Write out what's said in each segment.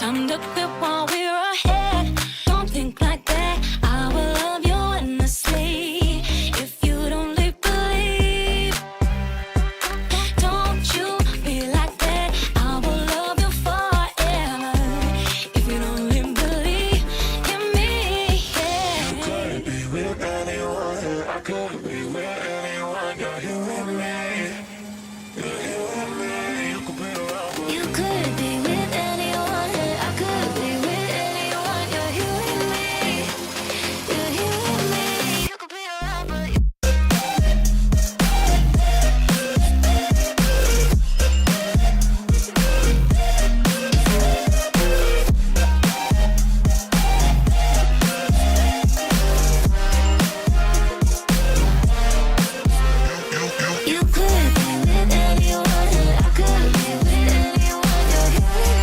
Time to quit while we're ahead. Don't think like that. I will love you endlessly. If you don't leave, believe. Don't you be like that. I will love you forever. If you don't leave, believe in me. Yeah. You couldn't be with anyone. I couldn't be with anyone. You're here with me. You're here with me. You could be around, but You could be with anyone. I could be with anyone. You're here with me. You're here with me. You could be around, but you You could be with anyone. I could be with anyone. You're here with me. You're here with me.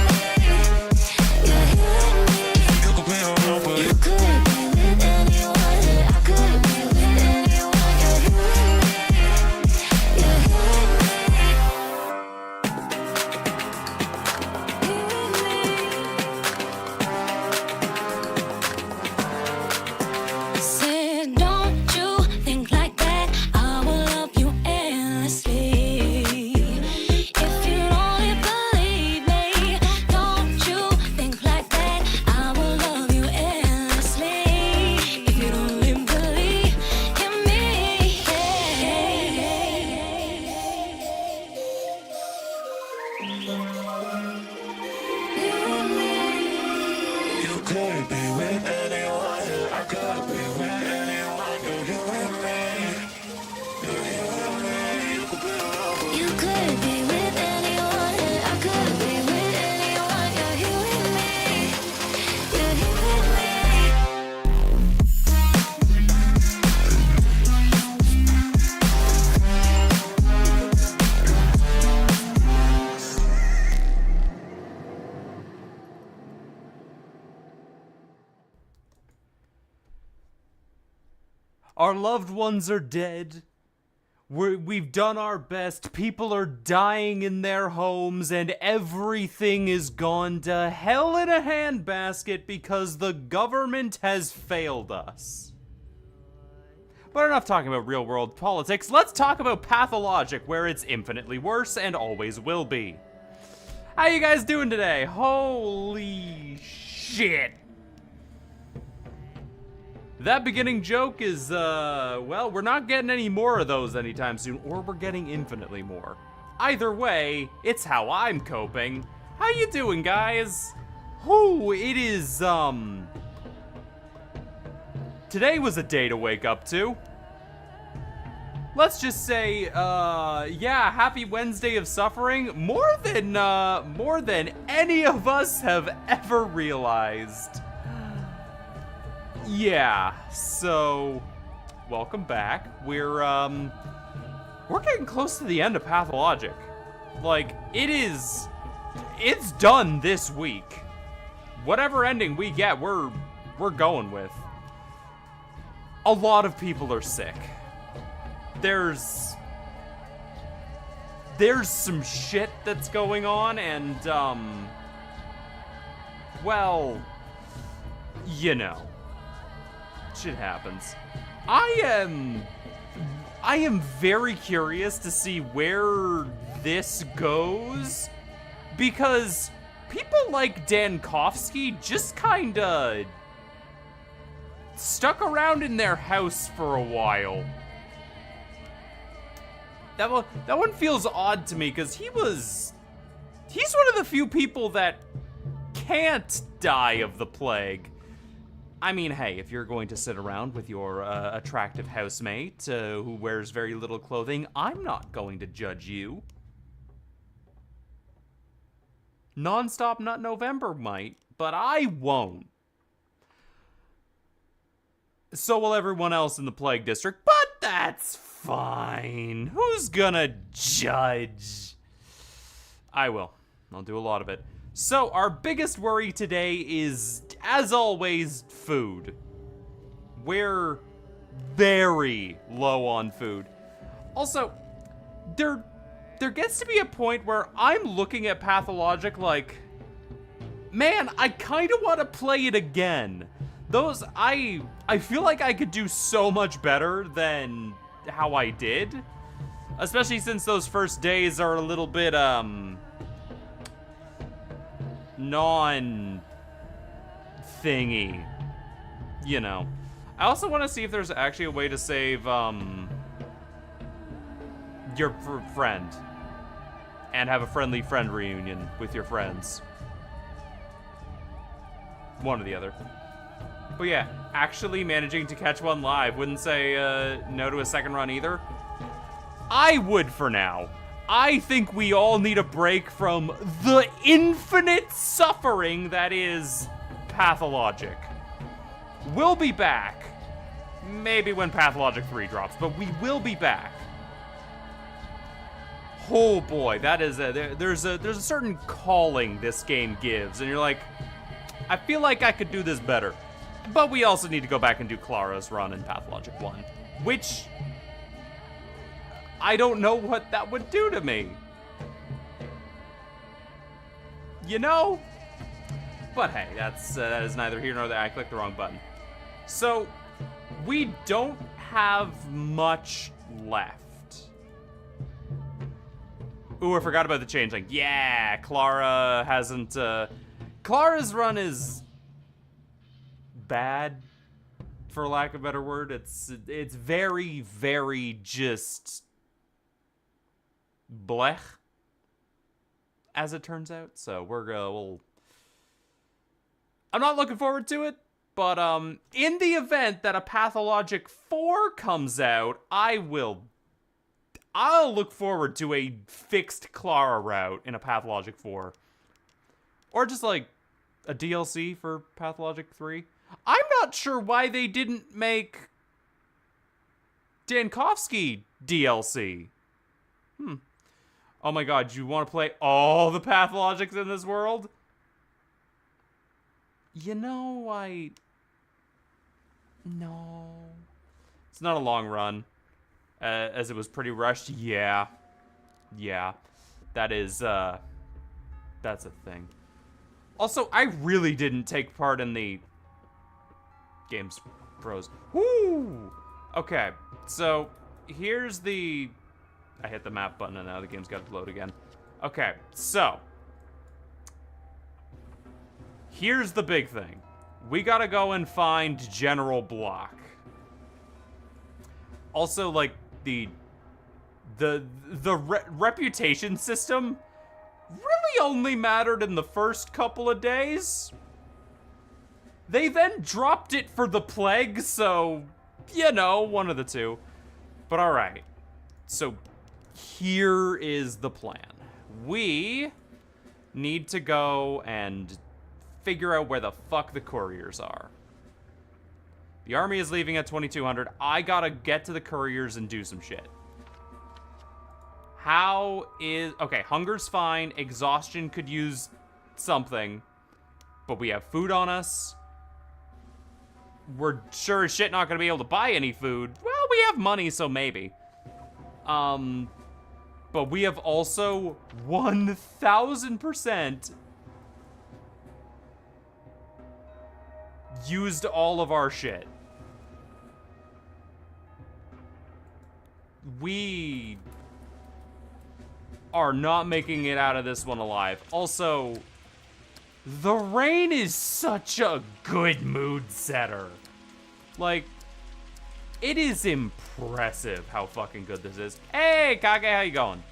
you could be around, but You could be with anyone. I could be with anyone. You're here with me. You're here with me. Said, don't you think like that. I will love you endlessly. If you only believe me, don't you think like that. I will love you endlessly. If you only believe in me. you could be with anyone. I could be with anyone. You're here with me. You're here with me. You could be around, but You could be with anyone. I could be with anyone. You're here with me. You're here with me. Our loved ones are dead. We've done our best. People are dying in their homes, and everything is gone to hell in a handbasket because the government has failed us. But enough talking about real-world politics. Let's talk about Pathologic, where it's infinitely worse and always will be. How you guys doing today? Holy shit. That beginning joke is, well, we're not getting any more of those anytime soon, or we're getting infinitely more. Either way, it's how I'm coping. How you doing, guys? Whew, it is, today was a day to wake up to. Let's just say, yeah, happy Wednesday of suffering. More than any of us have ever realized. Yeah, so welcome back. We're getting close to the end of Pathologic. Like, it's done this week. Whatever ending we get, we're going with. A lot of people are sick. There's some shit that's going on, and well, you know. Shit happens. I am very curious to see where this goes, because people like Dankovsky just kinda stuck around in their house for a while. That one feels odd to me, because he's one of the few people that can't die of the plague. I mean, hey, if you're going to sit around with your attractive housemate who wears very little clothing, I'm not going to judge you. Nonstop Nut November might, but I won't. So will everyone else in the Plague District, but that's fine. Who's gonna judge? I will. I'll do a lot of it. So, our biggest worry today is, as always, food. We're very low on food. Also, there gets to be a point where I'm looking at Pathologic like, Man, I kind of want to play it again. Those, I feel like I could do so much better than how I did. Especially since those first days are a little bit, non-thingy. You know. I also want to see if there's actually a way to save, your friend. And have a friendly friend reunion with your friends. One or the other. But yeah, actually managing to catch one live. Wouldn't say no to a second run either. I would for now. I think we all need a break from the infinite suffering that is Pathologic. We'll be back. Maybe when Pathologic 3 drops, but we will be back. Oh boy, that is there's a certain calling this game gives, and you're like, I feel like I could do this better. But we also need to go back and do Clara's run in Pathologic 1, which I don't know what that would do to me. You know? But hey, that is neither here nor there. I clicked the wrong button. So, we don't have much left. Ooh, I forgot about the changeling. Yeah, Clara hasn't, Clara's run is bad, for lack of a better word. It's very, very just blech, as it turns out. So I'm not looking forward to it, but in the event that a Pathologic 4 comes out, I'll look forward to a fixed Clara route in a Pathologic 4. Or just like a DLC for Pathologic 3. I'm not sure why they didn't make Dankovsky DLC. Oh my god, you want to play all the Pathologics in this world? You know, No. It's not a long run. As it was pretty rushed. Yeah. That is, that's a thing. Also, I really didn't take part in the game's pros. Woo! Okay, so here's the... I hit the map button and now the game's got to load again. Okay, so here's the big thing. We gotta go and find General Block. Also, like, the reputation system really only mattered in the first couple of days. They then dropped it for the plague, so, you know, one of the two. But alright, so here is the plan. We need to go and figure out where the fuck the couriers are. The army is leaving at 2200. I gotta get to the couriers and do some shit. Okay, hunger's fine. Exhaustion could use something. But we have food on us. We're sure as shit not gonna be able to buy any food. Well, we have money, so maybe. But we have also 1000% used all of our shit. We are not making it out of this one alive. Also, the rain is such a good mood setter. Like, it is impressive how fucking good this is. Hey, Kage, how you going?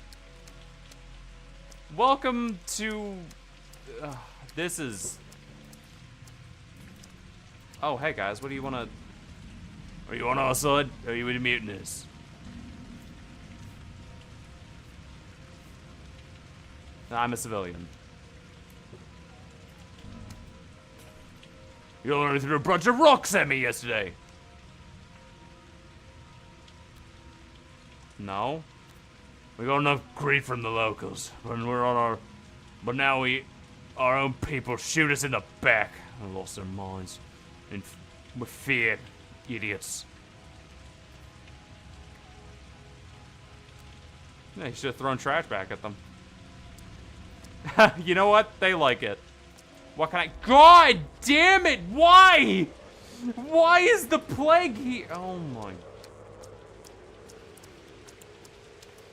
Welcome to... this is... Oh, hey guys, what do you want to... Are you on our side? Or are you with the mutinists? I'm a civilian. You only threw a bunch of rocks at me yesterday. No. We got enough greed from the locals when we're on our... But now our own people shoot us in the back. I lost their minds. And with fear, idiots. Yeah, you should have thrown trash back at them. You know what? They like it. What can I... God damn it! Why? Why is the plague here? Oh my...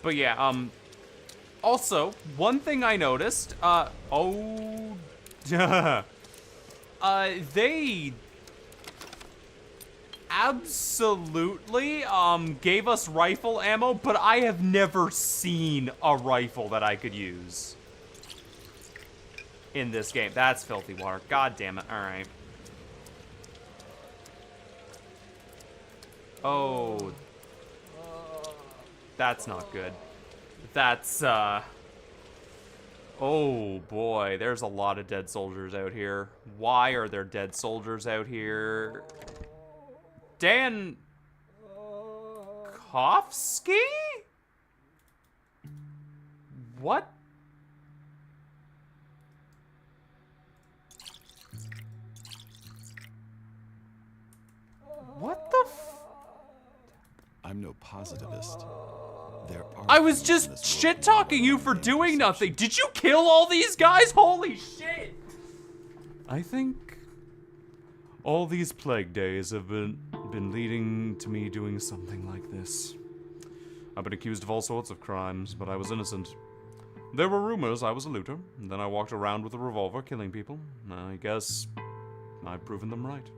But yeah, also, one thing I noticed, they absolutely, gave us rifle ammo, but I have never seen a rifle that I could use in this game. That's filthy water. God damn it. Alright. Oh. That's not good. That's, oh boy, there's a lot of dead soldiers out here. Why are there dead soldiers out here? Dan... Kofsky? What? What the f... I'm no positivist. There are I was things in just this shit-talking you for world doing that nothing. Did you kill all these guys? Holy shit! I think all these plague days have been leading to me doing something like this. I've been accused of all sorts of crimes, but I was innocent. There were rumors I was a looter, and then I walked around with a revolver killing people. I guess I've proven them right.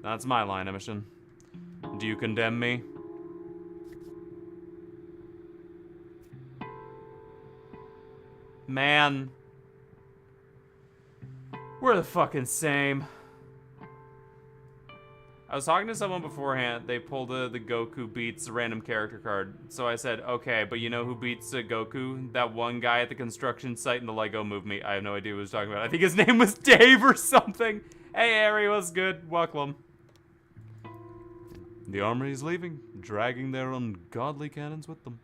That's my line of mission. Do you condemn me? Man. We're the fucking same. I was talking to someone beforehand. They pulled the Goku beats a random character card. So I said, okay, but you know who beats Goku? That one guy at the construction site in the Lego movie. I have no idea what he was talking about. I think his name was Dave or something. Hey, Ari, what's good? Welcome. The army is leaving, dragging their ungodly cannons with them.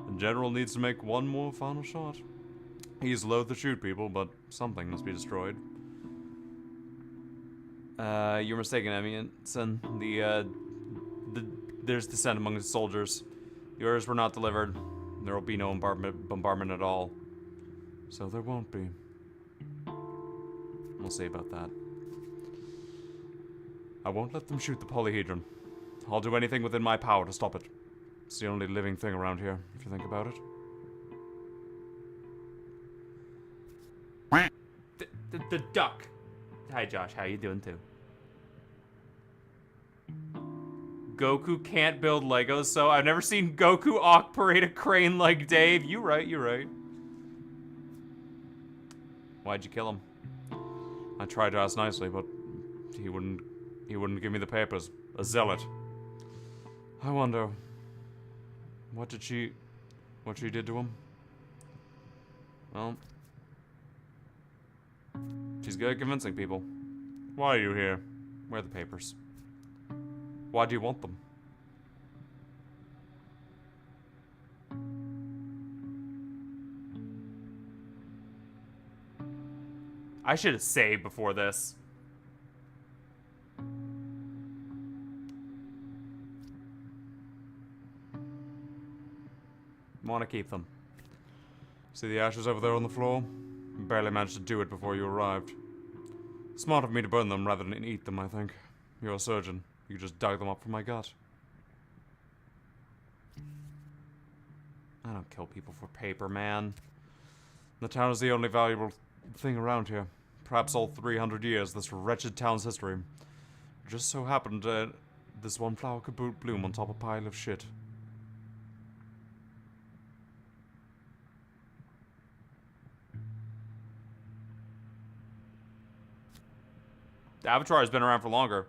The general needs to make one more final shot. He's loath to shoot people, but something must be destroyed. You're mistaken, Emian-san. There's dissent among the soldiers. The orders were not delivered. There will be no bombardment at all. So there won't be. We'll see about that. I won't let them shoot the polyhedron. I'll do anything within my power to stop it. It's the only living thing around here, if you think about it. The duck. Hi, Josh. How you doing, too? Goku can't build Legos, so I've never seen Goku operate a crane like Dave. You right, you're right. Why'd you kill him? I tried to ask nicely, but he wouldn't give me the papers. A zealot. I wonder, what she did to him? Well, she's good at convincing people. Why are you here? Where are the papers? Why do you want them? I should have saved before this. Want to keep them. See the ashes over there on the floor? Barely managed to do it before you arrived. Smart of me to burn them rather than eat them, I think. You're a surgeon. You just dug them up from my gut. I don't kill people for paper, man. The town is the only valuable thing around here. Perhaps all 300 years, this wretched town's history. Just so happened this one flower could bloom on top of a pile of shit. The abattoir has been around for longer.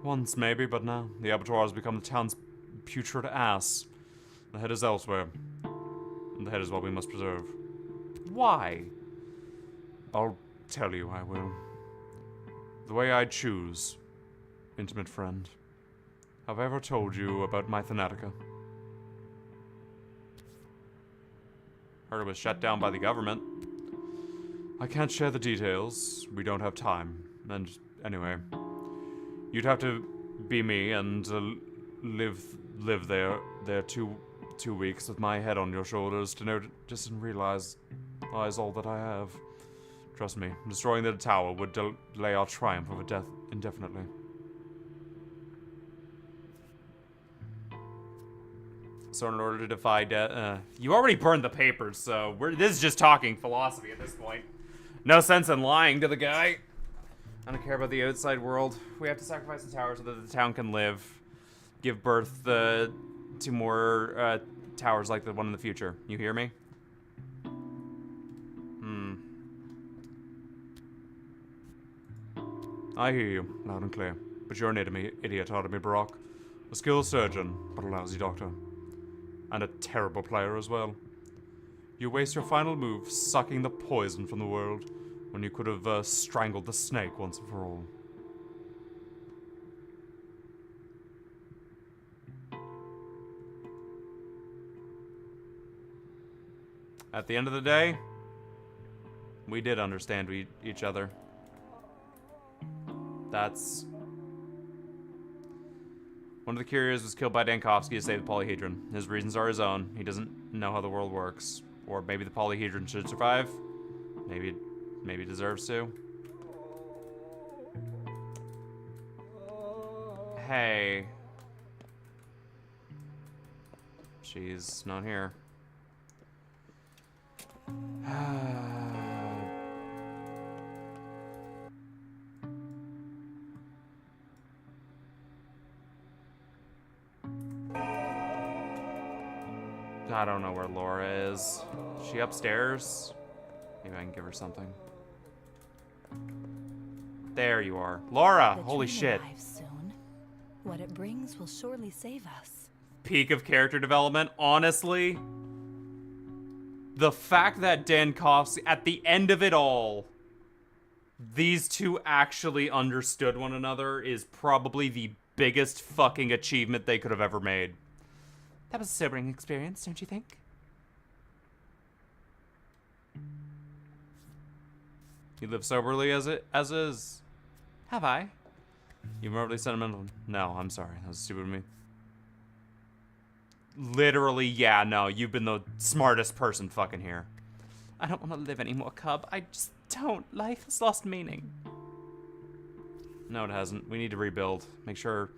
Once, maybe, but now. The abattoir has become the town's putrid ass. The head is elsewhere. And the head is what we must preserve. Why? I'll tell you, I will. The way I choose, intimate friend. Have I ever told you about my Thanatica? Heard it was shut down by the government. I can't share the details. We don't have time. And anyway, you'd have to be me and live there 2 weeks with my head on your shoulders to know just and realize all that I have. Trust me, destroying the tower would delay our triumph of a death indefinitely. So in order to defy death, you already burned the papers, so this is just talking philosophy at this point. No sense in lying to the guy. I don't care about the outside world. We have to sacrifice the tower so that the town can live. Give birth to more towers like the one in the future. You hear me? I hear you, loud and clear. But you're an idiot, Artemis Baroque. A skilled surgeon, but a lousy doctor. And a terrible player as well. You waste your final move sucking the poison from the world, when you could have strangled the snake once and for all. At the end of the day, we did understand each other. That's... One of the couriers was killed by Dankovsky to save the polyhedron. His reasons are his own. He doesn't know how the world works. Or maybe the polyhedron should survive. Maybe it deserves to. Hey. She's not here. I don't know where Laura is. Is she upstairs? Maybe I can give her something. There you are. Laura! Holy shit. Soon. What it brings will surely save us. Peak of character development, honestly. The fact that Dankovsky, at the end of it all, these two actually understood one another is probably the biggest fucking achievement they could have ever made. That was a sobering experience, don't you think? You live soberly as is. Have I? You morbidly sentimental? No, I'm sorry. That was stupid of me. Literally, yeah, no. You've been the smartest person fucking here. I don't want to live anymore, Cub. I just don't. Life has lost meaning. No, it hasn't. We need to rebuild. Make sure...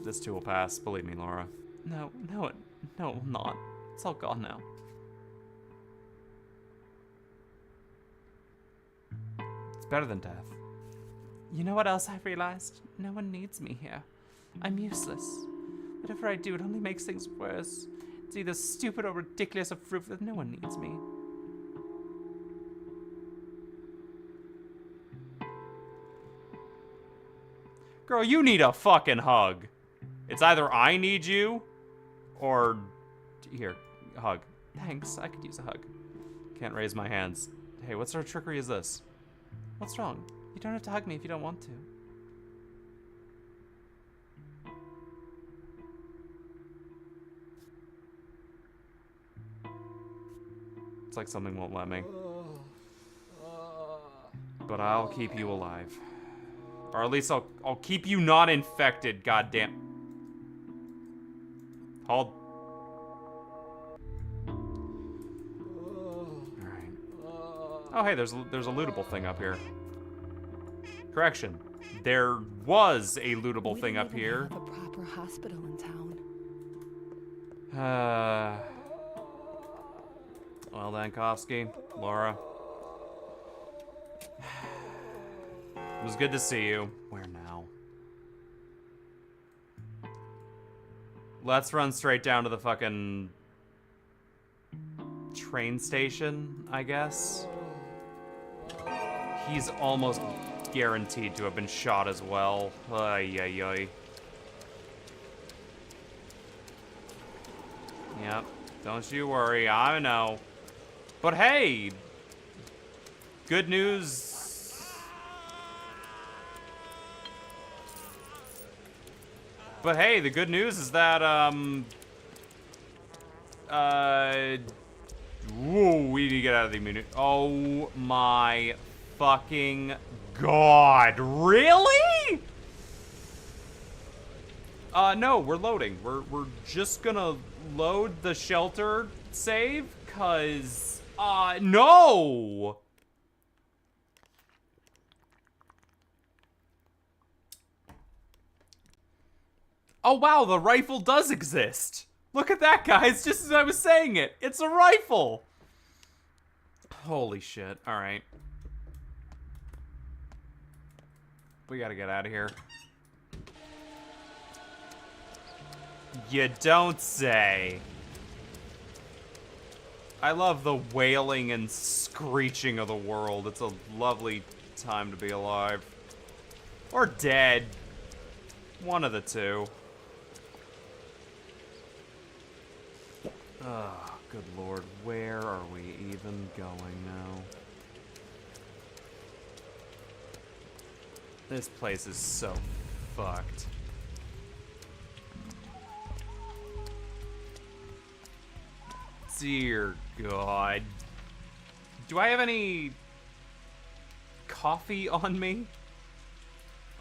This too will pass. Believe me, Laura. No, it will not. It's all gone now. It's better than death. You know what else I've realized? No one needs me here. I'm useless. Whatever I do, it only makes things worse. It's either stupid or ridiculous or proof that no one needs me. Girl, you need a fucking hug. It's either I need you, or... Here, hug. Thanks, I could use a hug. Can't raise my hands. Hey, what sort of trickery is this? What's wrong? You don't have to hug me if you don't want to. It's like something won't let me. But I'll keep you alive. Or at least I'll keep you not infected, goddamn. Hold. Alright. Oh hey, there's a lootable thing up here. Correction. There was a lootable thing up here. We don't even have a proper hospital in town. Well, Dankovsky, Laura. It was good to see you. Where now? Let's run straight down to the fucking train station, I guess. He's almost guaranteed to have been shot as well. Ay, ay, ay. Yep. Don't you worry, I know. But hey! Good news. But hey, the good news is that, whoa, we need to get out of the immunity. Oh my fucking God, really? No, we're loading. We're just gonna load the shelter save, cause, no! Oh wow, the rifle does exist. Look at that, guys, just as I was saying it. It's a rifle. Holy shit, all right. We gotta get out of here. You don't say. I love the wailing and screeching of the world. It's a lovely time to be alive. Or dead. One of the two. Oh, good lord. Where are we even going now? This place is so fucked. Dear God. Do I have any coffee on me?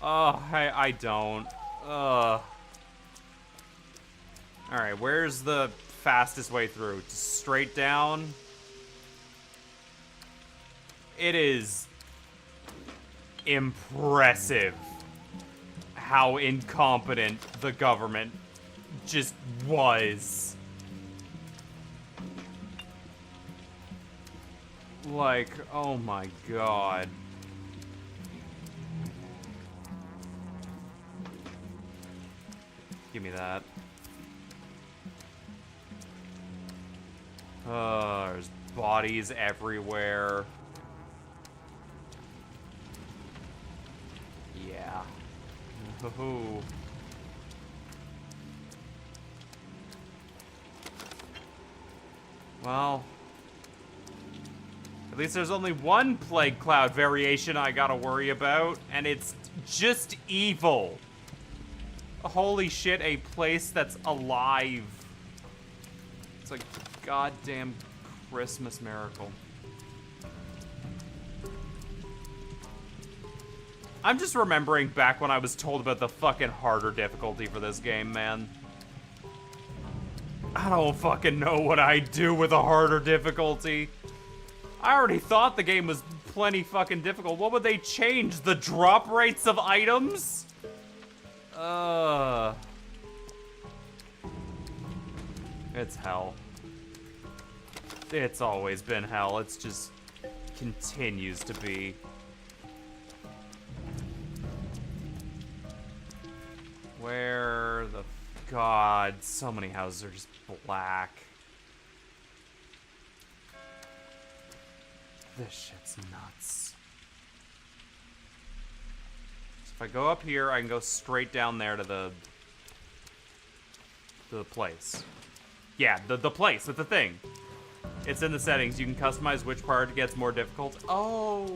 Oh, I don't. Alright, where's the fastest way through? Just straight down? It is impressive how incompetent the government just was. Like, oh my god. Give me that. There's bodies everywhere. Yeah. Ooh. Well, at least there's only one plague cloud variation I gotta worry about, and it's just evil. Holy shit, a place that's alive. It's a goddamn Christmas miracle. I'm just remembering back when I was told about the fucking harder difficulty for this game, man. I don't fucking know what I'd do with a harder difficulty. I already thought the game was plenty fucking difficult. What would they change? The drop rates of items? It's hell. It's always been hell. It's just continues to be. Where the God, so many houses are just black. This shit's nuts. So if I go up here, I can go straight down there to the place. Yeah, the place with the thing. It's in the settings. You can customize which part gets more difficult. Oh,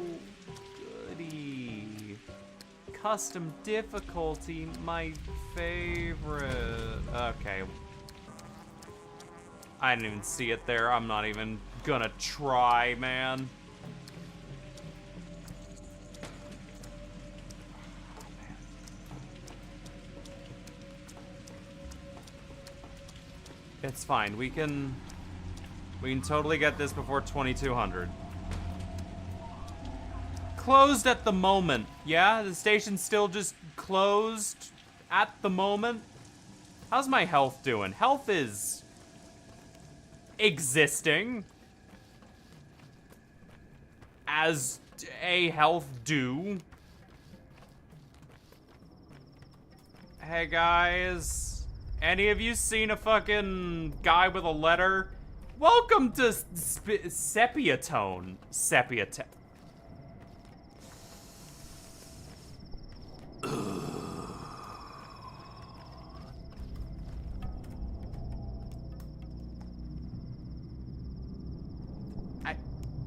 goody. Custom difficulty, my favorite. Okay. I didn't even see it there. I'm not even gonna try, man. It's fine. We can totally get this before 2200. Closed at the moment. Yeah, the station's still just closed at the moment. How's my health doing? Health is existing as a health do. Hey guys. Any of you seen a fucking guy with a letter? Welcome to Sepia Tone. Sepia Tone.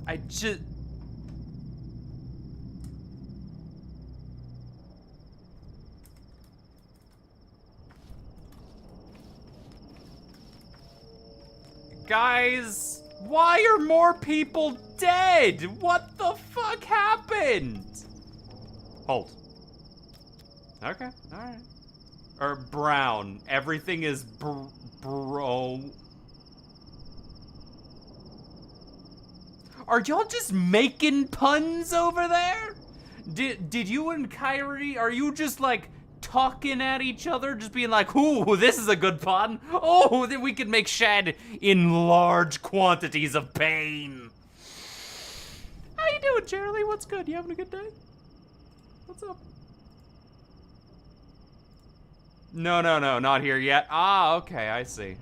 I just... Guys, why are more people dead? What the fuck happened? Hold. Okay, alright. Or brown. Everything is bro. Are y'all just making puns over there? Did you and Kyrie, are you just like talking at each other, just being like, ooh, this is a good pun. Oh, then we could make shed in large quantities of pain. How you doing, Charlie? What's good? You having a good day? What's up? No, not here yet. Ah, okay, I see. Okay,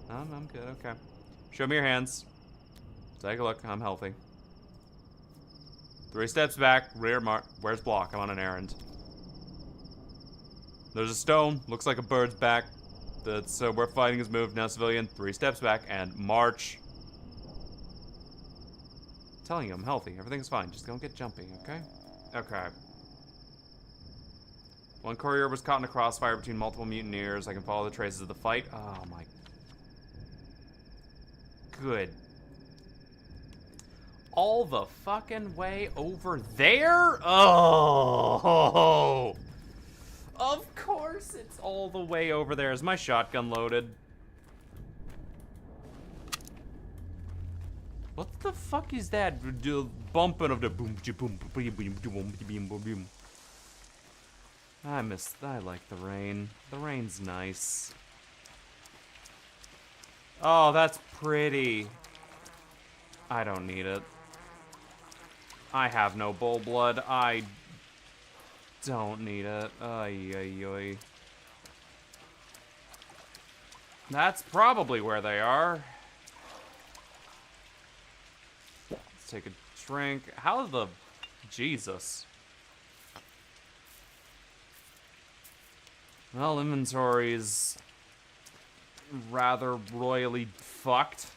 I'm good, okay. Show me your hands. Take a look, I'm healthy. 3 steps back, rear mark. Where's block? I'm on an errand. There's a stone, looks like a bird's back. That's where fighting is moved. Now civilian, 3 steps back and march. I'm telling you, I'm healthy. Everything's fine. Just don't get jumpy, okay? Okay. One courier was caught in a crossfire between multiple mutineers. I can follow the traces of the fight. Oh my. Good. All the fucking way over there? Oh. Of course it's all the way over there. Is my shotgun loaded? What the fuck is that? The bumping of the boom, boom, boom, boom, boom, boom, boom. I like the rain. The rain's nice. Oh, that's pretty. I don't need it. I have no bull blood. I don't need it. Ay, ay, ay. That's probably where they are. Let's take a drink. How the... Jesus. Well, inventory's rather royally fucked.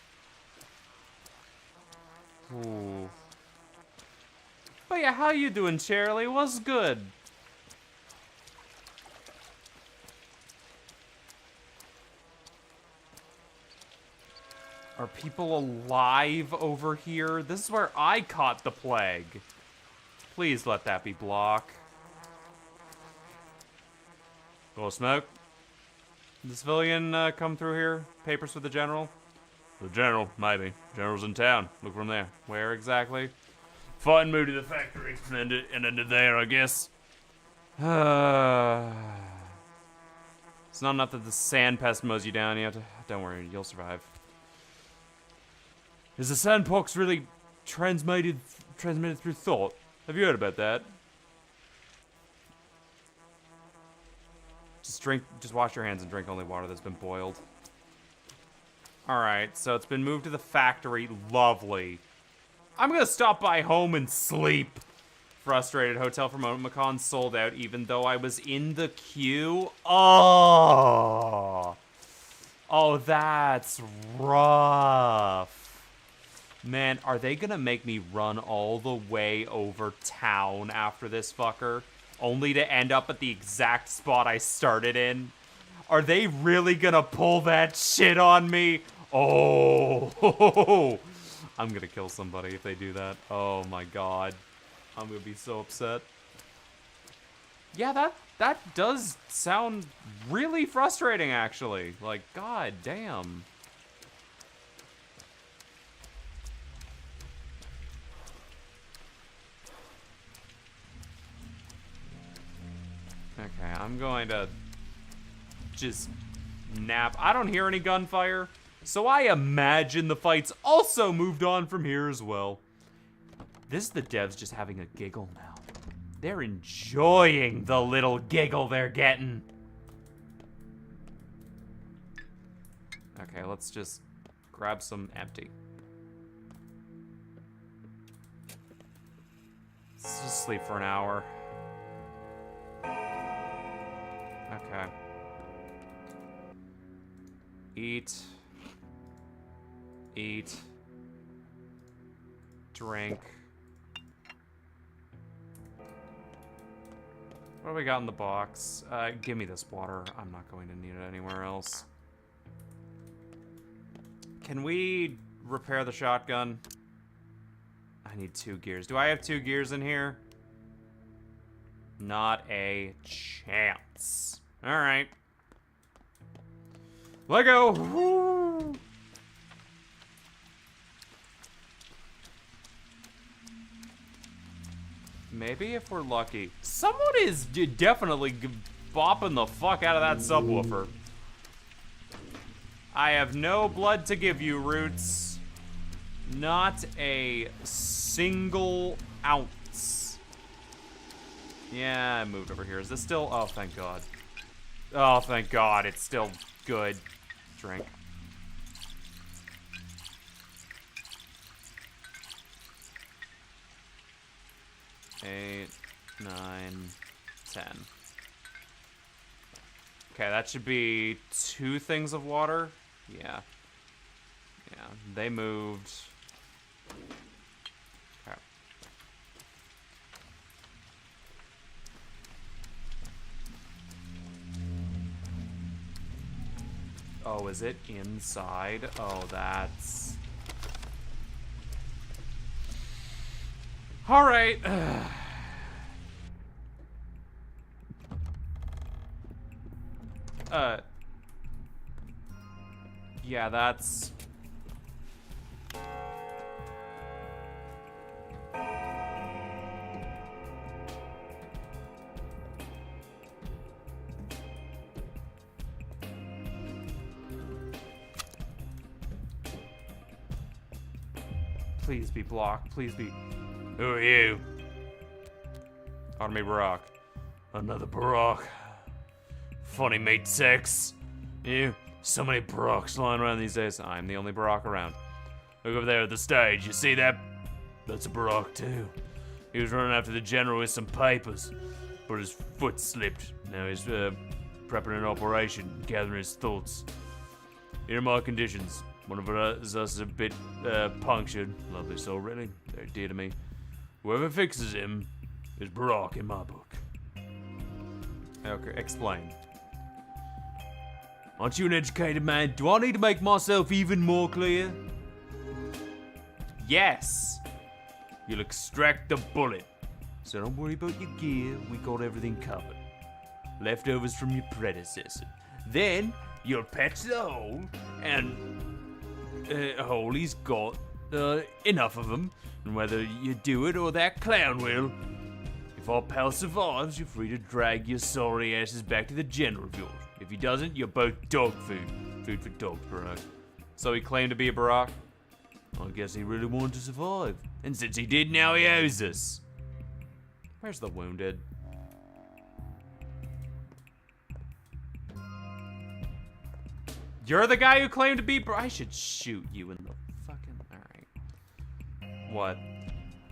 Ooh. But yeah, how you doing, Charlie? What's good? Are people alive over here? This is where I caught the plague. Please let that be block. Little smoke. Did the civilian come through here? Papers for the general? The general, maybe. General's in town. Look from there. Where exactly? Fine, move to the factory and ended there, I guess. It's not enough that the sand pest mows you down. You have to. Don't worry, you'll survive. Is the sandpox really transmitted through thought? Have you heard about that? Just wash your hands and drink only water that's been boiled. Alright, so it's been moved to the factory. Lovely. I'm gonna stop by home and sleep. Frustrated. Hotel for Macon sold out even though I was in the queue. Oh. Oh, that's rough. Man, are they gonna make me run all the way over town after this fucker? Only to end up at the exact spot I started in? Are they really gonna pull that shit on me? Oh, I'm gonna kill somebody if they do that. Oh my god. I'm gonna be so upset. Yeah, that does sound really frustrating, actually. Like, god damn. Okay, I'm going to just nap. I don't hear any gunfire, so I imagine the fight's also moved on from here as well. This is the devs just having a giggle now. They're enjoying the little giggle they're getting. Okay, let's just grab some empty. Let's just sleep for an hour. Okay. Eat. Eat. Drink. What do we got in the box? Give me this water. I'm not going to need it anywhere else. Can we repair the shotgun? I need 2 gears. Do I have 2 gears in here? Not a chance. All right. Let go. Woo. Maybe if we're lucky. Someone is definitely bopping the fuck out of that subwoofer. I have no blood to give you, Roots. Not a single ounce. Yeah, I moved over here. Is this still? Oh, thank God. Oh, thank God. It's still good. Drink. Eight, 9, 10. Okay, that should be 2 things of water. Yeah. Yeah, they moved. Okay. Oh, is it inside? Oh, that's... All right. Yeah, that's... Please be blocked. Please be... Who are you? Army Barack. Another Barack. Funny mate sex. You? So many Baracks lying around these days. I'm the only Barack around. Look over there at the stage. You see that? That's a Barack too. He was running after the general with some papers, but his foot slipped. Now he's prepping an operation, gathering his thoughts. Here are my conditions. One of us is a bit punctured. Lovely soul, really. Very dear to me. Whoever fixes him is Barack in my book. Okay, explain. Aren't you an educated man? Do I need to make myself even more clear? Yes. You'll extract the bullet. So don't worry about your gear. We got everything covered. Leftovers from your predecessor. Then you'll patch the hole, and Holy's got enough of them. And whether you do it or that clown will, if our pal survives, you're free to drag your sorry asses back to the general of yours. If he doesn't, you're both dog food. Food for dogs, Barack. So he claimed to be a Barack? I guess he really wanted to survive. And since he did, now he owes us. Where's the wounded? You're the guy who claimed to be I should shoot you in the fucking... Alright. What?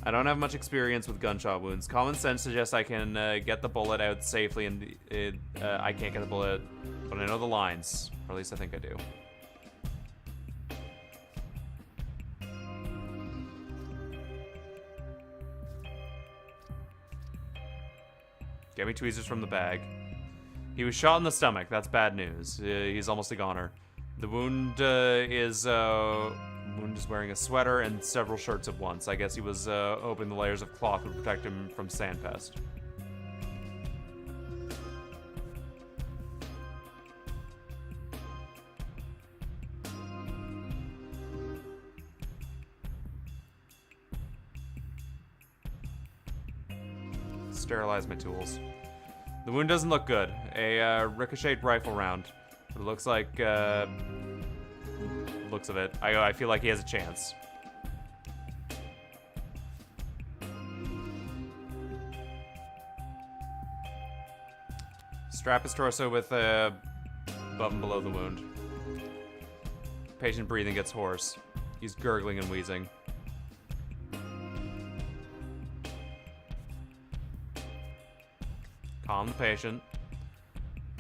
I don't have much experience with gunshot wounds. Common sense suggests I can get the bullet out safely, and I can't get the bullet, but I know the lines. Or at least I think I do. Get me tweezers from the bag. He was shot in the stomach. That's bad news. He's almost a goner. The wound is wearing a sweater and several shirts at once. I guess he was hoping the layers of cloth would protect him from sandpest. Sterilize my tools. The wound doesn't look good. A ricocheted rifle round. It looks like, looks of it. I feel like he has a chance. Strap his torso with above and below the wound. Patient breathing gets hoarse. He's gurgling and wheezing. Calm the patient.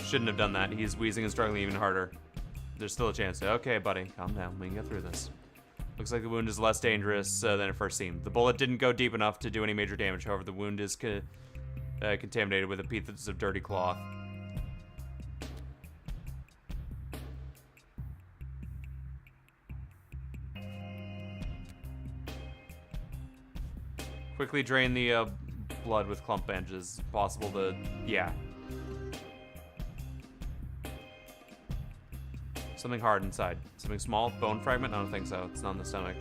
Shouldn't have done that. He's wheezing and struggling even harder. There's still a chance. Okay, buddy, calm down. We can get through this. Looks like the wound is less dangerous than it first seemed. The bullet didn't go deep enough to do any major damage. However, the wound is contaminated with a piece of dirty cloth. Quickly drain the blood with clump bandages. Possible to, yeah. Something hard inside. Something small? Bone fragment? I don't think so. It's not in the stomach.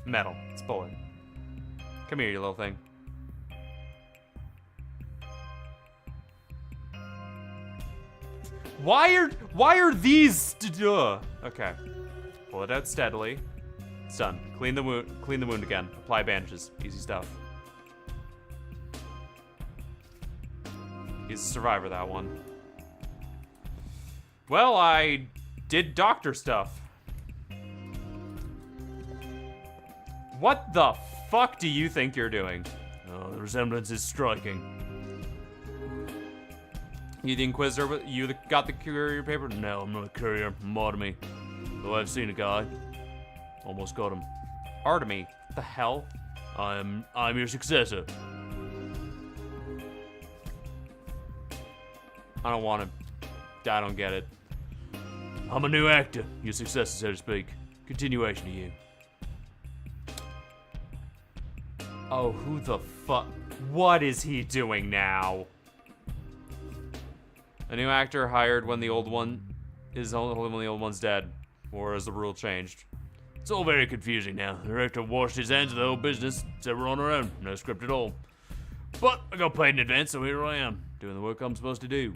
Metal. Let's pull it. Come here, you little thing. Why are these? Okay. Pull it out steadily. It's done. Clean the wound again. Apply bandages. Easy stuff. He's a survivor, that one. Well, I did doctor stuff. What the fuck do you think you're doing? Oh, the resemblance is striking. You the Inquisitor? You got the courier paper? No, I'm not a courier. I'm Artemy. Though I've seen a guy. Almost got him. Artemy? What the hell? I'm your successor. I don't want him. I don't get it. I'm a new actor. Your successor, so to speak. Continuation of you. Oh, who the fuck? What is he doing now? A new actor hired when the old one is only when the old one's dead, or has the rule changed? It's all very confusing now. The director washed his hands of the whole business, said we're on our own, no script at all. But I got paid in advance, so here I am, doing the work I'm supposed to do.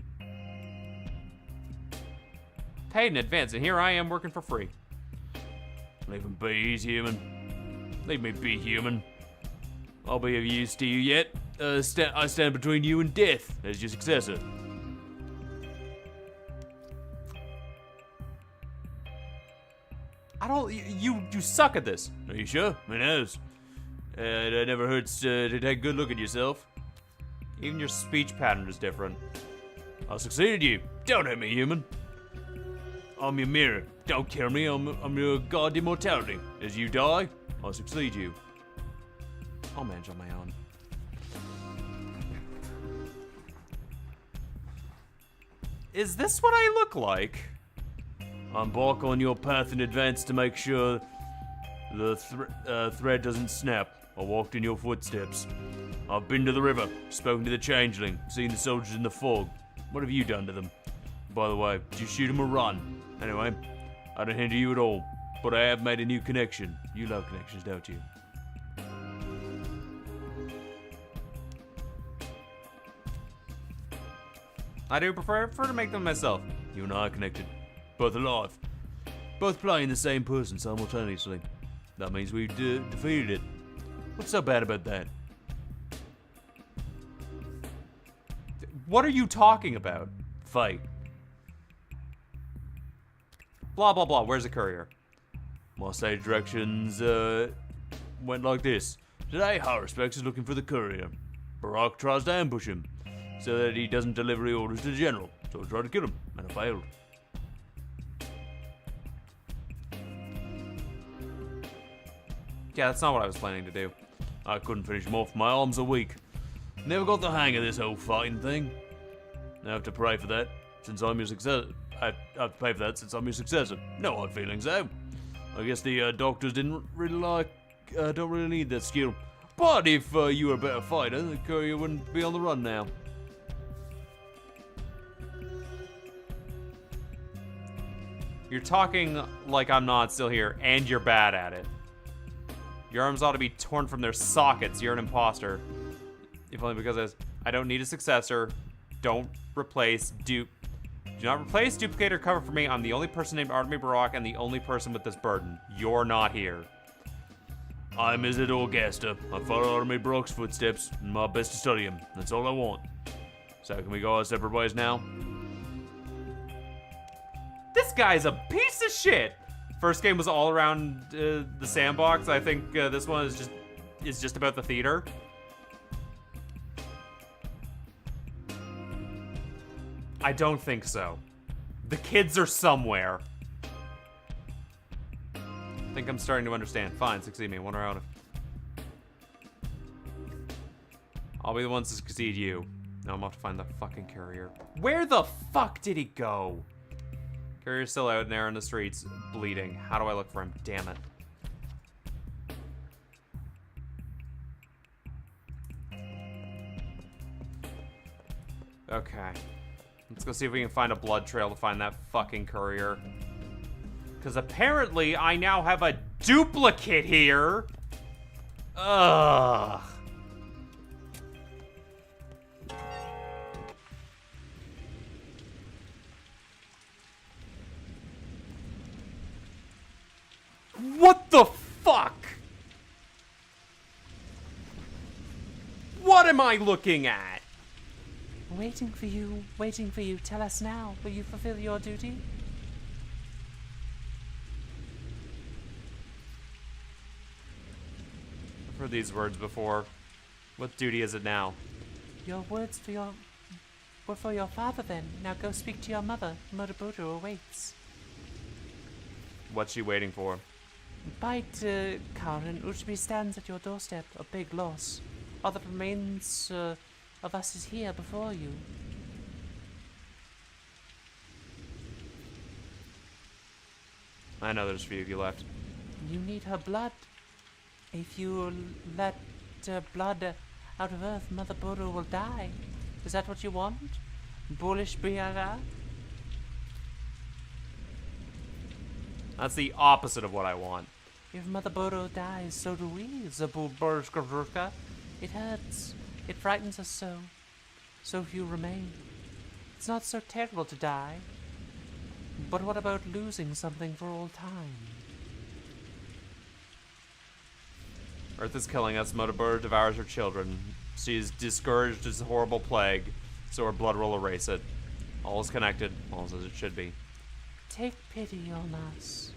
Paid in advance, and here I am working for free. Leave him be, he's human. Leave me be human. I'll be of use to you yet. I stand between you and death as your successor. You suck at this. Are you sure? Who knows? It never hurts to take a good look at yourself. Even your speech pattern is different. I succeeded you. Don't hurt me, human. I'm your mirror. Don't kill me. I'm your god immortality. As you die, I succeed you. I'll manage on my own. Is this what I look like? Embark on your path in advance to make sure the thread doesn't snap. I walked in your footsteps. I've been to the river, spoken to the changeling, seen the soldiers in the fog. What have you done to them? By the way, did you shoot him or run? Anyway, I don't hinder you at all, but I have made a new connection. You love connections, don't you? I do prefer to make them myself. You and I are connected. Both alive. Both playing the same person simultaneously. That means we defeated it. What's so bad about that? What are you talking about? Fight. Blah, blah, blah. Where's the courier? My stage directions went like this. Today, Haruspex is looking for the courier. Barak tries to ambush him so that he doesn't deliver the orders to the general. So I tried to kill him, and I failed. Yeah, that's not what I was planning to do. I couldn't finish him off. My arms are weak. Never got the hang of this whole fighting thing. I have to pray for that since I'm your successor. I have to pay for that since I'm your successor. No hard feelings, though. I guess the doctors didn't really don't really need that skill. But if you were a better fighter, the courier wouldn't be on the run now. You're talking like I'm not still here, and you're bad at it. Your arms ought to be torn from their sockets. You're an imposter. If only because I don't need a successor. Don't replace, dupe. Do not replace, duplicate, or cover for me. I'm the only person named Artemy Barak and the only person with this burden. You're not here. I'm Isidore Gaster. I follow Artemy Barak's footsteps and my best to study him. That's all I want. So can we go our separate ways now? This guy's a piece of shit. First game was all around the sandbox. I think this one is just about the theater. I don't think so. The kids are somewhere. I think I'm starting to understand. Fine, succeed me. Wonder how. I'll be the one to succeed you. Now I'm off to find the fucking courier. Where the fuck did he go? Courier's still out there in the streets, bleeding. How do I look for him? Damn it. Okay. Let's go see if we can find a blood trail to find that fucking courier. Because apparently I now have a duplicate here. Ugh. What the fuck? What am I looking at? Waiting for you, waiting for you. Tell us now. Will you fulfill your duty? I've heard these words before. What duty is it now? Your words were for your father then. Now go speak to your mother. Motoboto awaits. What's she waiting for? Bite, Karen. Uchibi stands at your doorstep. A big loss. All that remains of us is here before you. I know there's a few of you left. You need her blood. If you let blood out of Earth, Mother Bodo will die. Is that what you want? Bullish Briara? That's the opposite of what I want. If Mother Bodo dies, so do we, Zabulburska. It hurts. It frightens us so. So few remain. It's not so terrible to die. But what about losing something for all time? Earth is killing us. Motoboto devours her children. She is discouraged as a horrible plague, so her blood will erase it. All is connected, all is as it should be. Take pity on us.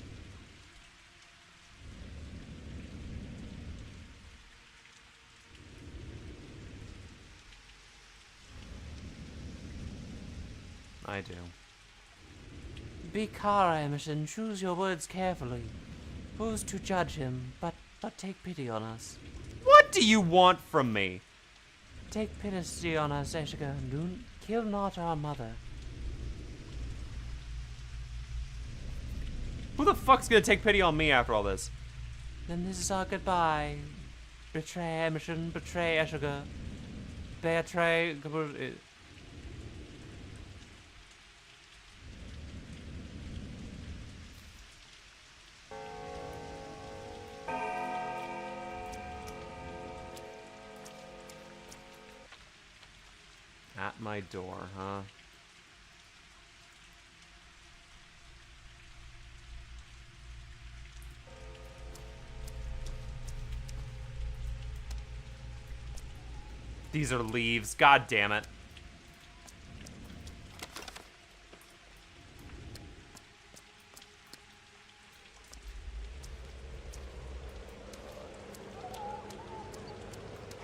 I do. Be Kara, Emerson. Choose your words carefully. Who's to judge him? But take pity on us. What do you want from me? Take pity on us, Eshiga. Kill not our mother. Who the fuck's gonna take pity on me after all this? Then this is our goodbye. Betray Emerson, betray Eshiga. Betray... At my door, huh? These are leaves. God damn it.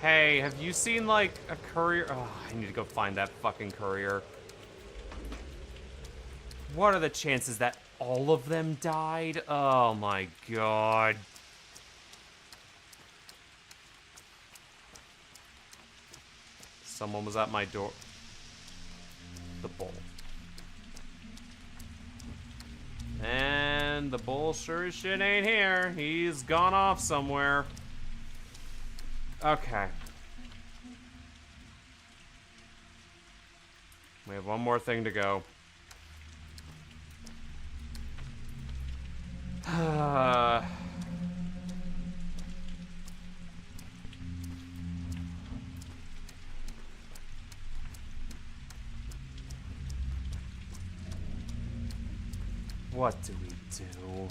Hey, have you seen, like, a courier? Oh, I need to go find that fucking courier. What are the chances that all of them died? Oh my god. Someone was at my door. The bull. And the bull sure as shit ain't here. He's gone off somewhere. Okay. We have one more thing to go. What do we do?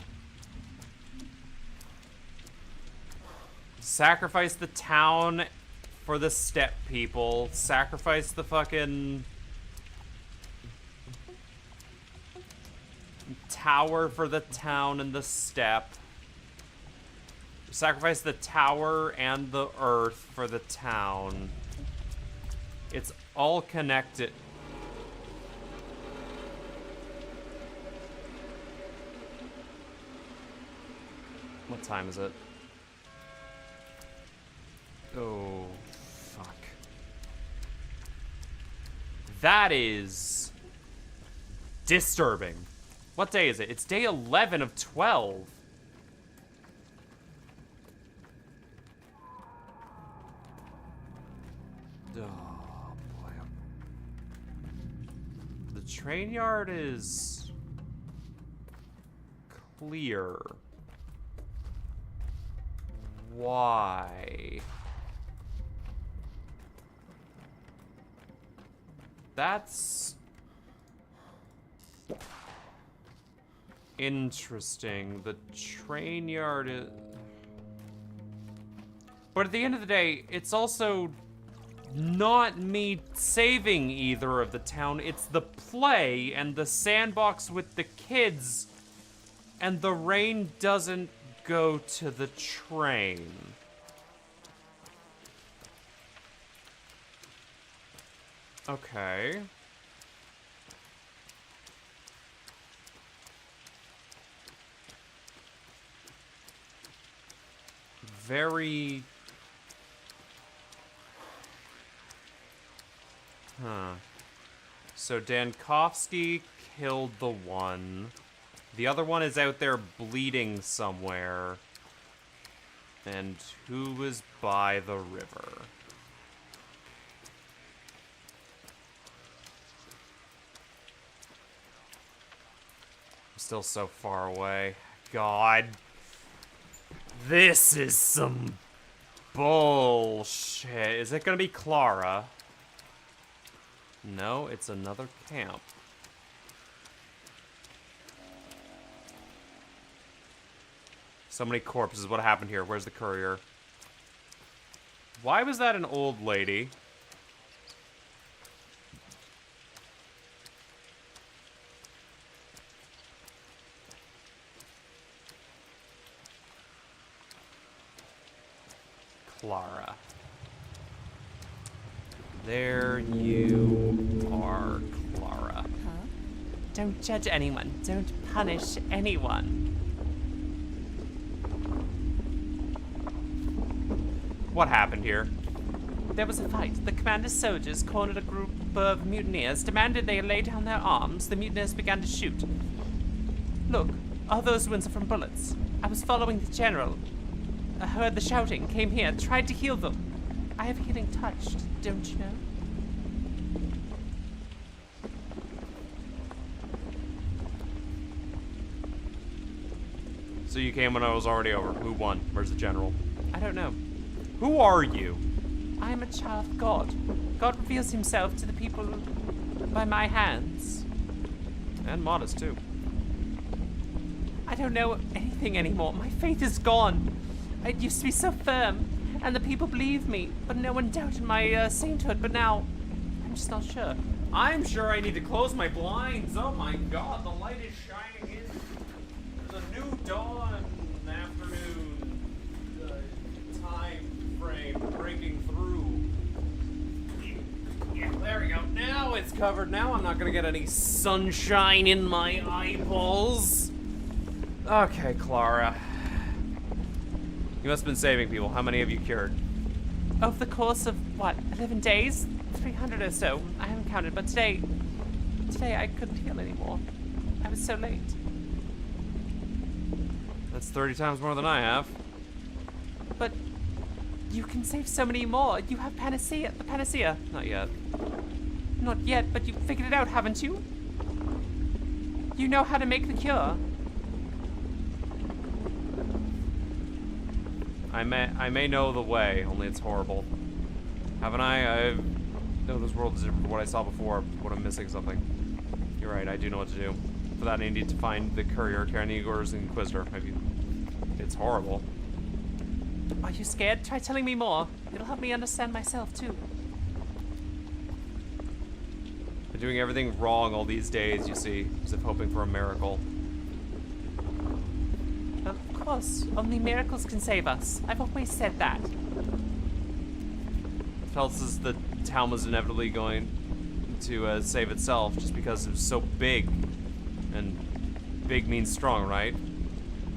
Sacrifice the town for the steppe people. Sacrifice the fucking tower for the town and the steppe. Sacrifice the tower and the earth for the town. It's all connected. What time is it? Oh, fuck. That is disturbing. What day is it? It's day 11 of 12. Oh, boy. train yard is clear. Why? That's interesting. The train yard is... But at the end of the day, it's also not me saving either of the town. It's the play and the sandbox with the kids. And the rain doesn't go to the train. Okay. Very... Huh. So Dankovsky killed the one. The other one is out there bleeding somewhere. And who was by the river? I'm still so far away. God. This is some bullshit. Is it gonna be Clara? No, it's another camp. So many corpses. What happened here? Where's the courier? Why was that an old lady? Clara. There you are, Clara. Huh? Don't judge anyone. Don't punish anyone. What happened here? There was a fight. The commander's soldiers cornered a group of mutineers, demanded they lay down their arms. The mutineers began to shoot. Look, all those wounds are from bullets. I was following the general. I heard the shouting, came here, tried to heal them. I have healing touched, don't you know? So you came when I was already over. Who won? Where's the general? I don't know. Who are you? I am a child of God. God reveals himself to the people by my hands. And modest, too. I don't know anything anymore. My faith is gone. I used to be so firm, and the people believed me, but no one doubted my sainthood. But now, I'm just not sure. I'm sure I need to close my blinds. Oh my god, the light is shining in. There's a new dawn afternoon time frame breaking through. Yeah, there we go. Now it's covered. Now I'm not gonna get any sunshine in my eyeballs. Okay, Clara. You must have been saving people. How many have you cured? Over the course of, what, 11 days? 300 or so. I haven't counted, but today I couldn't heal anymore. I was so late. That's 30 times more than I have. But you can save so many more. You have panacea, the panacea. Not yet. Not yet, but you figured it out, haven't you? You know how to make the cure. I may know the way, only it's horrible. Haven't I? No, this world is different from what I saw before, but I'm missing something. You're right, I do know what to do. For that, I need to find the courier, Carnegor's Inquisitor. Maybe it's horrible. Are you scared? Try telling me more. It'll help me understand myself, too. Been doing everything wrong all these days, you see, as if hoping for a miracle. Of course, only miracles can save us. I've always said that. Felt as the town was inevitably going to save itself just because it was so big. And big means strong, right?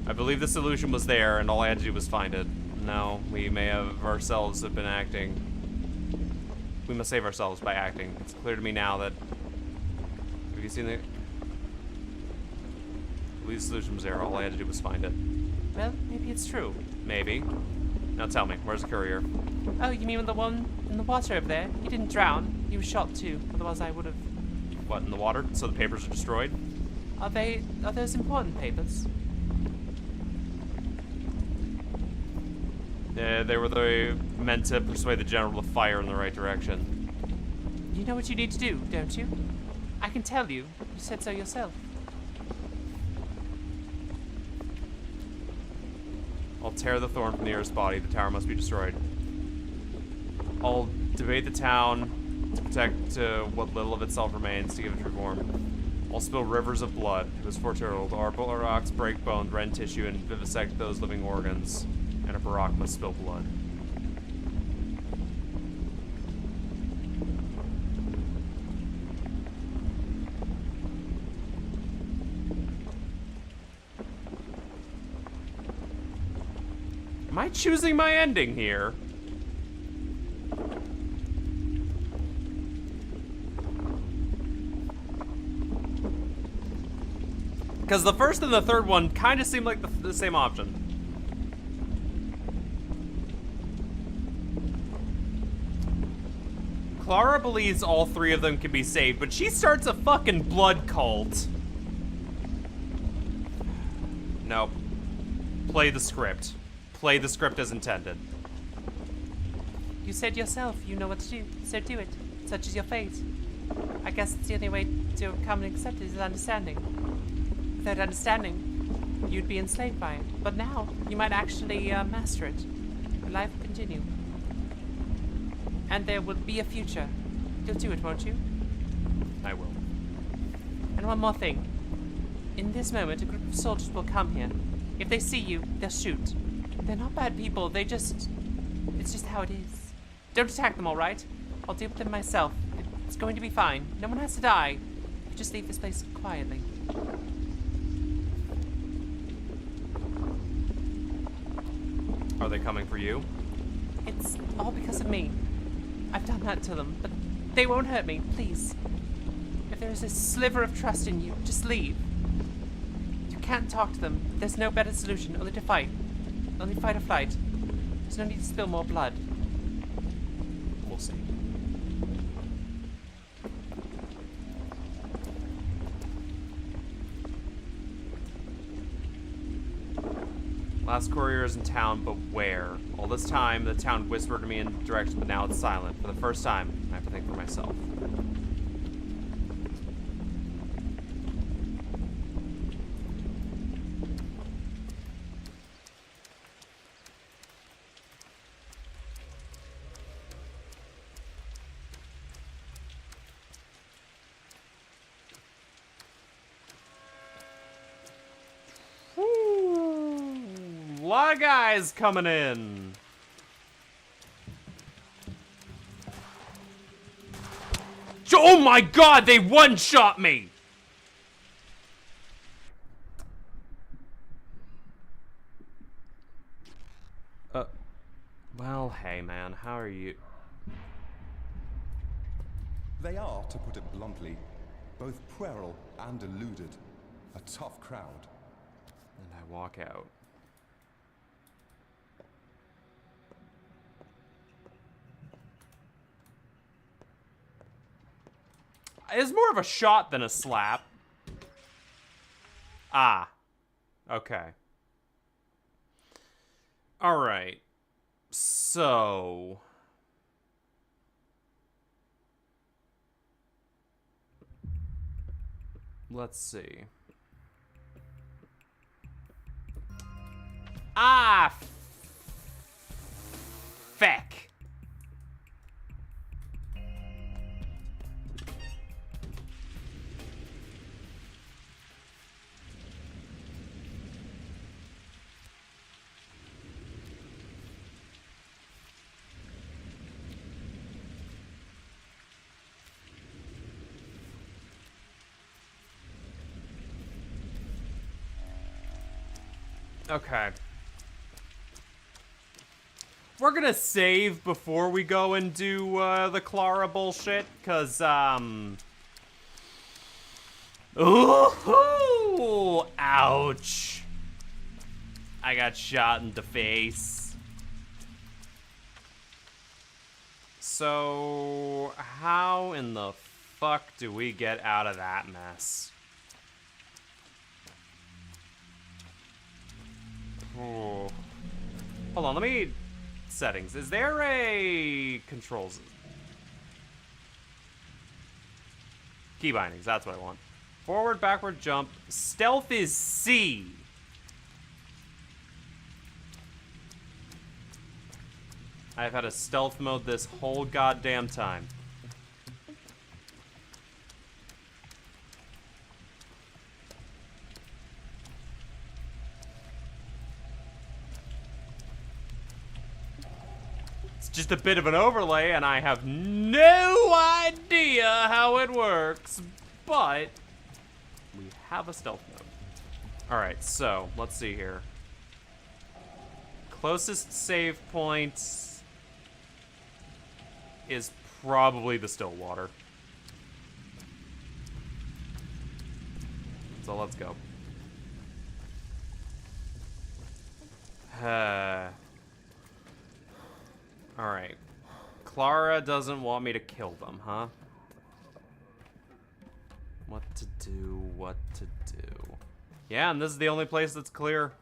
I believe the solution was there and all I had to do was find it. Now, we may have ourselves have been acting. We must save ourselves by acting. It's clear to me now that... Have you seen the... I believe the solution was there. All I had to do was find it. Well, maybe it's true. Maybe. Now tell me, where's the courier? Oh, you mean the one in the water over there? He didn't drown. He was shot too. Otherwise I would have What, in the water? So the papers are destroyed? Are those important papers? Yeah, they were meant to persuade the general to fire in the right direction. You know what you need to do, don't you? I can tell you. You said so yourself. I'll tear the thorn from the nearest body. The tower must be destroyed. I'll devade the town to protect what little of itself remains to give it reform. I'll spill rivers of blood. It was foretold. Our rocks break bone, rend tissue, and vivisect those living organs. And a Barak must spill blood. Am I choosing my ending here? Because the first and the third one kind of seem like the same option. Clara believes all three of them can be saved, but she starts a fucking blood cult. Nope. Play the script. Play the script as intended. You said yourself you know what to do, so do it. Such is your fate. I guess it's the only way to come and accept it is understanding. Without understanding, you'd be enslaved by it. But now, you might actually master it. And life will continue. And there will be a future. You'll do it, won't you? I will. And one more thing. In this moment, a group of soldiers will come here. If they see you, they'll shoot. They're not bad people, they just... It's just how it is. Don't attack them, alright? I'll deal with them myself. It's going to be fine. No one has to die. You just leave this place quietly. Are they coming for you? It's all because of me. I've done that to them, but they won't hurt me, please. If there is a sliver of trust in you, just leave. You can't talk to them. There's no better solution, only to fight. Only fight or flight. There's no need to spill more blood. We'll see. Last courier is in town, but where? All this time, the town whispered to me in direction, but now it's silent. For the first time, I have to think for myself. A lot of guys coming in. Oh my god, they one-shot me! Well, hey man, how are you? They are, to put it bluntly, both puerile and deluded. A tough crowd. And I walk out. It's more of a shot than a slap. Ah. Okay. Alright. So... let's see. Ah! Feck. Okay. We're gonna save before we go and do the Clara bullshit, cause ooh, ouch. I got shot in the face. So how in the fuck do we get out of that mess? Oh. Hold on, let me... Settings. Is there a... Controls? Key bindings, that's what I want. Forward, backward, jump. Stealth is C. I've had a stealth mode this whole goddamn time. It's just a bit of an overlay, and I have no idea how it works, but we have a stealth mode. Alright, so, let's see here. Closest save point is probably the still water. So let's go. Alright. Clara doesn't want me to kill them, huh? What to do, what to do. Yeah, and this is the only place that's clear.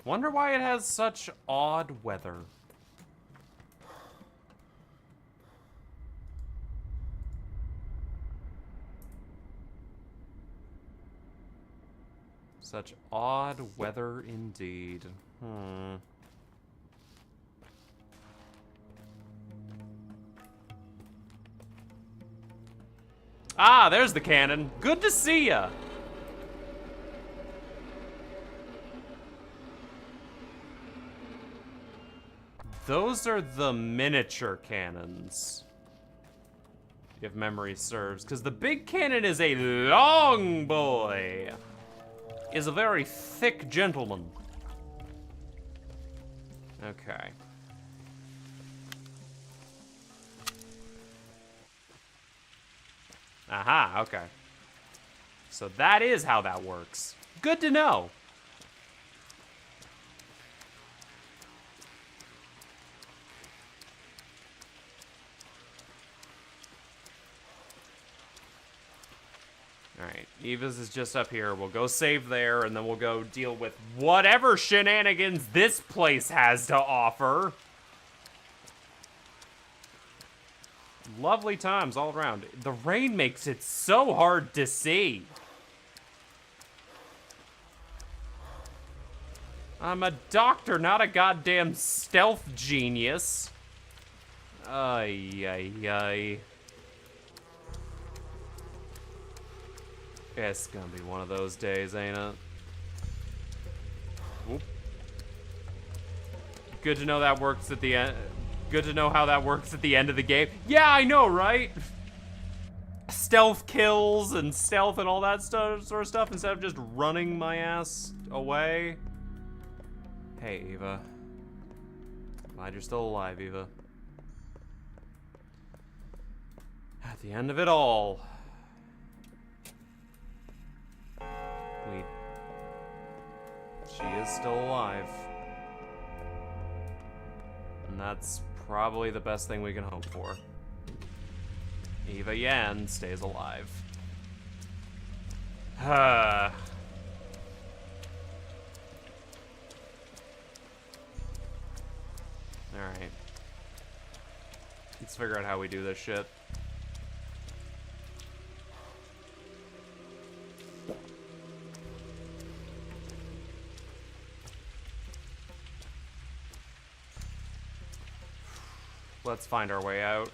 Wonder why it has such odd weather. Such odd weather indeed. Ah, there's the cannon. Good to see ya. Those are the miniature cannons, if memory serves, because the big cannon is a long boy. Is a very thick gentleman. Okay. Aha, okay. So that is how that works. Good to know. Alright, Eva's is just up here. We'll go save there, and then we'll go deal with whatever shenanigans this place has to offer. Lovely times all around. The rain makes it so hard to see. I'm a doctor, not a goddamn stealth genius. Ay, ay, ay. It's gonna be one of those days, ain't it? Oop. Good to know that works at the end. Good to know how that works at the end of the game. Yeah, I know, right? Stealth kills and stealth and all that sort of stuff instead of just running my ass away. Hey, Eva. Glad you're still alive, Eva. At the end of it all, she is still alive. And that's probably the best thing we can hope for. Eva Yan stays alive. Alright. Let's figure out how we do this shit. Let's find our way out.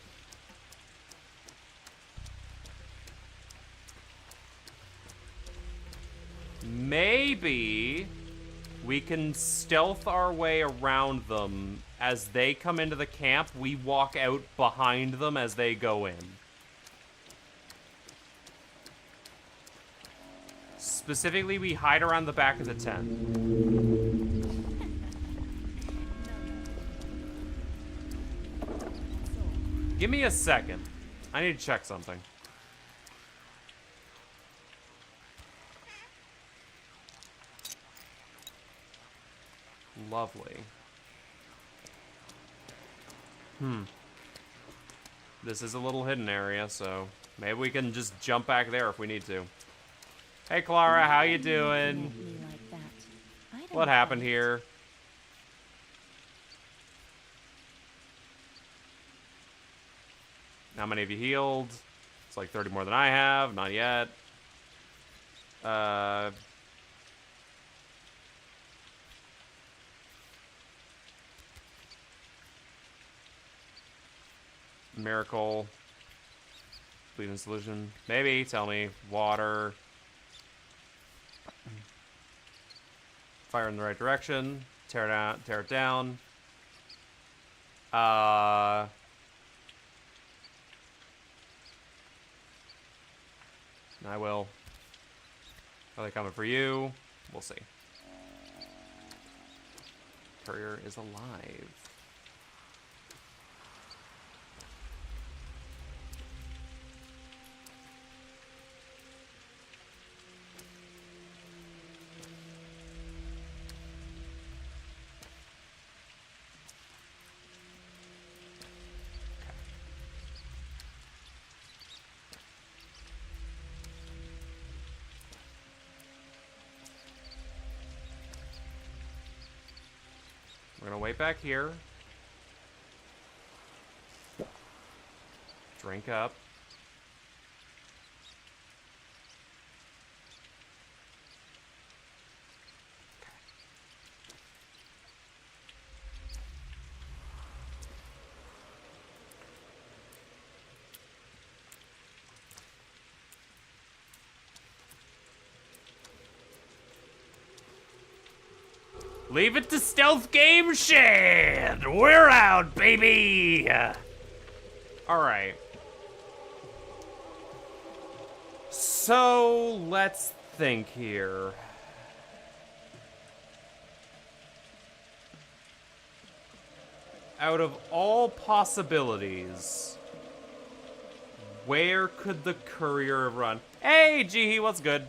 Maybe we can stealth our way around them. As they come into the camp, we walk out behind them as they go in. Specifically, we hide around the back of the tent. Give me a second. I need to check something. Lovely. This is a little hidden area, so maybe we can just jump back there if we need to. Hey, Clara, how you doing? Me like that. I don't What happened fight. here? How many of you healed? It's like 30 more than I have. Not yet. Miracle. Bleeding solution. Maybe. Tell me. Water. Fire in the right direction. Tear it out. Tear it down. I will. Are they coming for you? We'll see. Courier is alive. We're gonna wait back here. Drink up. Leave it to stealth game shit! We're out, baby! Alright. So, let's think here. Out of all possibilities, where could the courier have run? Hey, Jihi, what's good?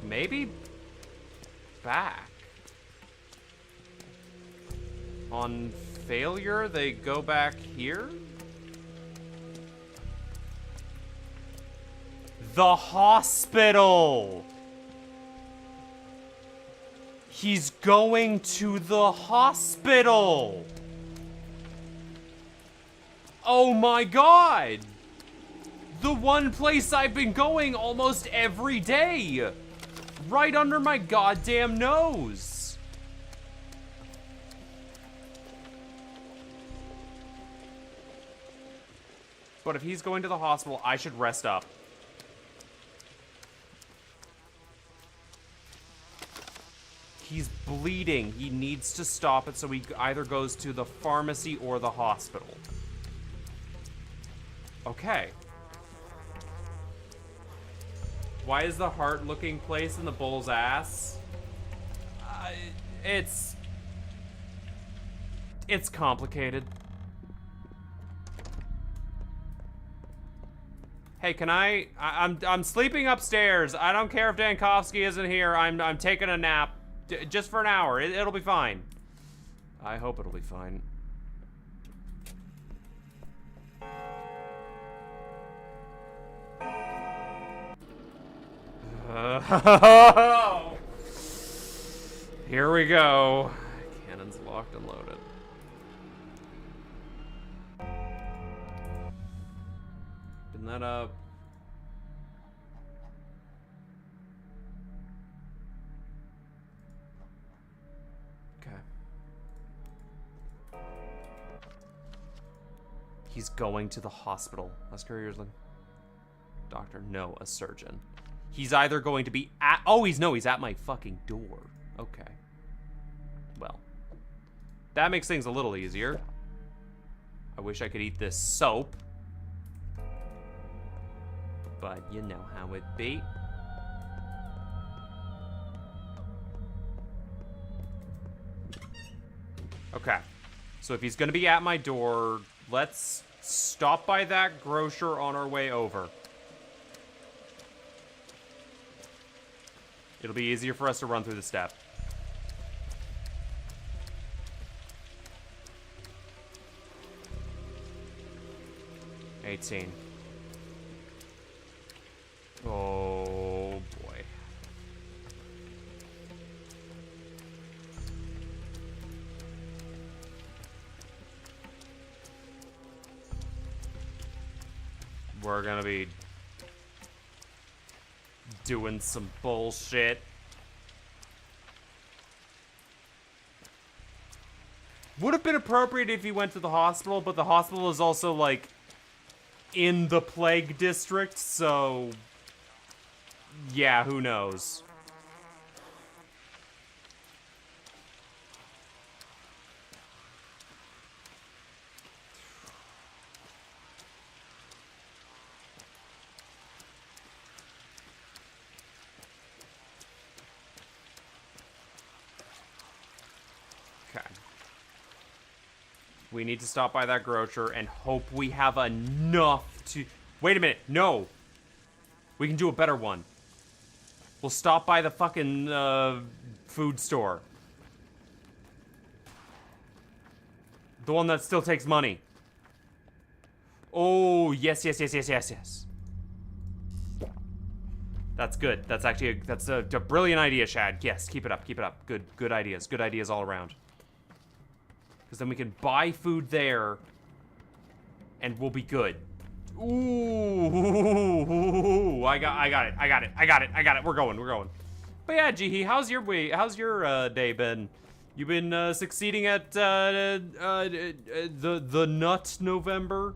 Maybe back. On failure, they go back here? The hospital! He's going to the hospital! Oh my god! The one place I've been going almost every day! Right under my goddamn nose! But if he's going to the hospital, I should rest up. He's bleeding. He needs to stop it, so he either goes to the pharmacy or the hospital. Okay. Why is the heart-looking place in the bull's ass? It's complicated. Hey, can I'm sleeping upstairs. I don't care if Dankovsky isn't here. I'm taking a nap. Just for an hour. It'll be fine. I hope it'll be fine. Here we go. Cannon's locked and loaded. Spin that up. Okay. He's going to the hospital. Let's couriers look. Doctor, no, a surgeon. He's either going to be at... Oh, he's at my fucking door. Okay. Well. That makes things a little easier. I wish I could eat this soap. But you know how it be. Okay. So if he's going to be at my door, let's stop by that grocer on our way over. It'll be easier for us to run through the step. $18. Oh boy. We're gonna be doing some bullshit. Would have been appropriate if he went to the hospital, but the hospital is also, like, in the plague district, so... yeah, who knows? Okay. We need to stop by that grocer and hope we have enough to... Wait a minute, no! We can do a better one. We'll stop by the fucking, food store. The one that still takes money. Oh, yes, yes, yes, yes, yes, yes. That's good. That's actually a brilliant idea, Shad. Yes, keep it up, keep it up. Good ideas all around. Because then we can buy food there, and we'll be good. Ooh, I got it. We're going. But yeah, Jihi, how's your day been? You been succeeding at the Nut November?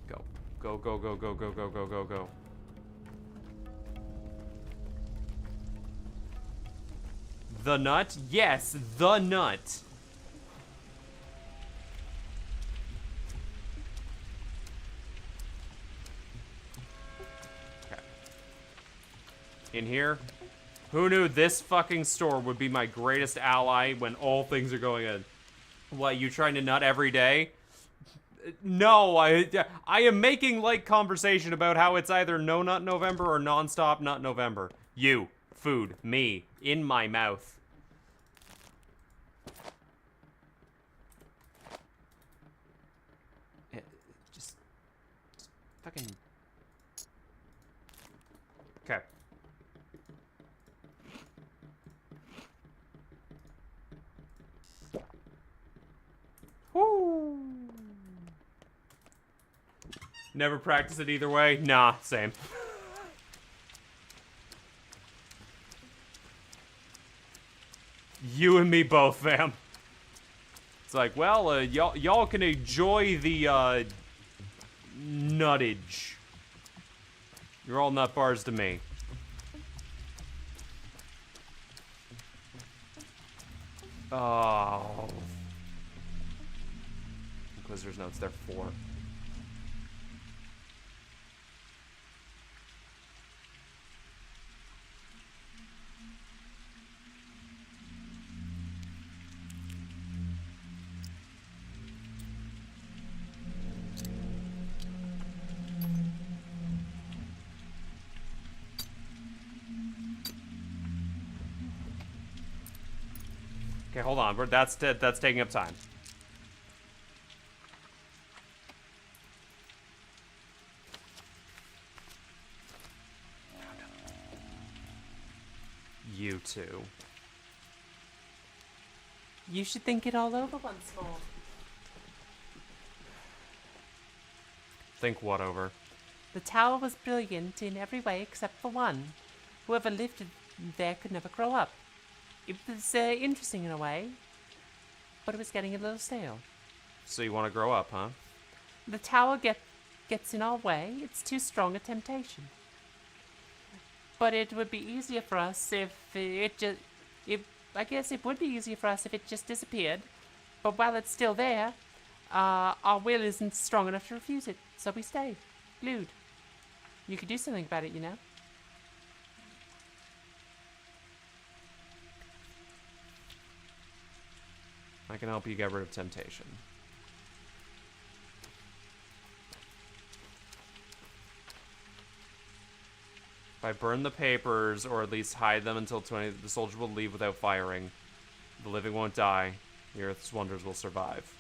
Go. The nut? Yes, the nut. Okay. In here? Who knew this fucking store would be my greatest ally when all things are going in? What, you trying to nut every day? No, I am making light conversation about how it's either No Nut November or Non-Stop Nut November. You, food, me, in my mouth. Just fucking... Okay. Woo! Never practice it either way? Nah, same. You and me both, fam. It's like, well, y'all can enjoy the, nuttage. You're all nut bars to me. Oh. Inquisitor's notes, they're 4. Okay, hold on. That's taking up time. You two. You should think it all over once more. Think what over? The tower was brilliant in every way except for one. Whoever lived there could never grow up. It was interesting in a way, but it was getting a little stale. So you want to grow up, huh? The tower gets in our way. It's too strong a temptation. But it would be easier for us if I guess it would be easier for us if it just disappeared. But while it's still there, our will isn't strong enough to refuse it, so we stay, glued. You could do something about it, you know. I can help you get rid of temptation. If I burn the papers, or at least hide them until 20, the soldier will leave without firing. The living won't die. The Earth's wonders will survive.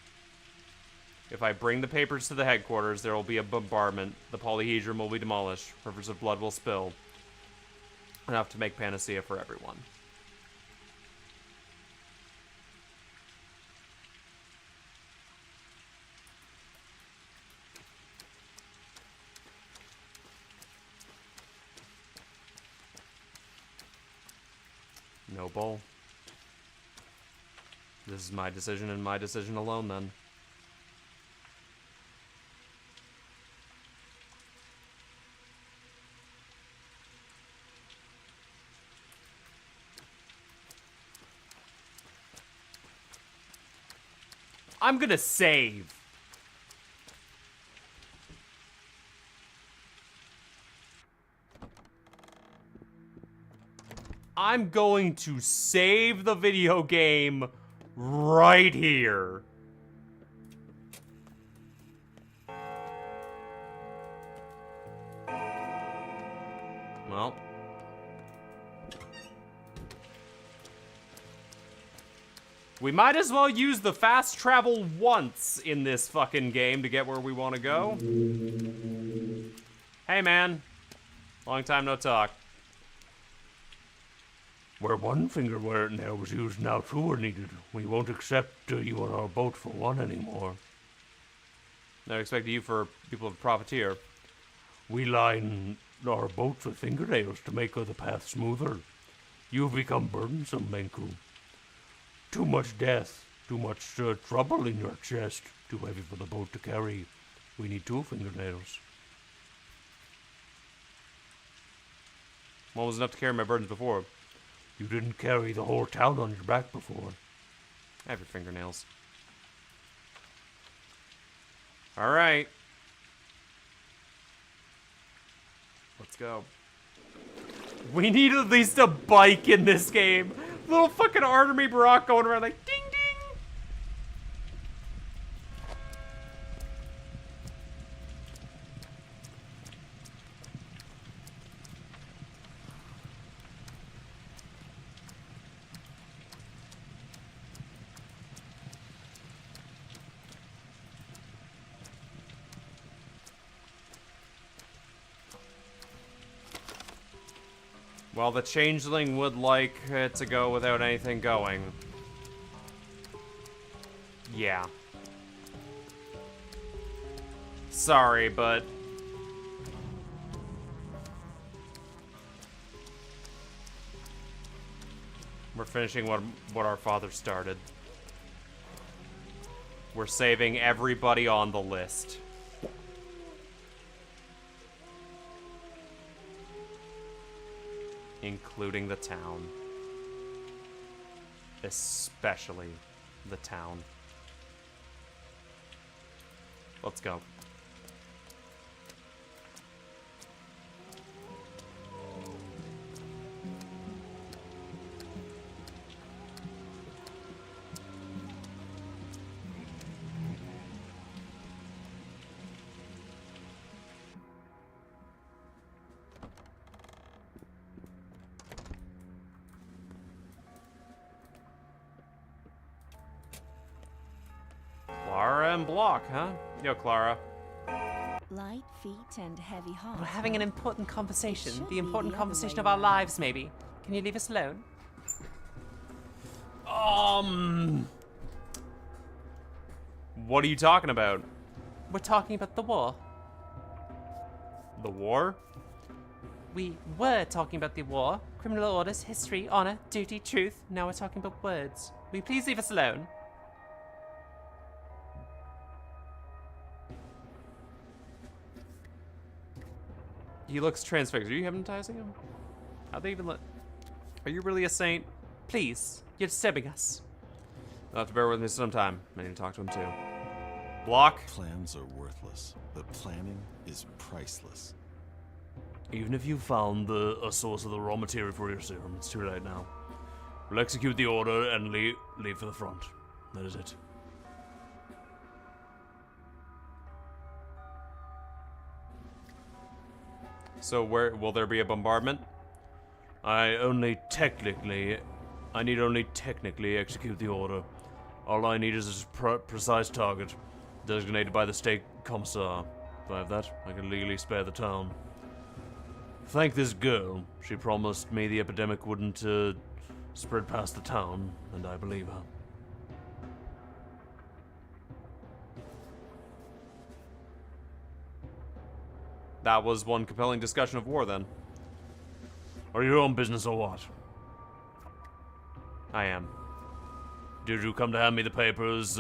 If I bring the papers to the headquarters, there will be a bombardment. The polyhedron will be demolished. Rivers of blood will spill. Enough to make panacea for everyone. No bull. This is my decision and my decision alone, then. I'm gonna save. I'm going to save the video game right here. Well. We might as well use the fast travel once in this fucking game to get where we want to go. Hey, man. Long time no talk. Where one finger where it now was used, now two are needed. We won't accept you on our boat for one anymore. I expect you for people to profiteer. We line our boats with fingernails to make the path smoother. You've become burdensome, Menku. Too much death, too much trouble in your chest, too heavy for the boat to carry. We need two fingernails. One was enough to carry my burdens before. You didn't carry the whole town on your back before. I have your fingernails. Alright. Let's go. We need at least a bike in this game. Little fucking Artemis Brock going around like ding ding. Well, the changeling would like it to go without anything going. Yeah. Sorry, but... we're finishing what our father started. We're saving everybody on the list. Including the town. Especially the town. Let's go. Clara and Block, huh? Yo, Clara. Light feet and heavy heart. We're having an important conversation. should The be important the other conversation way of our around. lives, maybe. Can you leave us alone? What are you talking about? We're talking about the war. The war? We were talking about the war. Criminal orders, history, honor, duty, truth. Now we're talking about words. Will you please leave us alone? He looks transfixed. Are you hypnotizing him? How'd they even let... Are you really a saint? Please, you're disturbing us. You'll have to bear with me sometime. I need to talk to him too. Block. Plans are worthless, but planning is priceless. Even if you found a source of the raw material for your serum, it's too late now. We'll execute the order and leave for the front. That is it. So where will there be a bombardment? I need only technically execute the order. All I need is a precise target, designated by the state commissar. If I have that, I can legally spare the town. Thank this girl. She promised me the epidemic wouldn't spread past the town, and I believe her. That was one compelling discussion of war, then. Are you on business or what? I am. Did you come to hand me the papers,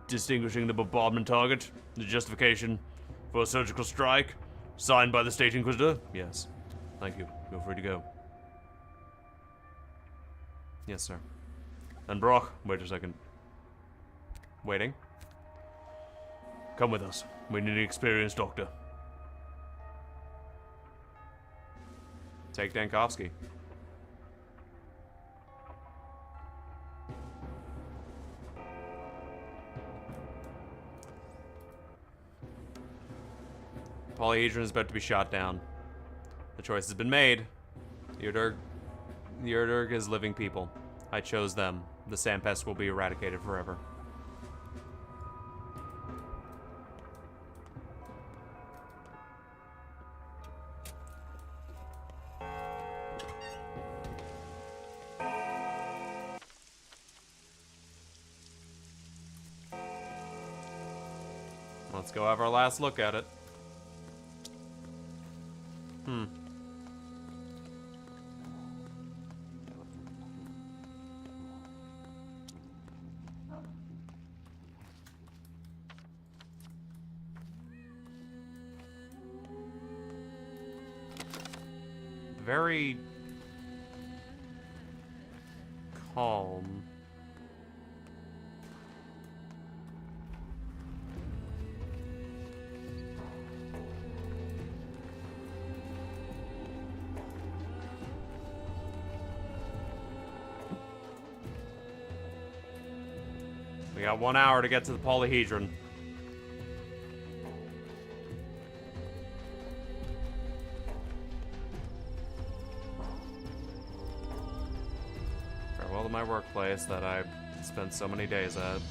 distinguishing the bombardment target, the justification for a surgical strike, signed by the State Inquisitor? Yes. Thank you. Feel free to go. Yes, sir. And Brock, wait a second. Waiting. Come with us. We need an experienced doctor. Take Dankovsky. Polyhedron is about to be shot down. The choice has been made. The Urdurg is living people. I chose them. The Sandpest will be eradicated forever. Let's go have our last look at it. Very calm. We got 1 hour to get to the polyhedron. Farewell to my workplace that I spent so many days at.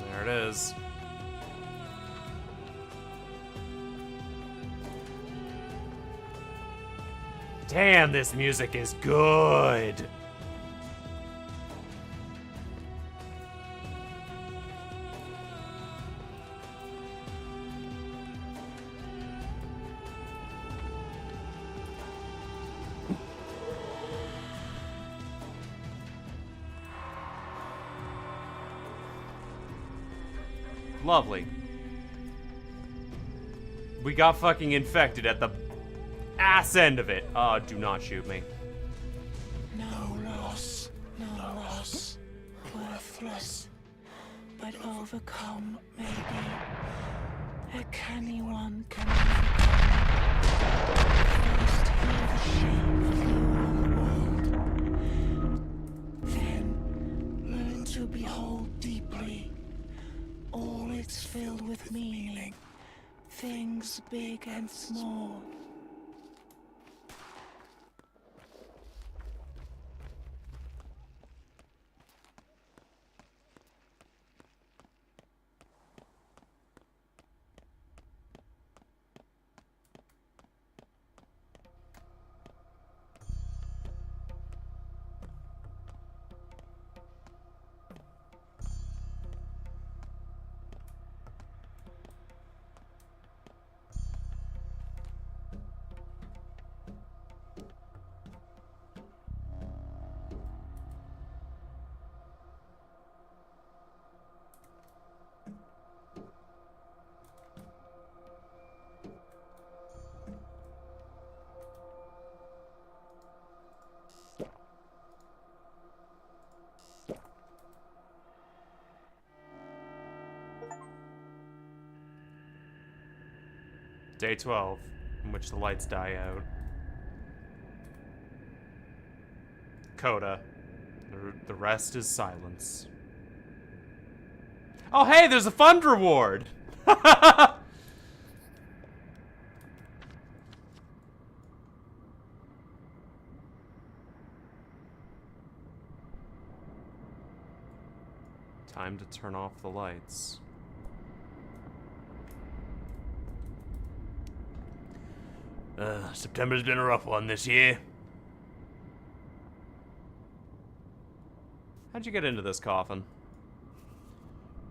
There it is. Damn, this music is good. Lovely. We got fucking infected at the ass end of it. Oh, do not shoot me. No loss, no loss, worthless, but overcome maybe. A canny one can overcome. First hear the shame of the old world, then learn to behold deeply. All it's filled with meaning, things big and small. Day 12, in which the lights die out. Coda. The rest is silence. Oh, hey, there's a fund reward! Time to turn off the lights. September's been a rough one this year. How'd you get into this coffin?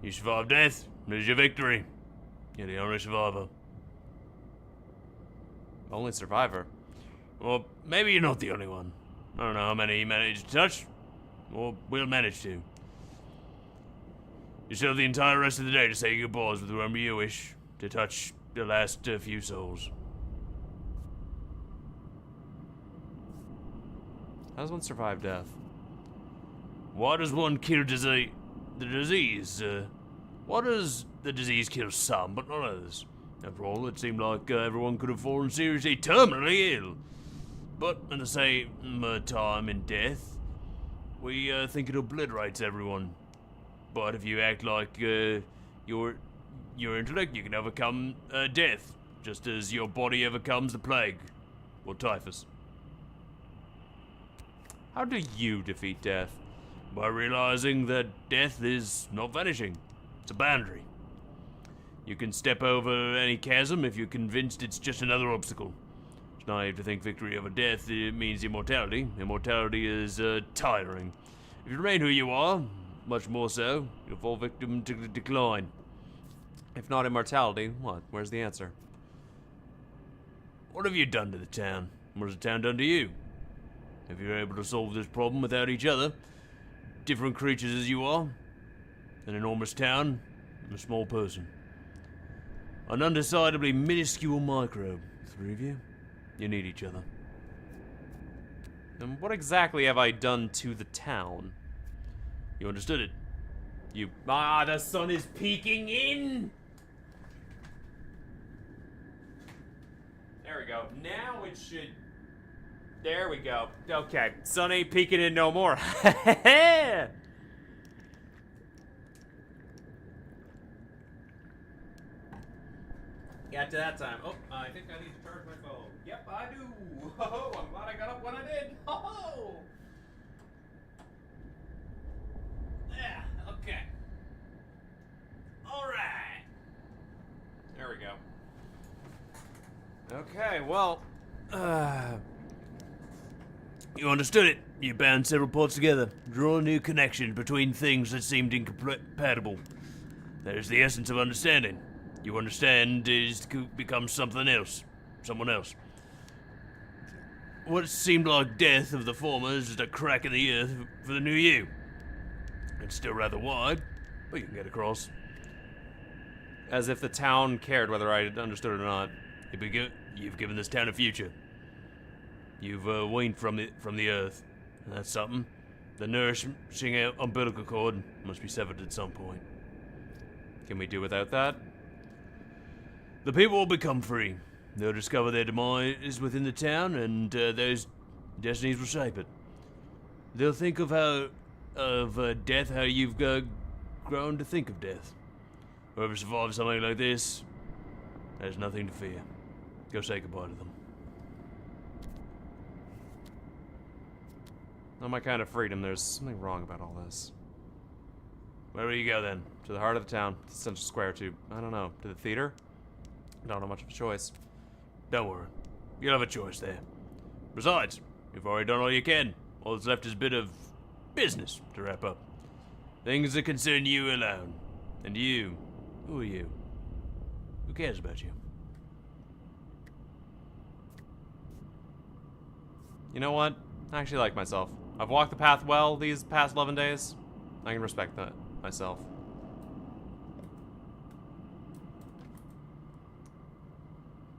You survived death, there's your victory. You're the only survivor. Only survivor. Well, maybe you're not the only one. I don't know how many you managed to touch, or will manage to. You still have the entire rest of the day to say your goodbyes with whoever you wish to touch the last few souls. How does one survive death? Why does one kill the disease? Why does the disease kill some, but not others? After all, it seemed like everyone could have fallen seriously terminally ill. But at the same time in death, we think it obliterates everyone. But if you act like your intellect, you can overcome death, just as your body overcomes the plague or typhus. How do you defeat death? By realizing that death is not vanishing. It's a boundary. You can step over any chasm if you're convinced it's just another obstacle. It's naive to think victory over death means immortality. Immortality is tiring. If you remain who you are, much more so, you'll fall victim to decline. If not immortality, what? Where's the answer? What have you done to the town? What has the town done to you? If you're able to solve this problem without each other, different creatures as you are, an enormous town, and a small person. An undecidedly minuscule microbe. Three of you, you need each other. And what exactly have I done to the town? You understood it. The sun is peeking in! There we go. Now it should... There we go. Okay, sun ain't peeking in no more. Got to that time. Oh, I think I need to charge my phone. Yep, I do. Oh, I'm glad I got up when I did. Oh. Yeah, okay. All right. There we go. Okay, well, You understood it. You bound several parts together, draw a new connection between things that seemed incompatible. That is the essence of understanding. You understand is to become something else, someone else. What seemed like death of the former is just a crack in the earth for the new you. It's still rather wide, but you can get across. As if the town cared whether I understood it or not. You've given this town a future. You've weaned from the earth. And that's something. The nourishing umbilical cord must be severed at some point. Can we do without that? The people will become free. They'll discover their demise within the town, and those destinies will shape it. They'll think of death how you've grown to think of death. Whoever survives something like this has nothing to fear. Go say goodbye to them. Not my kind of freedom. There's something wrong about all this. Where will you go then? To the heart of the town, to Central Square, to, I don't know, to the theater? I don't have much of a choice. Don't worry. You'll have a choice there. Besides, you've already done all you can. All that's left is a bit of business to wrap up. Things that concern you alone. And you. Who are you? Who cares about you? You know what? I actually like myself. I've walked the path well these past 11 days. I can respect that myself.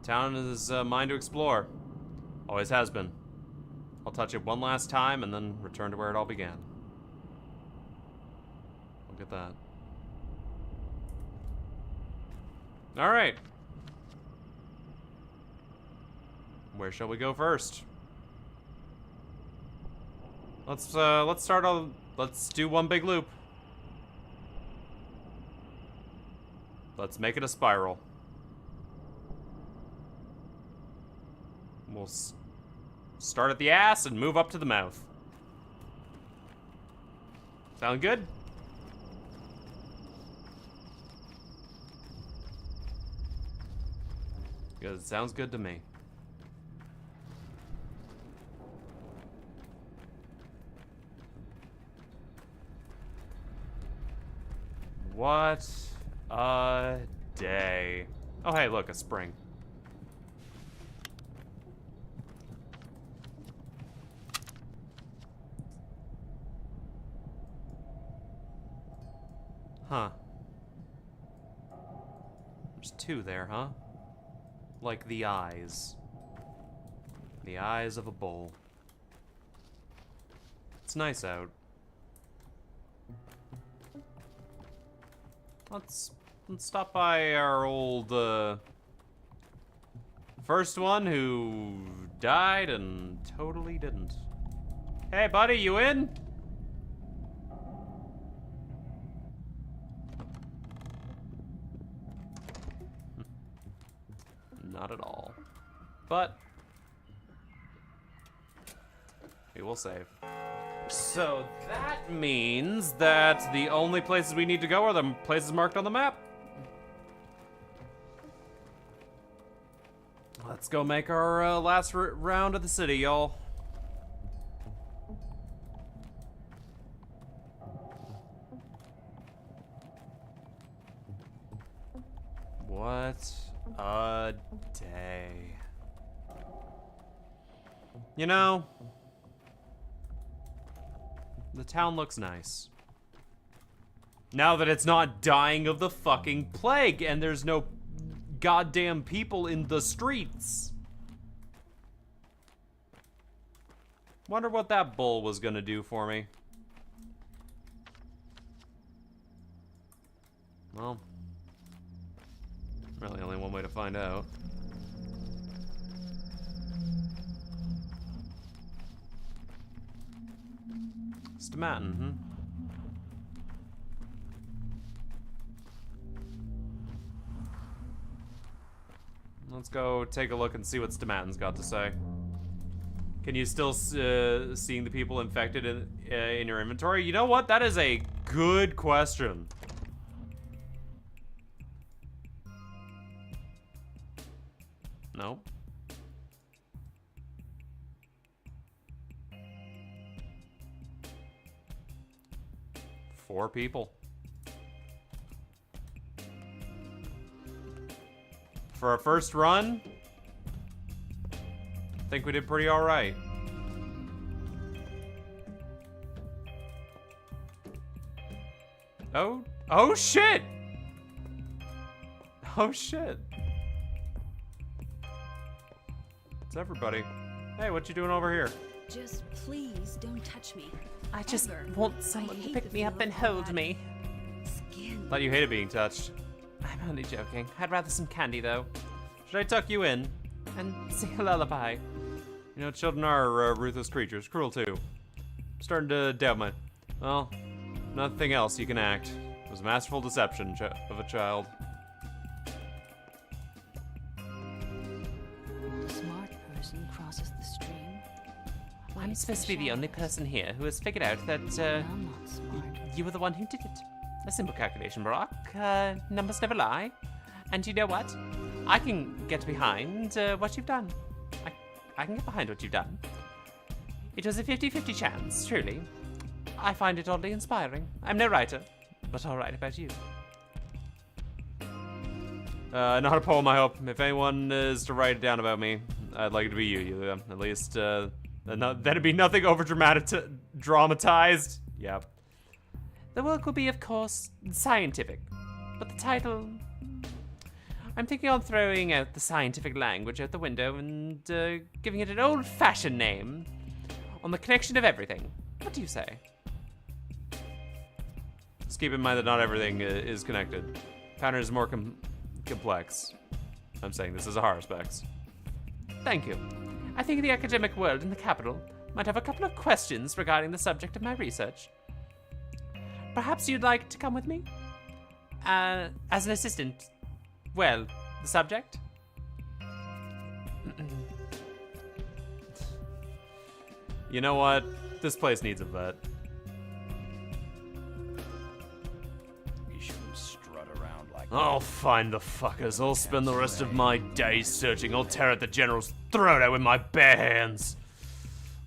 Town is mine to explore. Always has been. I'll touch it one last time and then return to where it all began. Look at that. Alright. Where shall we go first? Let's start on. Let's do one big loop. Let's make it a spiral. We'll start at the ass and move up to the mouth. Sound good? Because it sounds good to me. What a day. Oh, hey, look, a spring. Huh. There's two there, huh? Like the eyes. The eyes of a bull. It's nice out. Let's stop by our old, first one who died and totally didn't. Hey, buddy, you in? Not at all. But we will save. So that means that the only places we need to go are the places marked on the map. Let's go make our last round of the city, y'all. What a day. You know, the town looks nice. Now that it's not dying of the fucking plague and there's no goddamn people in the streets. Wonder what that bull was gonna do for me. Well, really only one way to find out. Stomatin, Let's go take a look and see what Stomatin's got to say. Can you still seeing the people infected in your inventory? You know what? That is a good question. No. Four people. For our first run, I think we did pretty all right. Oh shit! Oh shit. It's everybody. Hey, what you doing over here? Just please don't touch me. I just Ever. want I someone to hate pick the me up feel and of hold that me. Skin. Thought you hated being touched. I'm only joking. I'd rather some candy, though. Should I tuck you in? And sing a lullaby. You know, children are ruthless creatures, cruel too. Starting to doubt my... Well, nothing else you can act. It was a masterful deception of a child. The smart person crosses the stream. I'm waits supposed to for be the only shadows. person here who has figured out that, I'm not smart. you were the one who did it. A simple calculation, Brock. Numbers never lie. And you know what? I can get behind what you've done. I can get behind what you've done. It was a 50-50 chance, truly. I find it oddly inspiring. I'm no writer, but I'll write about you. Not a poem, I hope. If anyone is to write it down about me, I'd like it to be you, Yulia. At least, then it'd be nothing over dramatized. Yeah. The work will be, of course, scientific. But the title... I'm thinking on throwing out the scientific language out the window and giving it an old-fashioned name on the connection of everything. What do you say? Just keep in mind that not everything is connected. Pattern is more complex. I'm saying this is a horror specs. Thank you. I think the academic world in the capital might have a couple of questions regarding the subject of my research. Perhaps you'd like to come with me? As an assistant. Well, the subject? You know what? This place needs a vet. You shouldn't strut around like I'll find the fuckers. I'll spend the rest of my days searching. I'll tear at the general's throat out with my bare hands.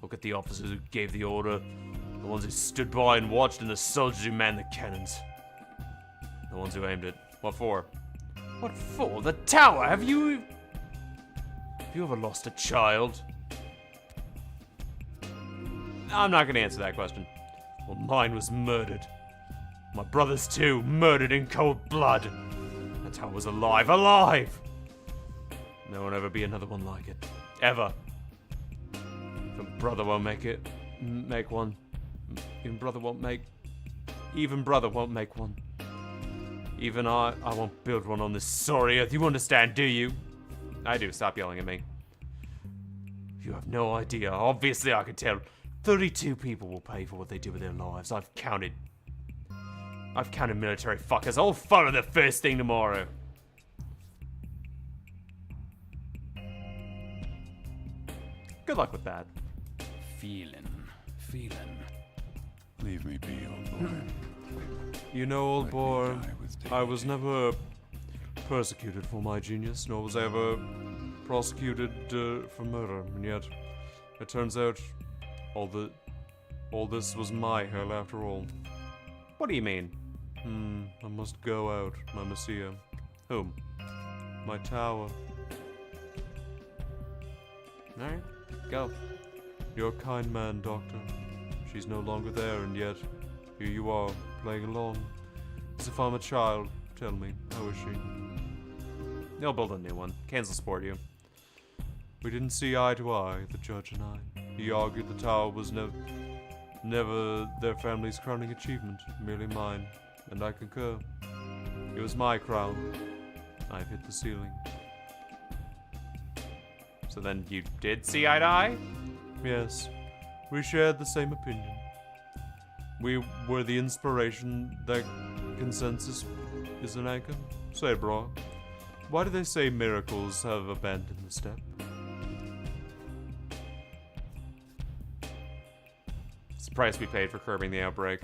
Look at the officers who gave the order. The ones who stood by and watched, and the soldiers who manned the cannons. The ones who aimed it. What for? What for? The tower! Have you ever lost a child? I'm not gonna answer that question. Well, mine was murdered. My brothers too, murdered in cold blood. That tower was alive, alive! There won't ever be another one like it. Ever. If a brother won't make one. Even brother won't make one. Even I won't build one on this sorry earth. You understand, do you? I do. Stop yelling at me. You have no idea. Obviously, I can tell. 32 people will pay for what they do with their lives. I've counted military fuckers. I'll follow the first thing tomorrow. Good luck with that. feeling. Leave me be, old boy. You know, old Let me boy, die with I was dignity. never persecuted for my genius, nor was I ever prosecuted for murder, and yet it turns out all this was my hell after all. What do you mean? I must go out, my messiah. Whom? My tower. Alright, go. You're a kind man, Doctor. She's no longer there, and yet here you are, playing along. As if I'm a child. Tell me, how is she? They'll build a new one. Canes will support you. We didn't see eye to eye, the judge and I. He argued the tower was never their family's crowning achievement, merely mine, and I concur. It was my crown. I've hit the ceiling. So then you did see eye to eye? Yes, we shared the same opinion. We were the inspiration that consensus is an anchor. Say, bro, why do they say miracles have abandoned the step? It's the price we paid for curbing the outbreak.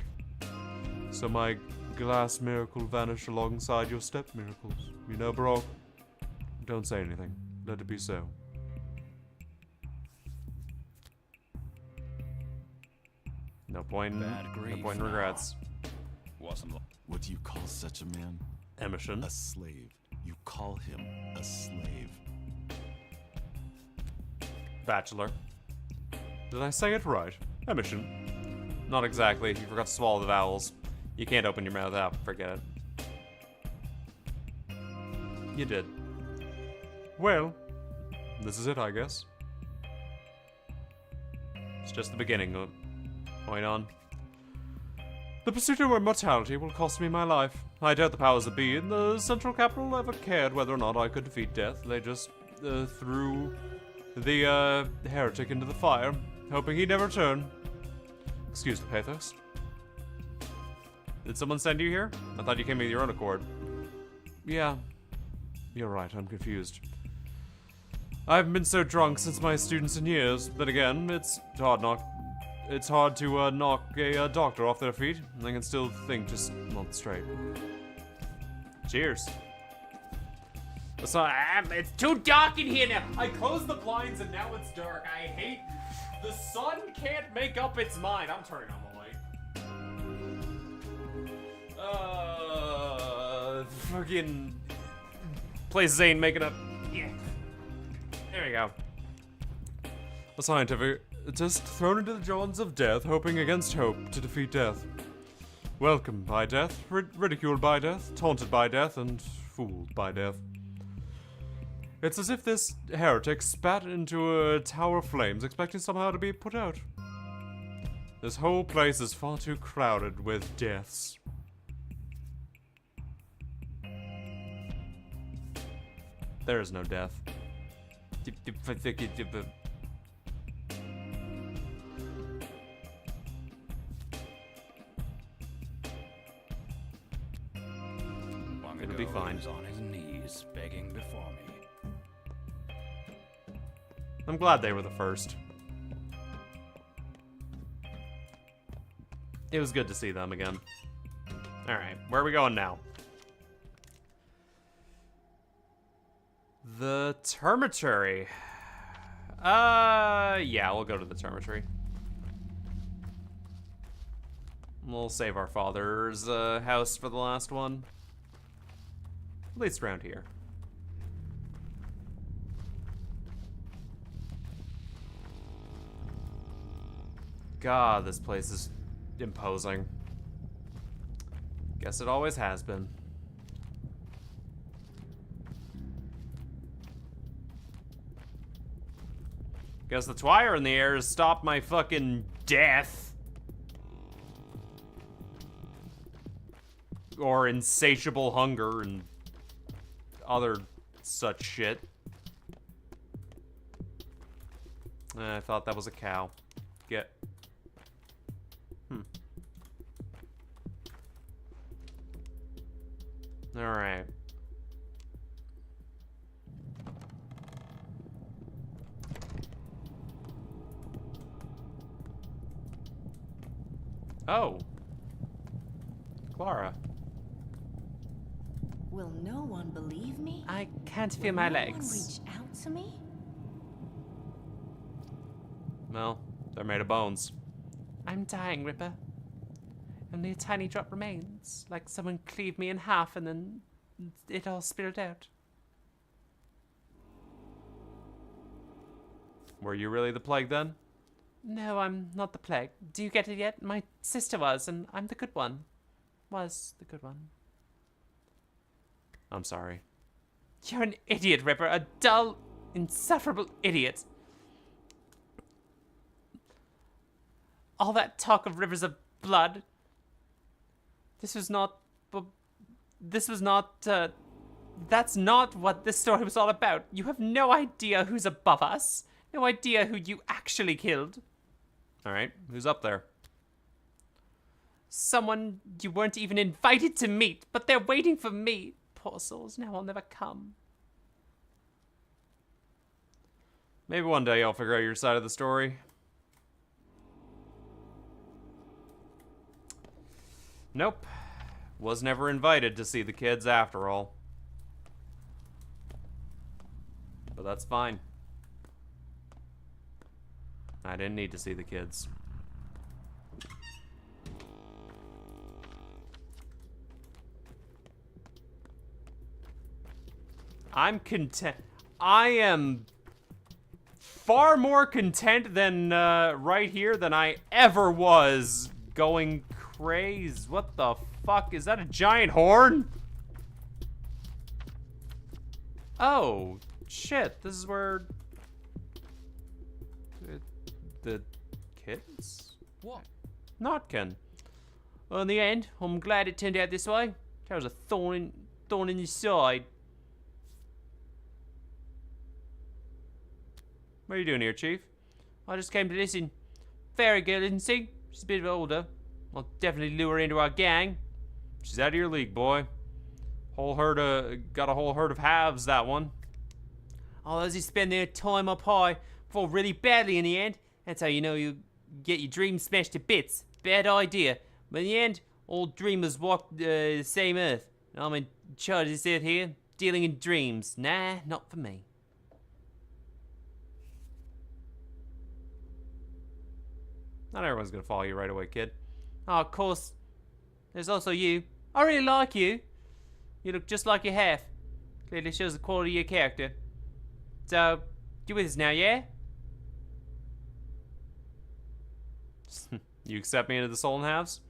So my glass miracle vanished alongside your step miracles. You know, bro, don't say anything. Let it be so. No point in regrets. Wasn't What do you call such a man? Emerson. A slave. You call him a slave. Bachelor. Did I say it right? Emerson. Not exactly. You forgot to swallow the vowels. You can't open your mouth out. Forget it. You did. Well, this is it, I guess. It's just the beginning. Point on. The pursuit of immortality will cost me my life. I doubt the powers that be in the central capital ever cared whether or not I could defeat death. They just threw the heretic into the fire, hoping he'd never return. Excuse the pathos. Did someone send you here? I thought you came of your own accord. Yeah, you're right, I'm confused. I haven't been so drunk since my students in years. Then again, it's hard to knock a doctor off their feet. They can still think just not straight. Cheers. It's too dark in here now. I closed the blinds and now it's dark. I hate. The sun can't make up its mind. I'm turning on the light. Fucking place ain't making up. Yeah. There we go. A scientific test thrown into the jaws of death, hoping against hope to defeat death. Welcomed by death, ridiculed by death, taunted by death, and fooled by death. It's as if this heretic spat into a tower of flames, expecting somehow to be put out. This whole place is far too crowded with deaths. There is no death. It'll be fine. He was on his knees, begging before me. I'm glad they were the first. It was good to see them again. Alright, where are we going now? The Termitory. Yeah, we'll go to the Termitory. We'll save our father's house for the last one. At least around here. God, this place is imposing. Guess it always has been. Guess the twire in the air has stopped my fucking death. Or insatiable hunger and other such shit. I thought that was a cow. Get. Alright. Oh. Clara. Will no one believe me? I can't feel Will my no legs. one reach out to me? Well, they're made of bones. I'm dying, Ripper. Only a tiny drop remains, like someone cleaved me in half and then it all spilled out. Were you really the plague then? No, I'm not the plague. Do you get it yet? My sister was, and I'm the good one. Was the good one. I'm sorry. You're an idiot, Ripper. A dull, insufferable idiot. All that talk of rivers of blood. This was not... that's not what this story was all about. You have no idea who's above us. No idea who you actually killed. Alright, who's up there? Someone you weren't even invited to meet, but they're waiting for me. Poor souls, now I'll never come. Maybe one day I'll figure out your side of the story. Nope. Was never invited to see the kids after all. But that's fine. I didn't need to see the kids. I'm content. I am far more content than right here than I ever was going crazy. What the fuck? Is that a giant horn? Oh, shit. This is where... The kids? What? Notkin. Well, in the end, I'm glad it turned out this way. There was a thorn in your side. What are you doing here, Chief? I just came to listen. Fairy girl, isn't she? She's a bit older. I'll definitely lure her into our gang. She's out of your league, boy. Got a whole herd of halves, that one. All those who spend their time up high fall really badly in the end. That's how you know you get your dreams smashed to bits. Bad idea. But in the end, all dreamers walk the same earth. And I'm in charge of this earth here, dealing in dreams. Nah, not for me. Not everyone's gonna follow you right away, kid. Oh, of course. There's also you. I really like you. You look just like your half. Clearly shows the quality of your character. So, you with us now, yeah? You accept me into the Soul and Halves?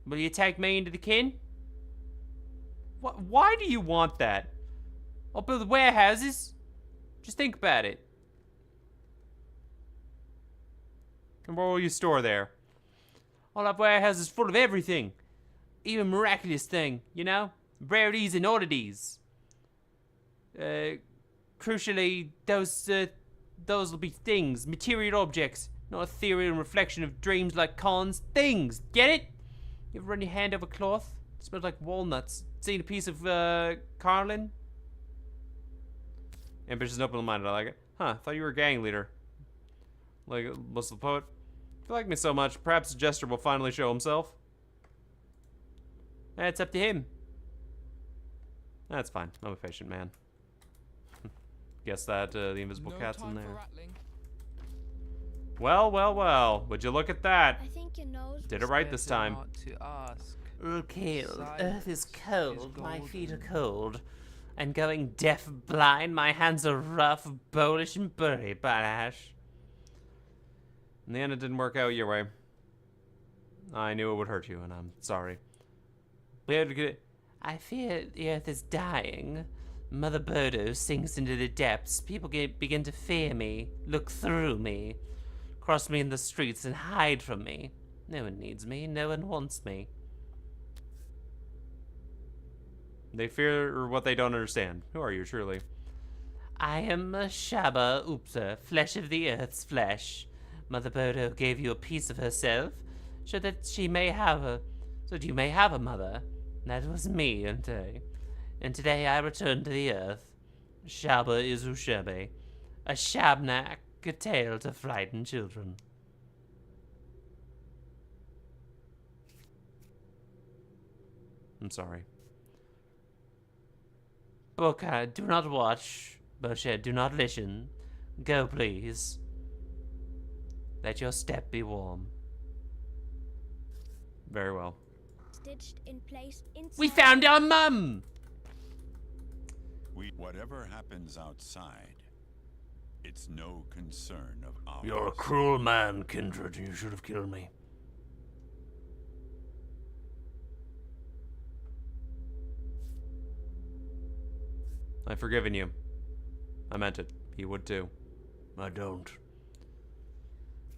Will you take me into the kin? Why do you want that? I'll build warehouses. Just think about it. And what will you store there? I'll have warehouses full of everything. Even miraculous thing, you know? Rarities and oddities. Crucially, those will be things, material objects, not ethereal reflection of dreams like cons. Things, get it? You ever run your hand over cloth? It smells like walnuts. Seen a piece of Carlin? Ambitious and open-minded, I like it. Huh, thought you were a gang leader. Like a Muslim poet. If you like me so much, perhaps the jester will finally show himself. It's up to him. That's fine. I'm a patient man. Guess that the invisible cat's in there. Well, well, well. Would you look at that? I think your nose. Did it right this time. Okay, Earth is cold. My feet are cold. I'm going deaf blind. My hands are rough, bullish, and burry, Balash. In the end, it didn't work out your way. I knew it would hurt you, and I'm sorry. We had to get it. I fear the Earth is dying. Mother Bodo sinks into the depths. People begin to fear me, look through me, cross me in the streets, and hide from me. No one needs me. No one wants me. They fear what they don't understand. Who are you, truly? I am a Shaba Oopsa, flesh of the Earth's flesh. Mother Bodo gave you a piece of herself, so that you may have a mother. That was me, and today I return to the Earth. Shaba is Ushebe, a Shabnak, a tale to frighten children. I'm sorry. Boka, do not watch. Moshe, do not listen. Go, please. Let your step be warm. Very well. Stitched in place inside. We found our mum! Whatever happens outside, it's no concern of ours. You're a cruel man, Kindred. You should have killed me. I've forgiven you. I meant it. You would too. I don't.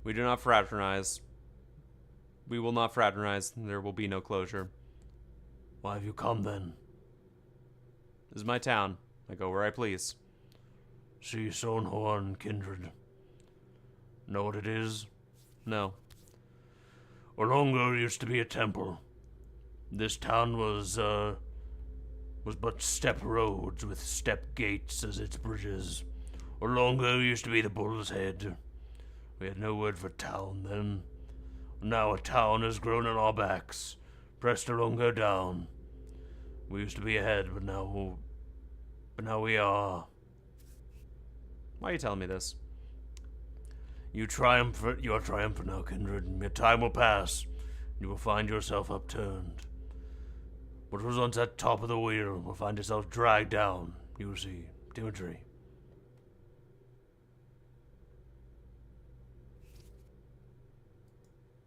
We do not fraternize. We will not fraternize. There will be no closure. Why have you come then? This is my town. I go where I please. See Sonhorn, Kindred. Know what it is? No. Olongo used to be a temple. This town was but step roads with step gates as its bridges. Olongo used to be the bull's head. We had no word for town then. Now a town has grown on our backs, pressed Olongo down. We used to be ahead, but now we are. Why are you telling me this? You are triumphant now, Kindred. Your time will pass. You will find yourself upturned. What was once at top of the wheel will find itself dragged down. You will see. Imagery.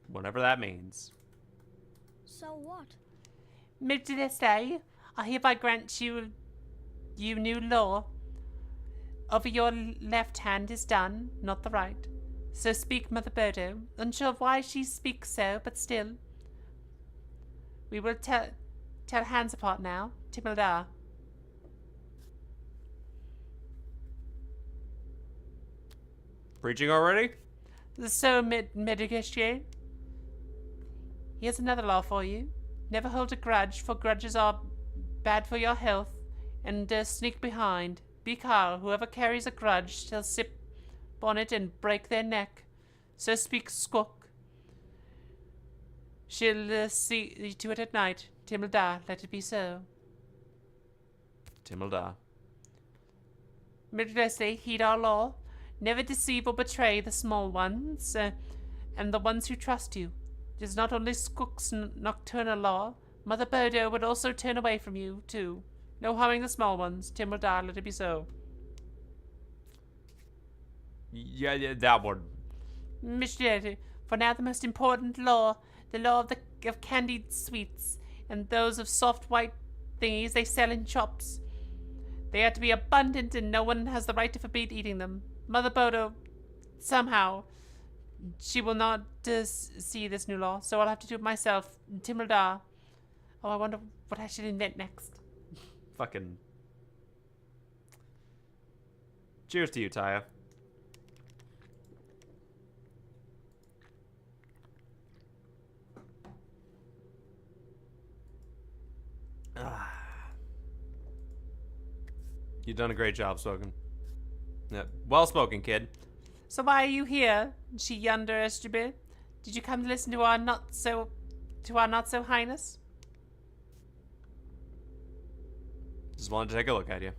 Whatever that means. So what? Midday, I hereby grant you new law. Over your left hand is done, not the right. So speak, Mother Bodo. Unsure why she speaks so, but still. We will tell hands apart now. Timildar. Preaching already? So, Medicastier. Here's another law for you. Never hold a grudge, for grudges are bad for your health. And sneak behind. Be Carl, whoever carries a grudge shall sip on it and break their neck. So speak Skook. She'll see to it at night. Timildar, let it be so. Timildar. Midlessly, heed our law. Never deceive or betray the small ones, and the ones who trust you. It is not only Skook's nocturnal law. Mother Bodo would also turn away from you, too. No harming the small ones. Timildar, let it be so. Yeah, that one. Missionary, for now the most important law, the law of candied sweets, and those of soft white thingies they sell in shops. They are to be abundant, and no one has the right to forbid eating them. Mother Bodo, somehow, she will not see this new law, so I'll have to do it myself. Timildar. Oh, I wonder what I should invent next. Fucking. Cheers to you, Taya. You've done a great job, Spoken. Yeah, well spoken, kid. So why are you here, she yonder Estrabel? Did you come to listen to our not so highness? Just wanted to take a look at you.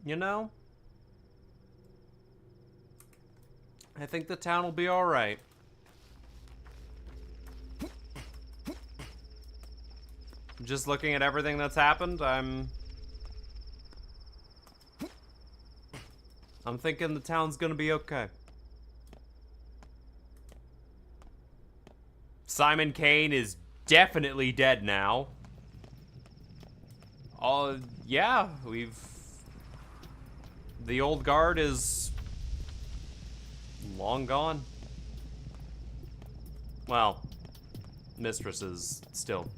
You know, I think the town will be all right. Just looking at everything that's happened, I'm thinking the town's gonna be okay. Simon Kane is definitely dead now. Yeah, the old guard is long gone. Well, Mistress is still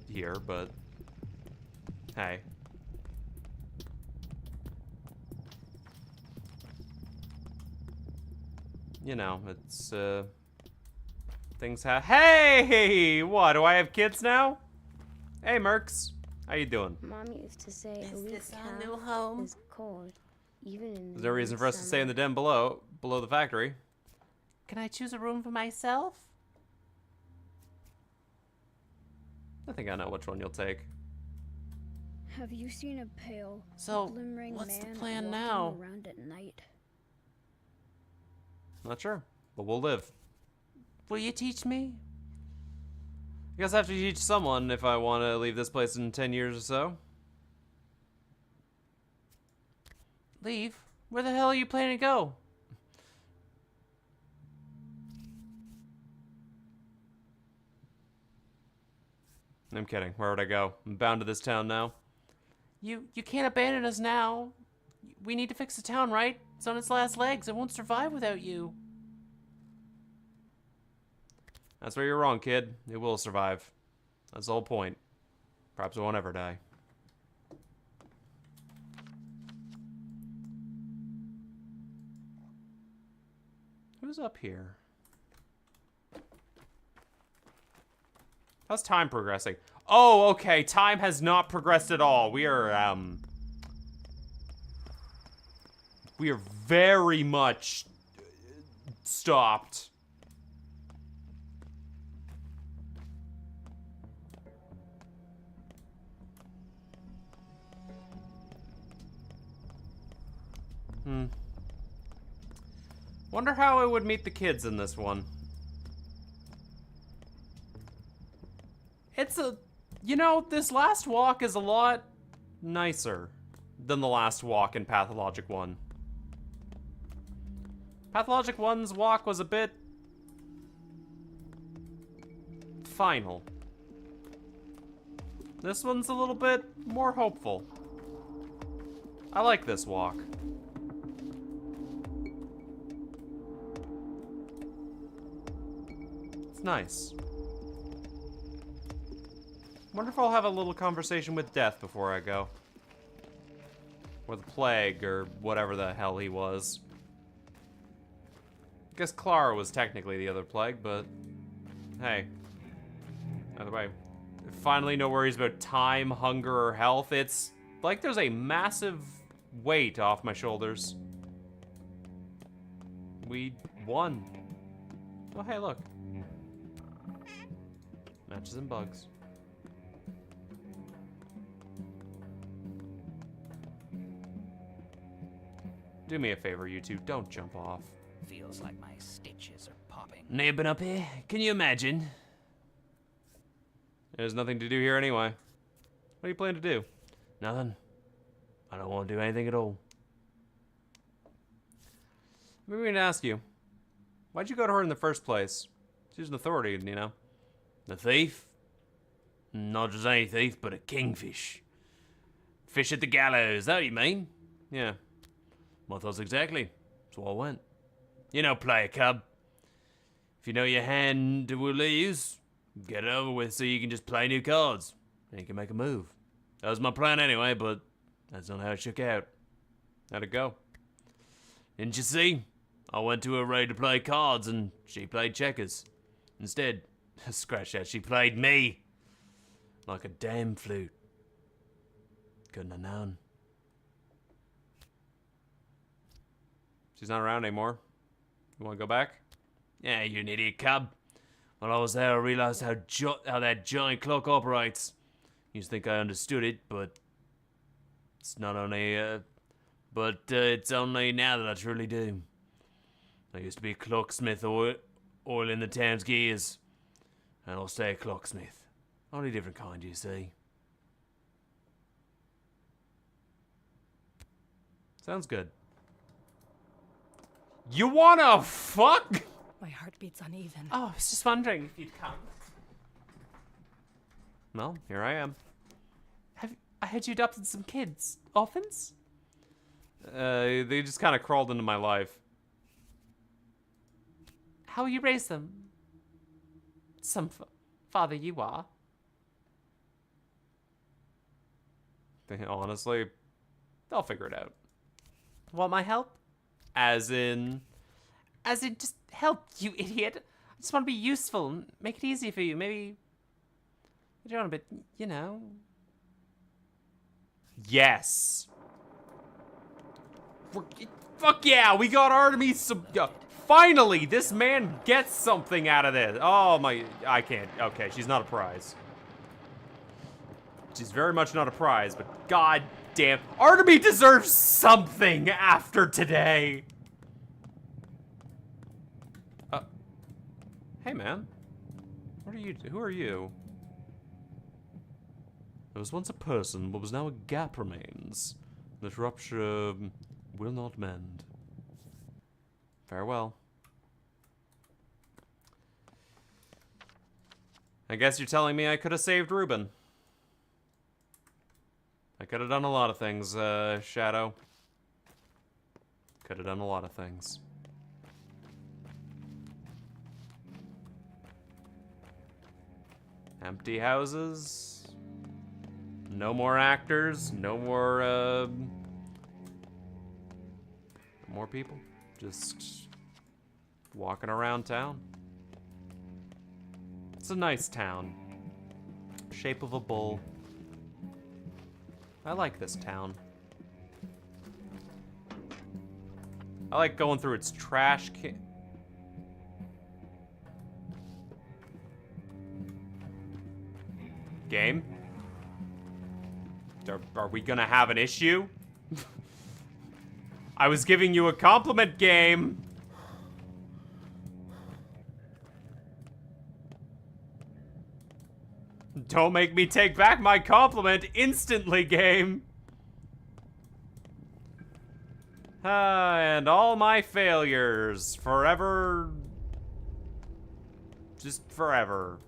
here, but hey. You know, it's, things Hey! What, do I have kids now? Hey, Mercs. How you doing? Mom used to say, Is a weak this our calf new home? is cold, even in Is there a reason for us to stay in the den below the factory? Can I choose a room for myself? I think I know which one you'll take. Have you seen a pale, So, glimmering what's the man plan walking now? around at night? Not sure, but we'll live. Will you teach me? I guess I have to teach someone if I want to leave this place in 10 years or so. Leave? Where the hell are you planning to go? I'm kidding. Where would I go? I'm bound to this town now. You can't abandon us now. We need to fix the town, right? It's on its last legs. It won't survive without you. That's where you're wrong, kid. It will survive. That's the whole point. Perhaps it won't ever die. Who's up here? How's time progressing? Oh, okay. Time has not progressed at all. We are very much stopped. Wonder how I would meet the kids in this one. You know, this last walk is a lot nicer than the last walk in Pathologic 1. Pathologic 1's walk was a bit final. This one's a little bit more hopeful. I like this walk. It's nice. Wonder if I'll have a little conversation with Death before I go. Or the Plague, or whatever the hell he was. I guess Clara was technically the other Plague, but hey. Either way, finally no worries about time, hunger, or health. It's like there's a massive weight off my shoulders. We won. Oh, hey, look. Matches and bugs. Do me a favor, you two. Don't jump off. Feels like my stitches are popping. Nabbing up here. Can you imagine? There's nothing to do here anyway. What do you plan to do? Nothing. I don't want to do anything at all. Maybe we can ask you. Why'd you go to her in the first place? She's an authority, you know. The thief? Not just any thief, but a kingfish. Fish at the gallows, that you mean? Yeah. My thoughts exactly. So I went. You know, play a cub. If you know your hand will lose, get it over with so you can just play new cards. And you can make a move. That was my plan anyway, but that's not how it shook out. How'd it go? Didn't you see? I went to her ready to play cards and she played checkers. Instead, scratch that, she played me. Like a damn flute. Couldn't have known. She's not around anymore. You want to go back? Yeah, you're an idiot, cub. While I was there, I realized how that giant clock operates. Used to think I understood it, but it's not only, it's only now that I truly do. I used to be a clocksmith, oiling the town's gears, and I'll stay a clocksmith. Only different kind, you see. Sounds good. You wanna fuck? My heart beats uneven. Oh, I was just wondering if you'd come. Well, here I am. I heard you adopted some kids. Orphans? They just kind of crawled into my life. How will you raise them? Some father you are. Honestly, I'll figure it out. Want my help? As in, just help, you idiot. I just want to be useful and make it easy for you. Maybe get you on a bit, you know. yes. Fuck yeah, we got Artemis. Finally, this man gets something out of this. Oh my, I can't. Okay, she's not a prize. She's very much not a prize, but god damn. Artemis deserves something after today. Hey man. What are you, who are you? There was once a person, but was now a gap remains. This rupture will not mend. Farewell. I guess you're telling me I could have saved Ruben. I could have done a lot of things, Shadow. Could have done a lot of things. Empty houses. No more actors. No more people. Just walking around town. It's a nice town. Shape of a bull. I like this town. I like going through its trash can. Game? Are we gonna have an issue? I was giving you a compliment, game. Don't make me take back my compliment instantly, game. And all my failures forever. Just forever.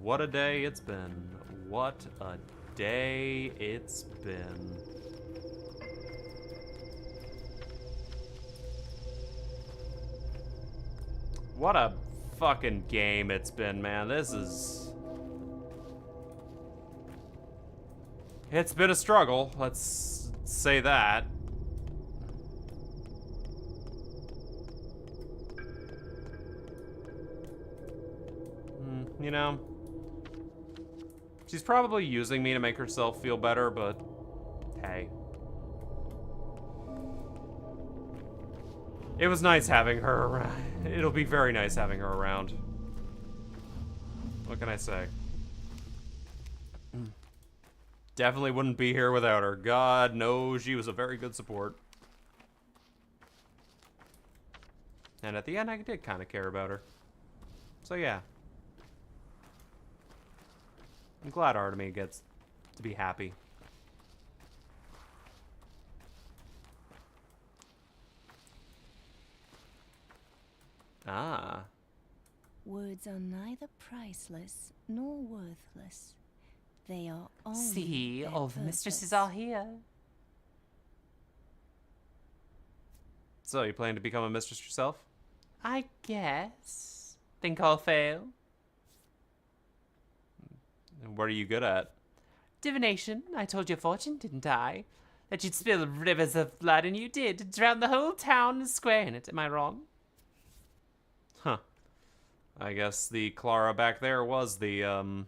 What a day it's been. What a day it's been. What a fucking game it's been, man. This is... It's been a struggle, let's say that. You know, she's probably using me to make herself feel better, but hey. It was nice having her around. It'll be very nice having her around. What can I say? Definitely wouldn't be here without her. God knows she was a very good support. And at the end, I did kind of care about her. So yeah. I'm glad Artemis gets to be happy. Ah. Words are neither priceless nor worthless. They are only See, their all the purpose. mistresses are here. So, you plan to become a mistress yourself? I guess. Think I'll fail? What are you good at? Divination. I told you a fortune, didn't I? That you'd spill rivers of blood, and you did. Drown the whole town and square in it. Am I wrong? Huh. I guess the Clara back there was the, one.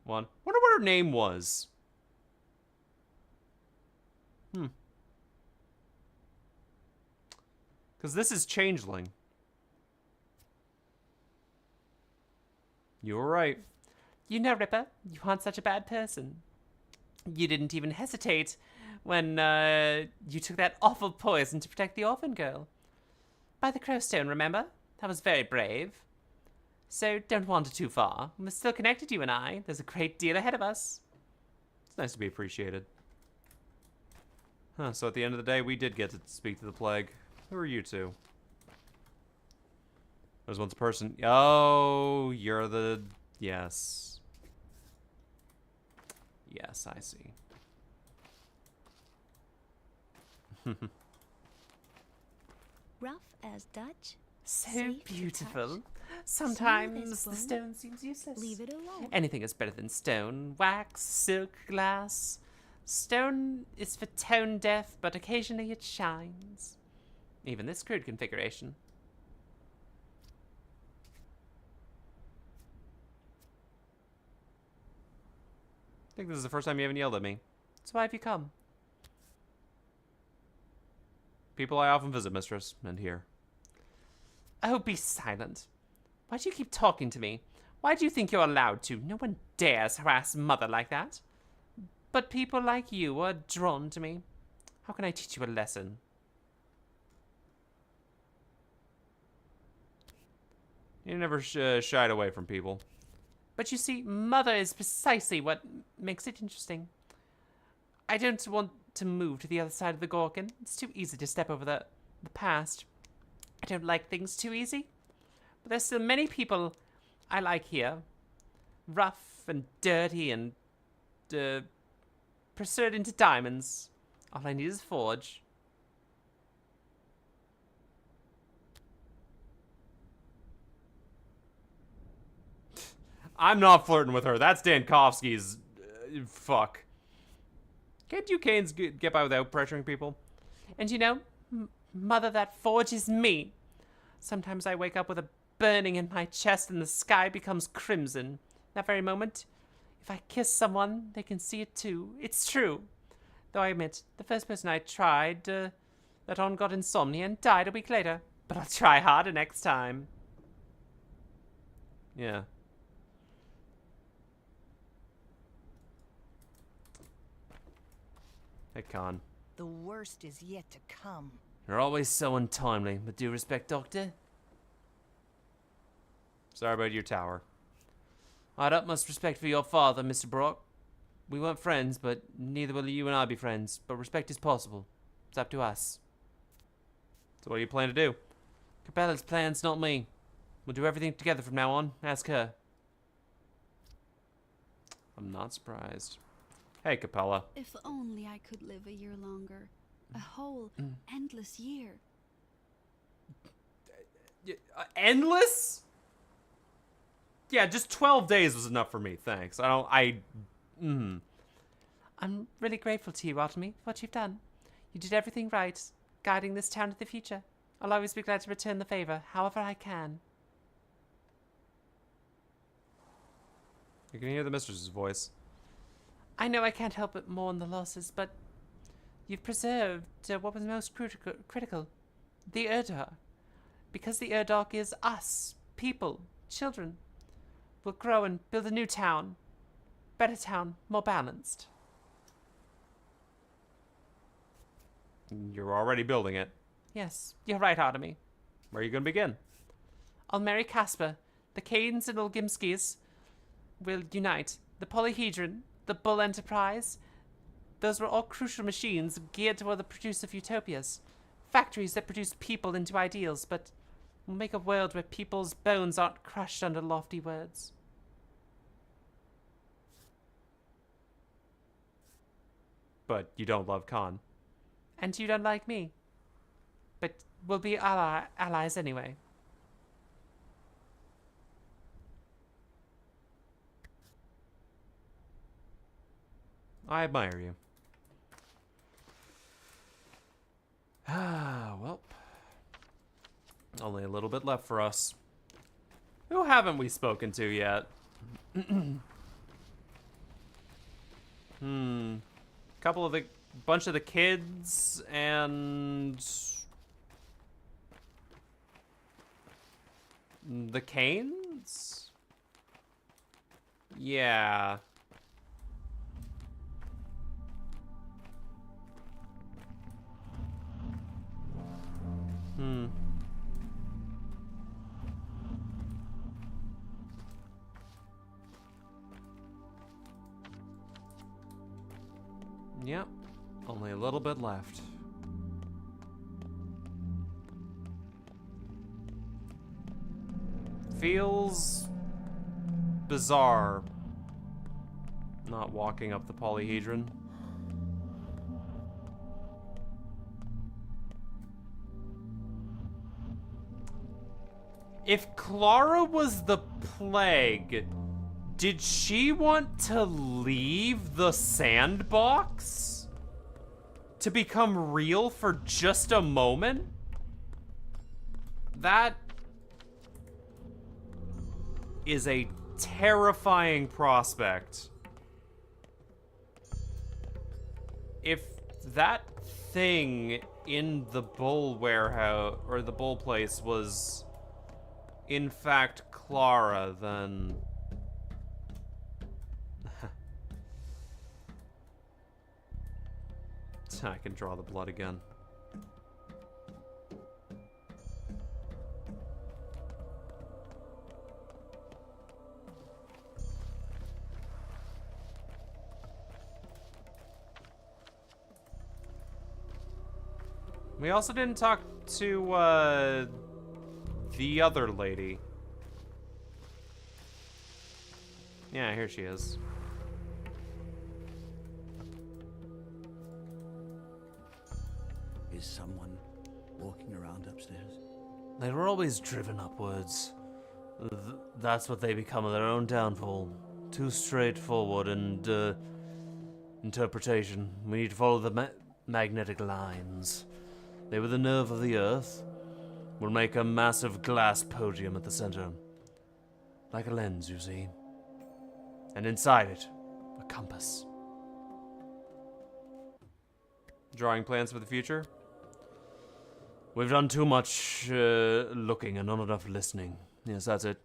Wonder what her name was. Because this is Changeling. You were right. You know, Ripper, you aren't such a bad person. You didn't even hesitate when you took that awful poison to protect the orphan girl. By the Crowstone, remember? That was very brave. So don't wander too far. We're still connected, you and I. There's a great deal ahead of us. It's nice to be appreciated. Huh, so at the end of the day, we did get to speak to the plague. Who are you two? There's once a person. Oh, you're the... Yes. Yes, I see. Rough as Dutch. So safe to beautiful. touch, Sometimes smooth as the bone. stone seems useless. Leave it alone. Anything is better than stone. Wax, silk, glass. Stone is for tone deaf, but occasionally it shines. Even this crude configuration. I think this is the first time you haven't yelled at me. So why have you come? People I often visit, mistress, and here. Oh, be silent. Why do you keep talking to me? Why do you think you're allowed to? No one dares harass Mother like that. But people like you are drawn to me. How can I teach you a lesson? You never shied away from people. But you see, Mother is precisely what makes it interesting. I don't want to move to the other side of the Gorgon. It's too easy to step over the past. I don't like things too easy. But there's still many people I like here. Rough and dirty and pursued into diamonds. All I need is a forge. I'm not flirting with her. That's Dankovsky's... fuck. Can't you Canes get by without pressuring people? And you know, Mother, that forge is me. Sometimes I wake up with a burning in my chest and the sky becomes crimson. That very moment, if I kiss someone, they can see it too. It's true. Though I admit, the first person I tried, that on got insomnia and died a week later. But I'll try harder next time. Yeah. Hey, Khan. The worst is yet to come. You're always so untimely, with due respect, Doctor. Sorry about your tower. I had utmost respect for your father, Mr. Brock. We weren't friends, but neither will you and I be friends. But respect is possible. It's up to us. So what do you plan to do? Capella's plans, not me. We'll do everything together from now on. Ask her. I'm not surprised. Hey, Capella. If only I could live a year longer. A whole, endless year. Endless? Yeah, just 12 days was enough for me, thanks. I'm really grateful to you, Artemy, for what you've done. You did everything right, guiding this town to the future. I'll always be glad to return the favor, however I can. You can hear the mistress's voice. I know I can't help but mourn the losses, but you've preserved what was most critical, the Erdar. Because the Erdar is us, people, children. We'll grow and build a new town. Better town, more balanced. You're already building it. Yes, you're right, Artemy. Where are you going to begin? I'll marry Casper. The Cadens and Olgimskis will unite. The Polyhedron, the Bull Enterprise. Those were all crucial machines geared toward the produce of utopias. Factories that produce people into ideals, but We'll make a world where people's bones aren't crushed under lofty words. But you don't love Khan. And you don't like me. But we'll be allies anyway. I admire you. Ah, well. Only a little bit left for us. Who haven't we spoken to yet? Bunch of the kids and the Canes? Yeah. Yep. Only a little bit left. Feels bizarre not walking up the polyhedron. If Clara was the plague, did she want to leave the sandbox to become real for just a moment? That is a terrifying prospect. If that thing in the bull warehouse or the bull place was in fact Clara, then I can draw the blood again. We also didn't talk to the other lady. Yeah, here she is. Is someone walking around upstairs? They were always driven upwards. That's what they become of their own downfall. Too straightforward and, interpretation. We need to follow the magnetic lines. They were the nerve of the earth. We'll make a massive glass podium at the center. Like a lens, you see. And inside it, a compass. Drawing plans for the future? We've done too much looking and not enough listening. Yes, that's it.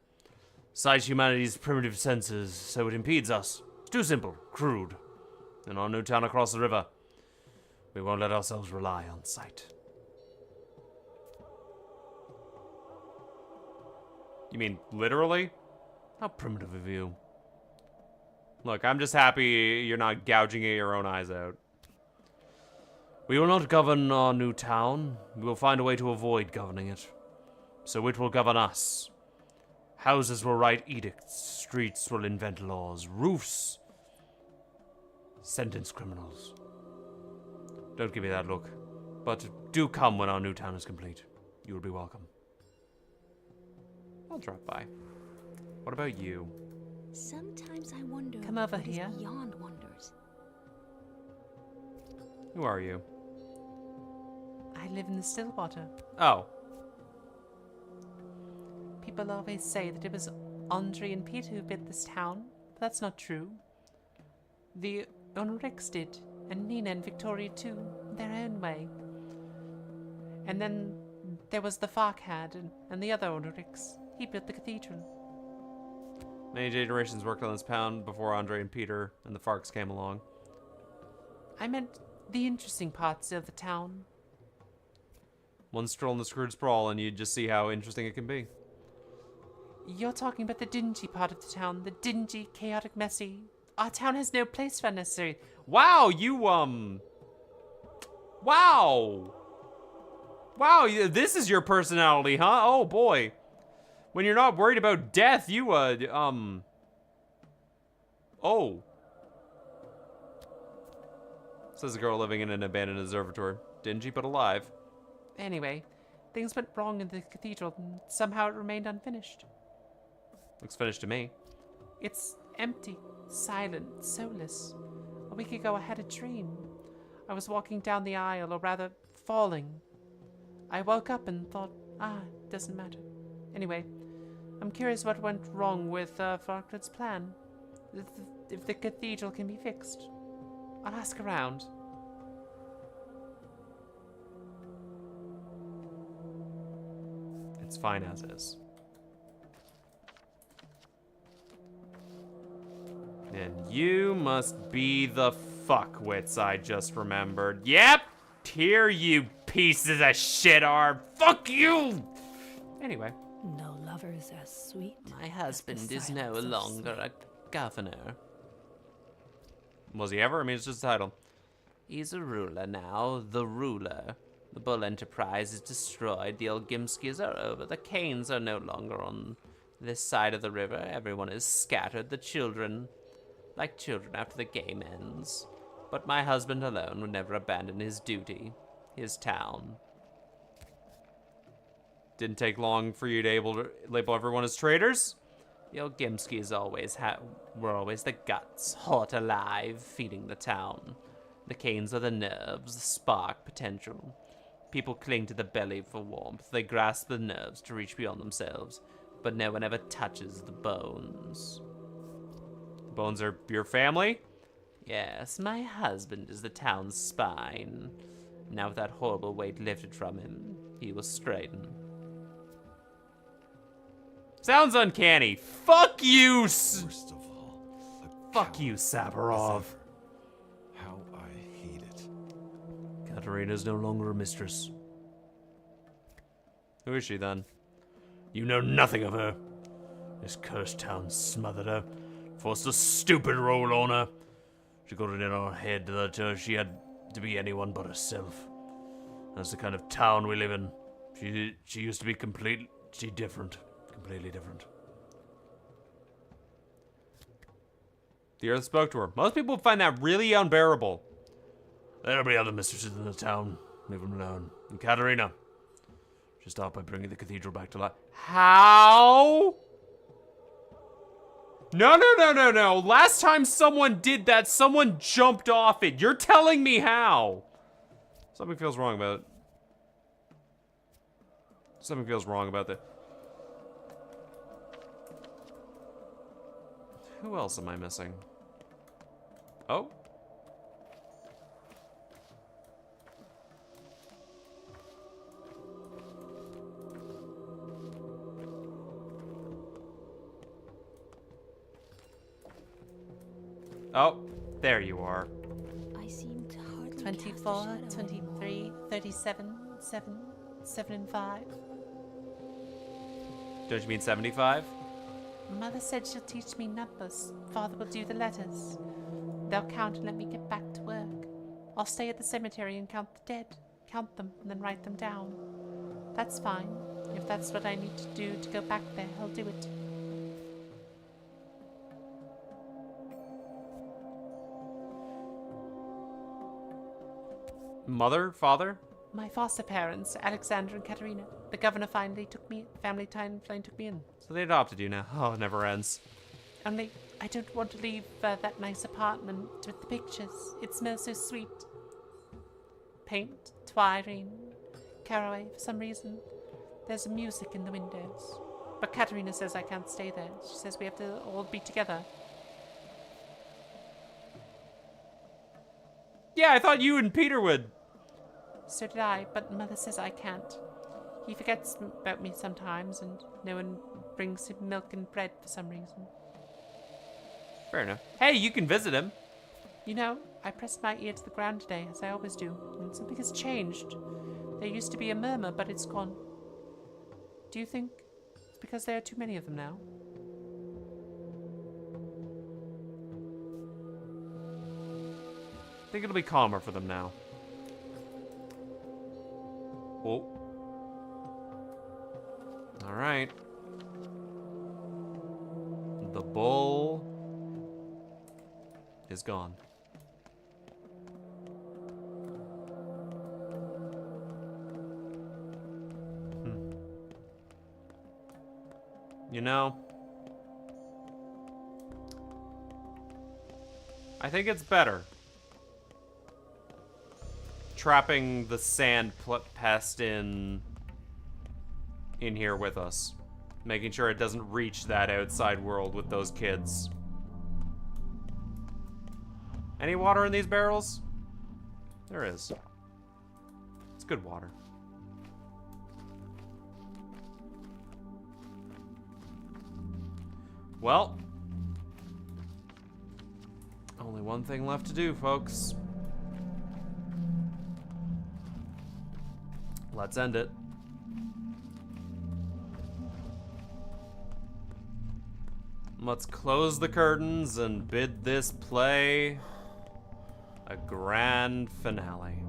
Sight humanity's primitive senses, so it impedes us. It's too simple, crude. In our new town across the river, we won't let ourselves rely on sight. You mean literally? How primitive of you. Look, I'm just happy you're not gouging your own eyes out. We will not govern our new town. We will find a way to avoid governing it. So it will govern us. Houses will write edicts. Streets will invent laws. Roofs sentence criminals. Don't give me that look. But do come when our new town is complete. You will be welcome. I'll drop by. What about you? Sometimes I wonder. Come over what is here. beyond wonders. Who are you? I live in the Stillwater. Oh. People always say that it was Andre and Peter who built this town, but that's not true. The Ulrichs did, and Nina and Victoria too, in their own way. And then there was the Farkhad and the other Ulrichs. He built the cathedral. Many generations worked on this town before Andre and Peter and the Farks came along. I meant the interesting parts of the town. One stroll in the screwed sprawl and you just see how interesting it can be. You're talking about the dingy part of the town. The dingy, chaotic, messy. Our town has no place for unnecessary. Wow, you, Wow! Wow, this is your personality, huh? Oh boy. When you're not worried about death, you, oh. Says a girl living in an abandoned observatory. Dingy but alive. Anyway, things went wrong in the cathedral, and somehow it remained unfinished. Looks finished to me. It's empty, silent, soulless. A week ago I had a dream. I was walking down the aisle, or rather, falling. I woke up and thought, it doesn't matter. Anyway, I'm curious what went wrong with Farquaad's plan. If the cathedral can be fixed. I'll ask around. It's fine as is. And you must be the fuckwits I just remembered. Yep! Here you pieces of shit are. Fuck you! Anyway. No lovers as sweet. My husband is no longer a governor. Was he ever? I mean, it's just a title. He's a ruler now, the ruler. The Bull Enterprise is destroyed, the old Gimskis are over, the Canes are no longer on this side of the river, everyone is scattered, the children, like children after the game ends. But my husband alone would never abandon his duty, his town. Didn't take long for you to able to label everyone as traitors? The old Gimskis were always the guts, hot alive, feeding the town. The Canes are the nerves, the spark, potential. People cling to the belly for warmth. They grasp the nerves to reach beyond themselves, but no one ever touches the bones. The bones are your family? Yes, my husband is the town's spine. Now with that horrible weight lifted from him, he will straighten. Sounds uncanny. Fuck you! Worst of all, fuck you, Saburov. How I hate it. Katerina's no longer a mistress. Who is she then? You know nothing of her. This cursed town smothered her, forced a stupid role on her. She got it in her head that she had to be anyone but herself. That's the kind of town we live in. She used to be completely different. Completely different. The Earth spoke to her. Most people find that really unbearable. There'll be other mistresses in the town. Leave them alone. And Katerina, she stopped by bringing the cathedral back to life. How? No. Last time someone did that, someone jumped off it. You're telling me how? Something feels wrong about it. Something feels wrong about that. Who else am I missing? Oh. Oh, there you are. I seem to hardly 24, 23, 37, 7, 7 and 5. Don't you mean 75? Mother said she'll teach me numbers. Father will do the letters. They'll count and let me get back to work. I'll stay at the cemetery and count the dead. Count them and then write them down. That's fine. If that's what I need to do to go back there, I'll do it. Mother? Father? My foster parents, Alexander and Katerina. The governor finally took me, family time finally took me in. So they adopted you now. Oh, it never ends. Only, I don't want to leave that nice apartment with the pictures. It smells so sweet. Paint, twirling, caraway, for some reason. There's music in the windows. But Katerina says I can't stay there. She says we have to all be together. Yeah, I thought you and Peter would. So did I, but Mother says I can't. He forgets about me sometimes, and no one brings him milk and bread for some reason. Fair enough. Hey, you can visit him. You know, I pressed my ear to the ground today, as I always do, and something has changed. There used to be a murmur, but it's gone. Do you think it's because there are too many of them now? I think it'll be calmer for them now. Oh. Alright. The bull is gone. You know, I think it's better trapping the sand pest in here with us, making sure it doesn't reach that outside world with those kids. Any water in these barrels? There is. It's good water. Well, only one thing left to do, folks. Let's end it. Let's close the curtains and bid this play a grand finale.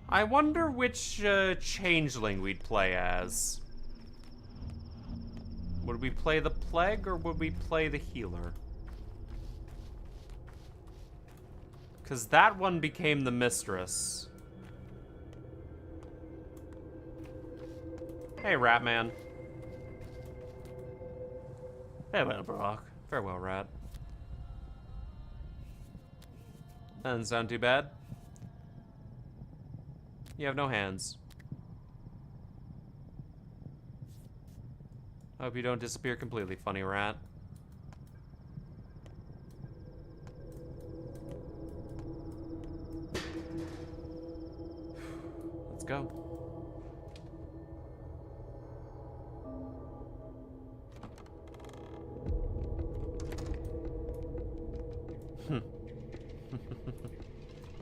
I wonder which changeling we'd play as. Would we play the plague or would we play the healer? Because that one became the mistress. Hey, Ratman. Farewell, Brock. Farewell, Rat. That doesn't sound too bad. You have no hands. I hope you don't disappear completely, funny rat. Let's go.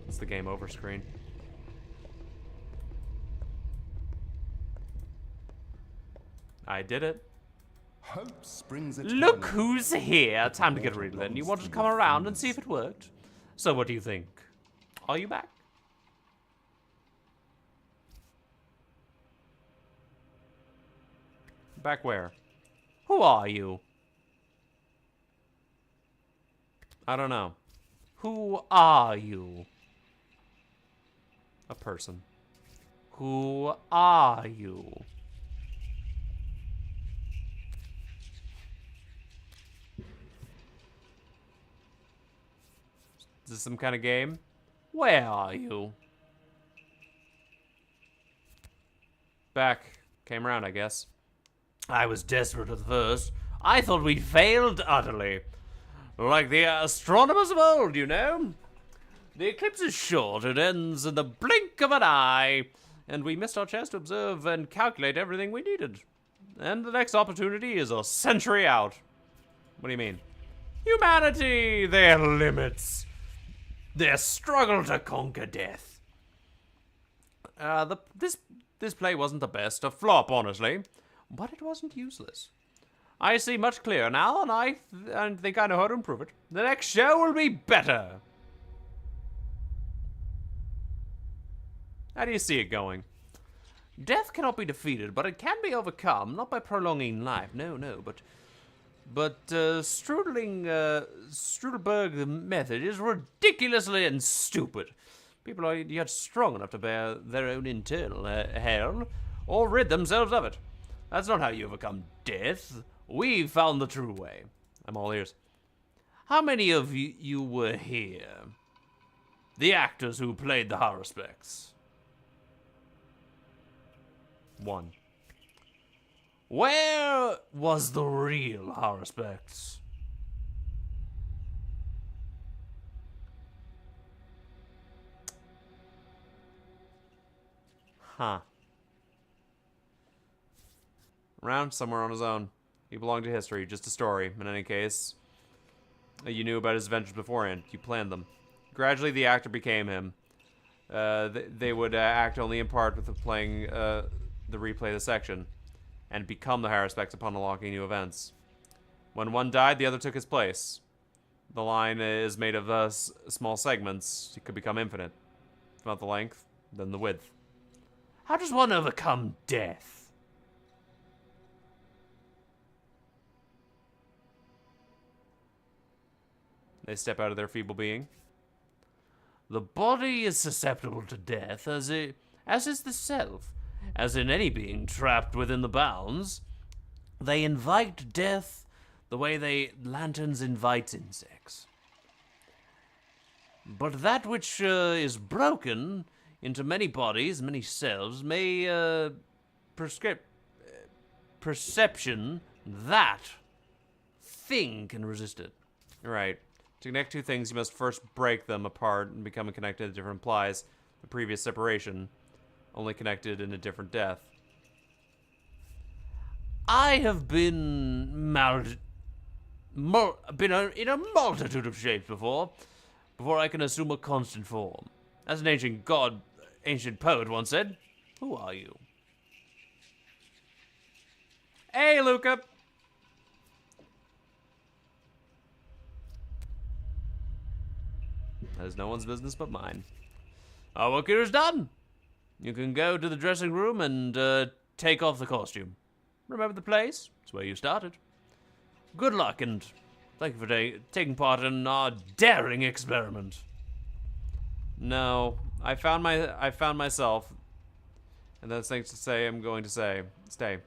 It's the game over screen. I did it. Hope springs Look who's here. Time to get reeling. You wanted to come around and see if it worked. So what do you think? Are you back? Back where? Who are you? I don't know. Who are you? A person. Who are you? Is this some kind of game? Where are you? Back. Came around, I guess. I was desperate at first. I thought we'd failed utterly. Like the astronomers of old, you know? The eclipse is short. It ends in the blink of an eye. And we missed our chance to observe and calculate everything we needed. And the next opportunity is a century out. What do you mean? Humanity, their limits. Their struggle to conquer death. This play wasn't the best. A flop, honestly. But it wasn't useless. I see much clearer now, and I think I know how to improve it. The next show will be better. How do you see it going? Death cannot be defeated, but it can be overcome, not by prolonging life. No, But Strudelberg's method is ridiculously and stupid. People are yet strong enough to bear their own internal hell, or rid themselves of it. That's not how you overcome death. We've found the true way. I'm all ears. How many of you were here? The actors who played the Haruspecs. 1. Where was the real Haruspecs? Huh. Around somewhere on his own. He belonged to history, just a story. In any case, you knew about his adventures beforehand. You planned them. Gradually, the actor became him. They would act only in part with playing the replay of the section, and become the Haruspecs upon unlocking new events. When one died, the other took his place. The line is made of small segments. It could become infinite. If not the length, then the width. How does one overcome death? They step out of their feeble being. The body is susceptible to death, as is the self. As in any being trapped within the bounds, they invite death the way lanterns invite insects. But that which is broken into many bodies, many selves, may perception, that thing can resist it. Right. To connect two things, you must first break them apart and become connected. Different implies the previous separation, only connected in a different death. I have been in a multitude of shapes before I can assume a constant form. As an ancient poet once said, who are you? Hey, Luca! That is no one's business but mine. Our work here is done. You can go to the dressing room and take off the costume. Remember the place? It's where you started. Good luck, and thank you for taking part in our daring experiment. No, I found myself, and those things to say I'm going to say. Stay.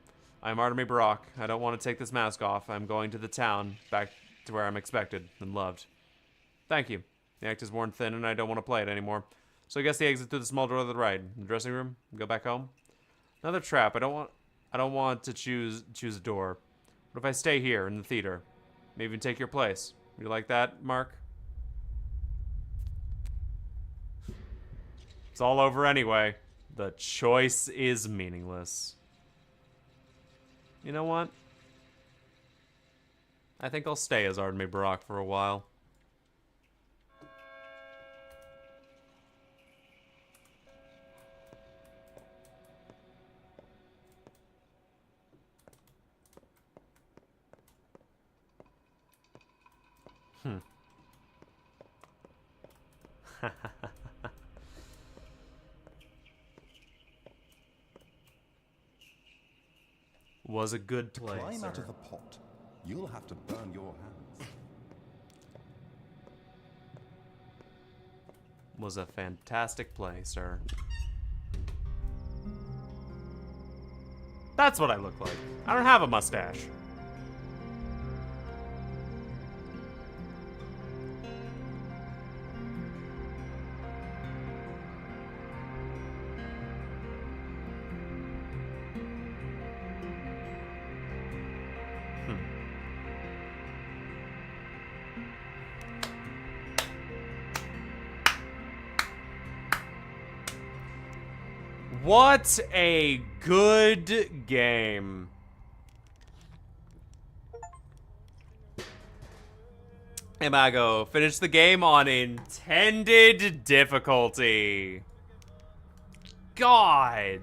I'm Artemy Barak. I don't want to take this mask off. I'm going to the town, back to where I'm expected and loved. Thank you. The act is worn thin, and I don't want to play it anymore. So I guess the exit through the small door to the right. The dressing room. Go back home. Another trap. I don't want to choose a door. What if I stay here in the theater? Maybe even take your place. You like that, Mark? It's all over anyway. The choice is meaningless. You know what? I think I'll stay as Artemy Barak for a while. Was a good place. Climb out of the pot. You'll have to burn your hands. Was a fantastic play, sir. That's what I look like. I don't have a mustache. What a good game. Imago, finish the game on intended difficulty. God.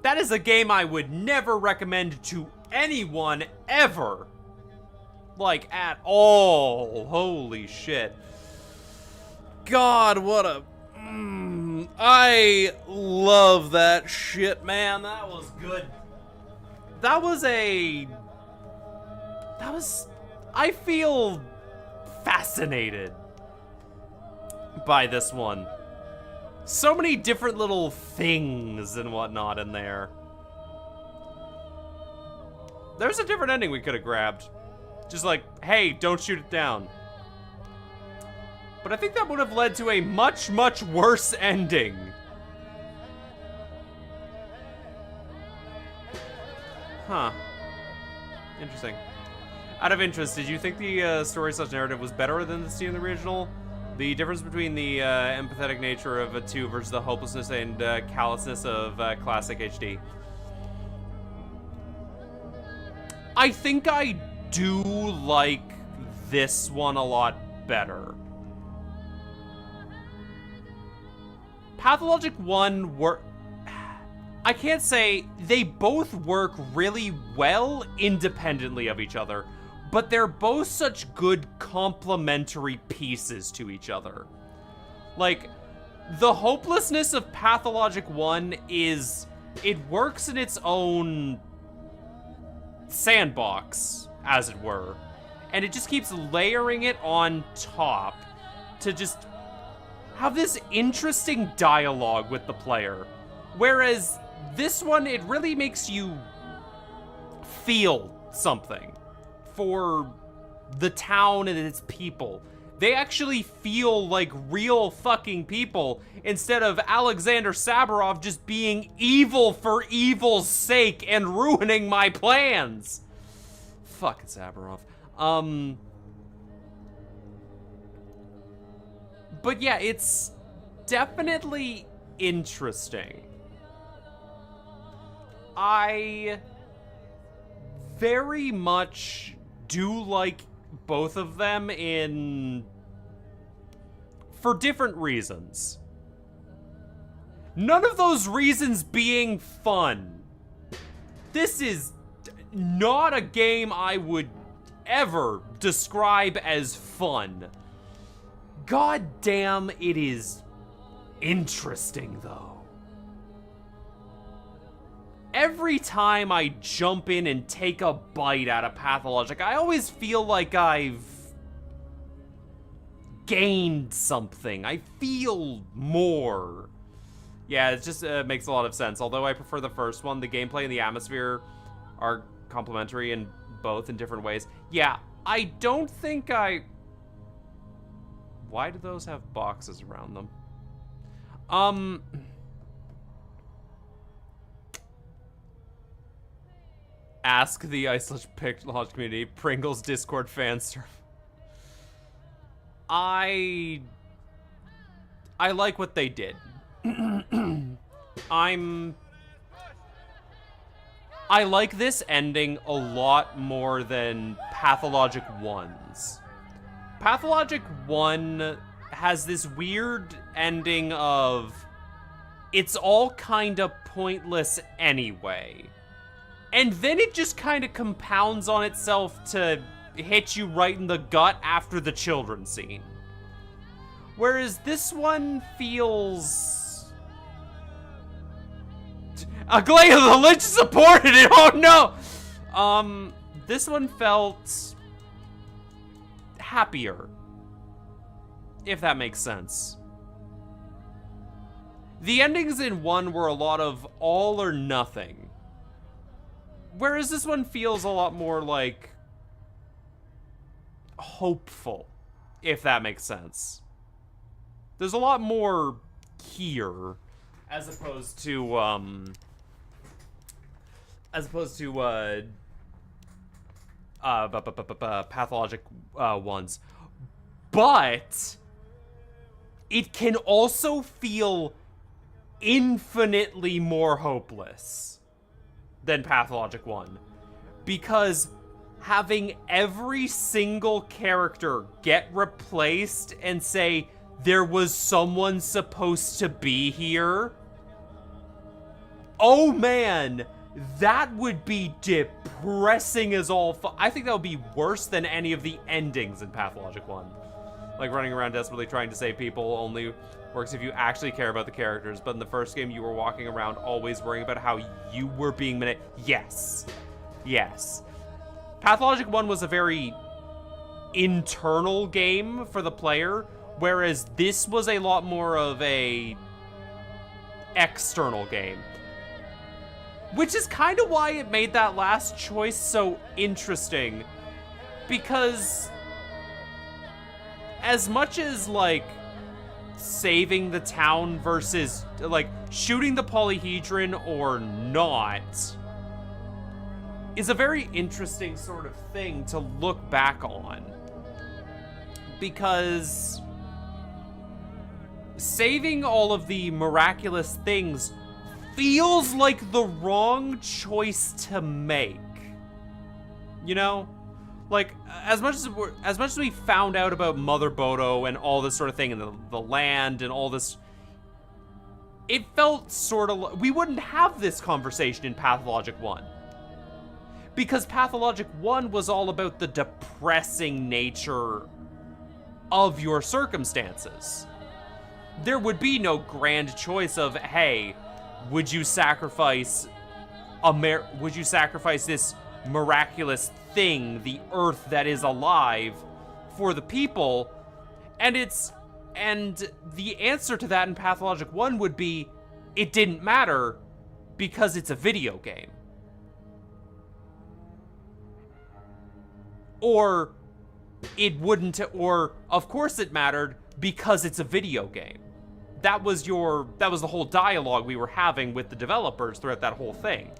That is a game I would never recommend to anyone ever. Like, at all. Holy shit. God, what a... I love that shit, man. That was good. I feel fascinated by this one. So many different little things and whatnot in there. There's a different ending we could have grabbed. Just like, hey, don't shoot it down. But I think that would have led to a much, much worse ending. Huh. Interesting. Out of interest, did you think the story/narrative was better than the scene in the original? The difference between the empathetic nature of 2 versus the hopelessness and callousness of classic HD. I think I do like this one a lot better. Pathologic 1 I can't say they both work really well independently of each other. but they're both such good complementary pieces to each other. Like, the hopelessness of Pathologic 1 is, it works in its own sandbox, as it were, and it just keeps layering it on top to just have this interesting dialogue with the player. Whereas this one, it really makes you feel something for the town and its people. They actually feel like real fucking people instead of Alexander Saburov just being evil for evil's sake and ruining my plans. Fuck Saburov. But yeah, it's definitely interesting. I very much do like both of them for different reasons. None of those reasons being fun. This is not a game I would ever describe as fun. God damn, it is interesting though. Every time I jump in and take a bite out of Pathologic, I always feel like I've gained something. I feel more. Yeah, it just makes a lot of sense. Although I prefer the first one, the gameplay and the atmosphere are complementary in both in different ways. Yeah, I don't think I... Why do those have boxes around them? Ask the Iceland Pathologic community, Pringles Discord fan server. I like what they did. I like this ending a lot more than Pathologic 1's. Pathologic 1 has this weird ending of it's all kind of pointless anyway. And then it just kind of compounds on itself to hit you right in the gut after the children scene. Whereas this one feels... Aglaya the Lich supported it! Oh no! This one felt happier, if that makes sense. The endings in one were a lot of all or nothing, whereas this one feels a lot more like hopeful, if that makes sense. There's a lot more here, as opposed to Pathologic ones. But it can also feel infinitely more hopeless than Pathologic 1. Because having every single character get replaced and say, there was someone supposed to be here. Oh man, that would be depressing as all I think that would be worse than any of the endings in Pathologic 1. Like running around desperately trying to save people only works if you actually care about the characters, but in the first game you were walking around always worrying about how you were being manipulated. Yes. Yes. Pathologic 1 was a very internal game for the player, whereas this was a lot more of a external game. Which is kind of why it made that last choice so interesting. Because as much as, like, saving the town versus, like, shooting the polyhedron or not is a very interesting sort of thing to look back on. Because saving all of the miraculous things feels like the wrong choice to make. You know? Like, as much as we found out about Mother Bodo and all this sort of thing, and the land and all this, it felt sort of... We wouldn't have this conversation in Pathologic 1. Because Pathologic 1 was all about the depressing nature of your circumstances. There would be no grand choice of, hey, would you sacrifice this miraculous thing, the earth that is alive, for the people? And the answer to that in Pathologic 1 would be, it didn't matter because it's a video game. Or it wouldn't, or of course it mattered because it's a video game. That was the whole dialogue we were having with the developers throughout that whole thing.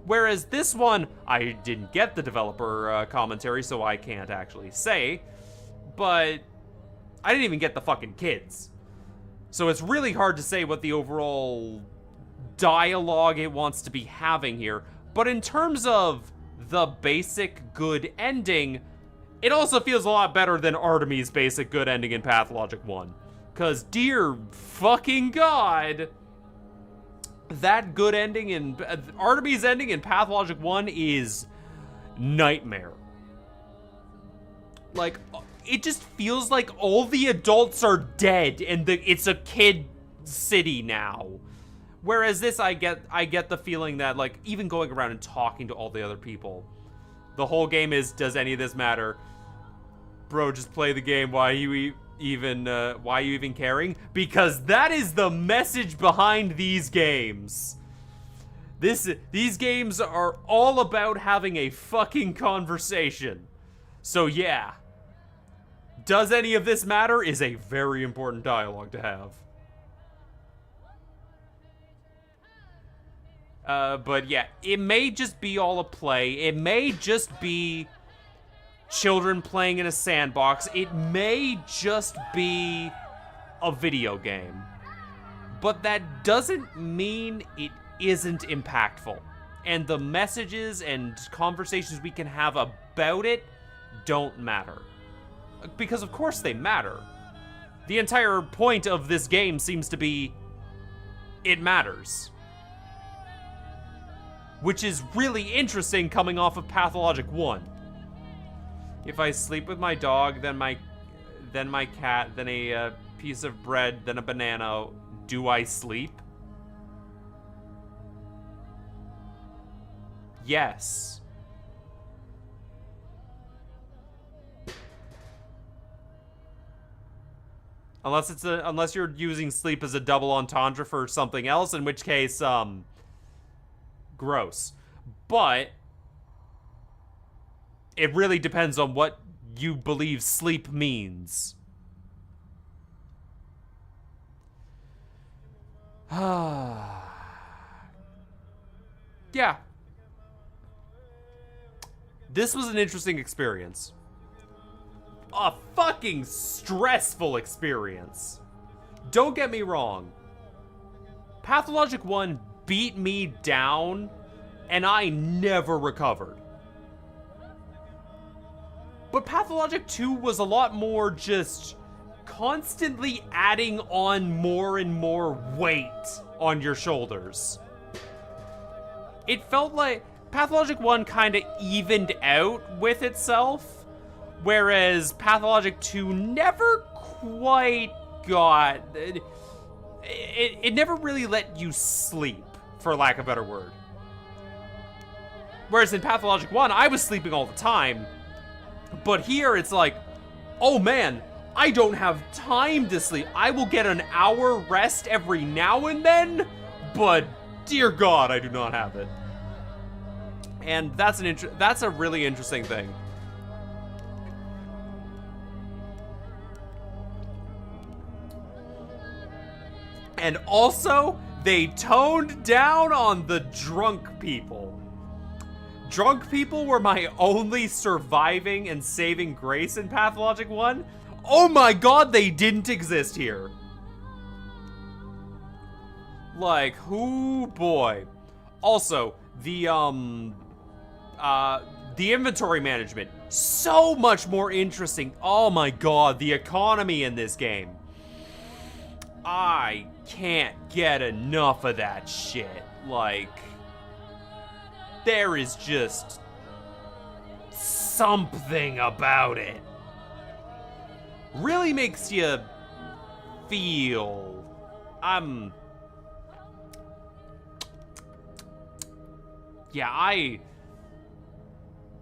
Whereas this one, I didn't get the developer commentary, so I can't actually say, but I didn't even get the fucking kids. So it's really hard to say what the overall dialogue it wants to be having here. But in terms of the basic good ending, it also feels a lot better than Artemis' basic good ending in Pathologic 1. Cause dear fucking god, that good ending in Artemis' ending in Pathologic 1 is nightmare. Like, it just feels like all the adults are dead and it's a kid city now. Whereas this, I get the feeling that, like, even going around and talking to all the other people, the whole game is, does any of this matter? Bro, just play the game. Why are you even caring? Because that is the message behind these games. These games are all about having a fucking conversation. So yeah, does any of this matter is a very important dialogue to have. But yeah, it may just be all a play. It may just be children playing in a sandbox. It may just be a video game. But that doesn't mean it isn't impactful. And the messages and conversations we can have about it don't matter. Because of course they matter. The entire point of this game seems to be, it matters. Which is really interesting coming off of Pathologic 1. If I sleep with my dog, then my cat, then a piece of bread, then a banana, do I sleep? Yes. Unless you're using sleep as a double entendre for something else, in which case, gross. But it really depends on what you believe sleep means. Yeah. This was an interesting experience. A fucking stressful experience. Don't get me wrong. Pathologic 1 beat me down, and I never recovered. But Pathologic 2 was a lot more just constantly adding on more and more weight on your shoulders. It felt like Pathologic 1 kind of evened out with itself, whereas Pathologic 2 never quite got... It never really let you sleep, for lack of a better word. Whereas in Pathologic 1, I was sleeping all the time, but here it's like, oh man, I don't have time to sleep. I will get an hour rest every now and then, but dear God, I do not have it. And that's a really interesting thing. And also, they toned down on the drunk people. Drunk people were my only surviving and saving grace in Pathologic 1. Oh my god, they didn't exist here. Like, whoo boy. Also, the inventory management, so much more interesting. Oh my god, the economy in this game. I can't get enough of that shit. Like, there is just something about it really makes you feel.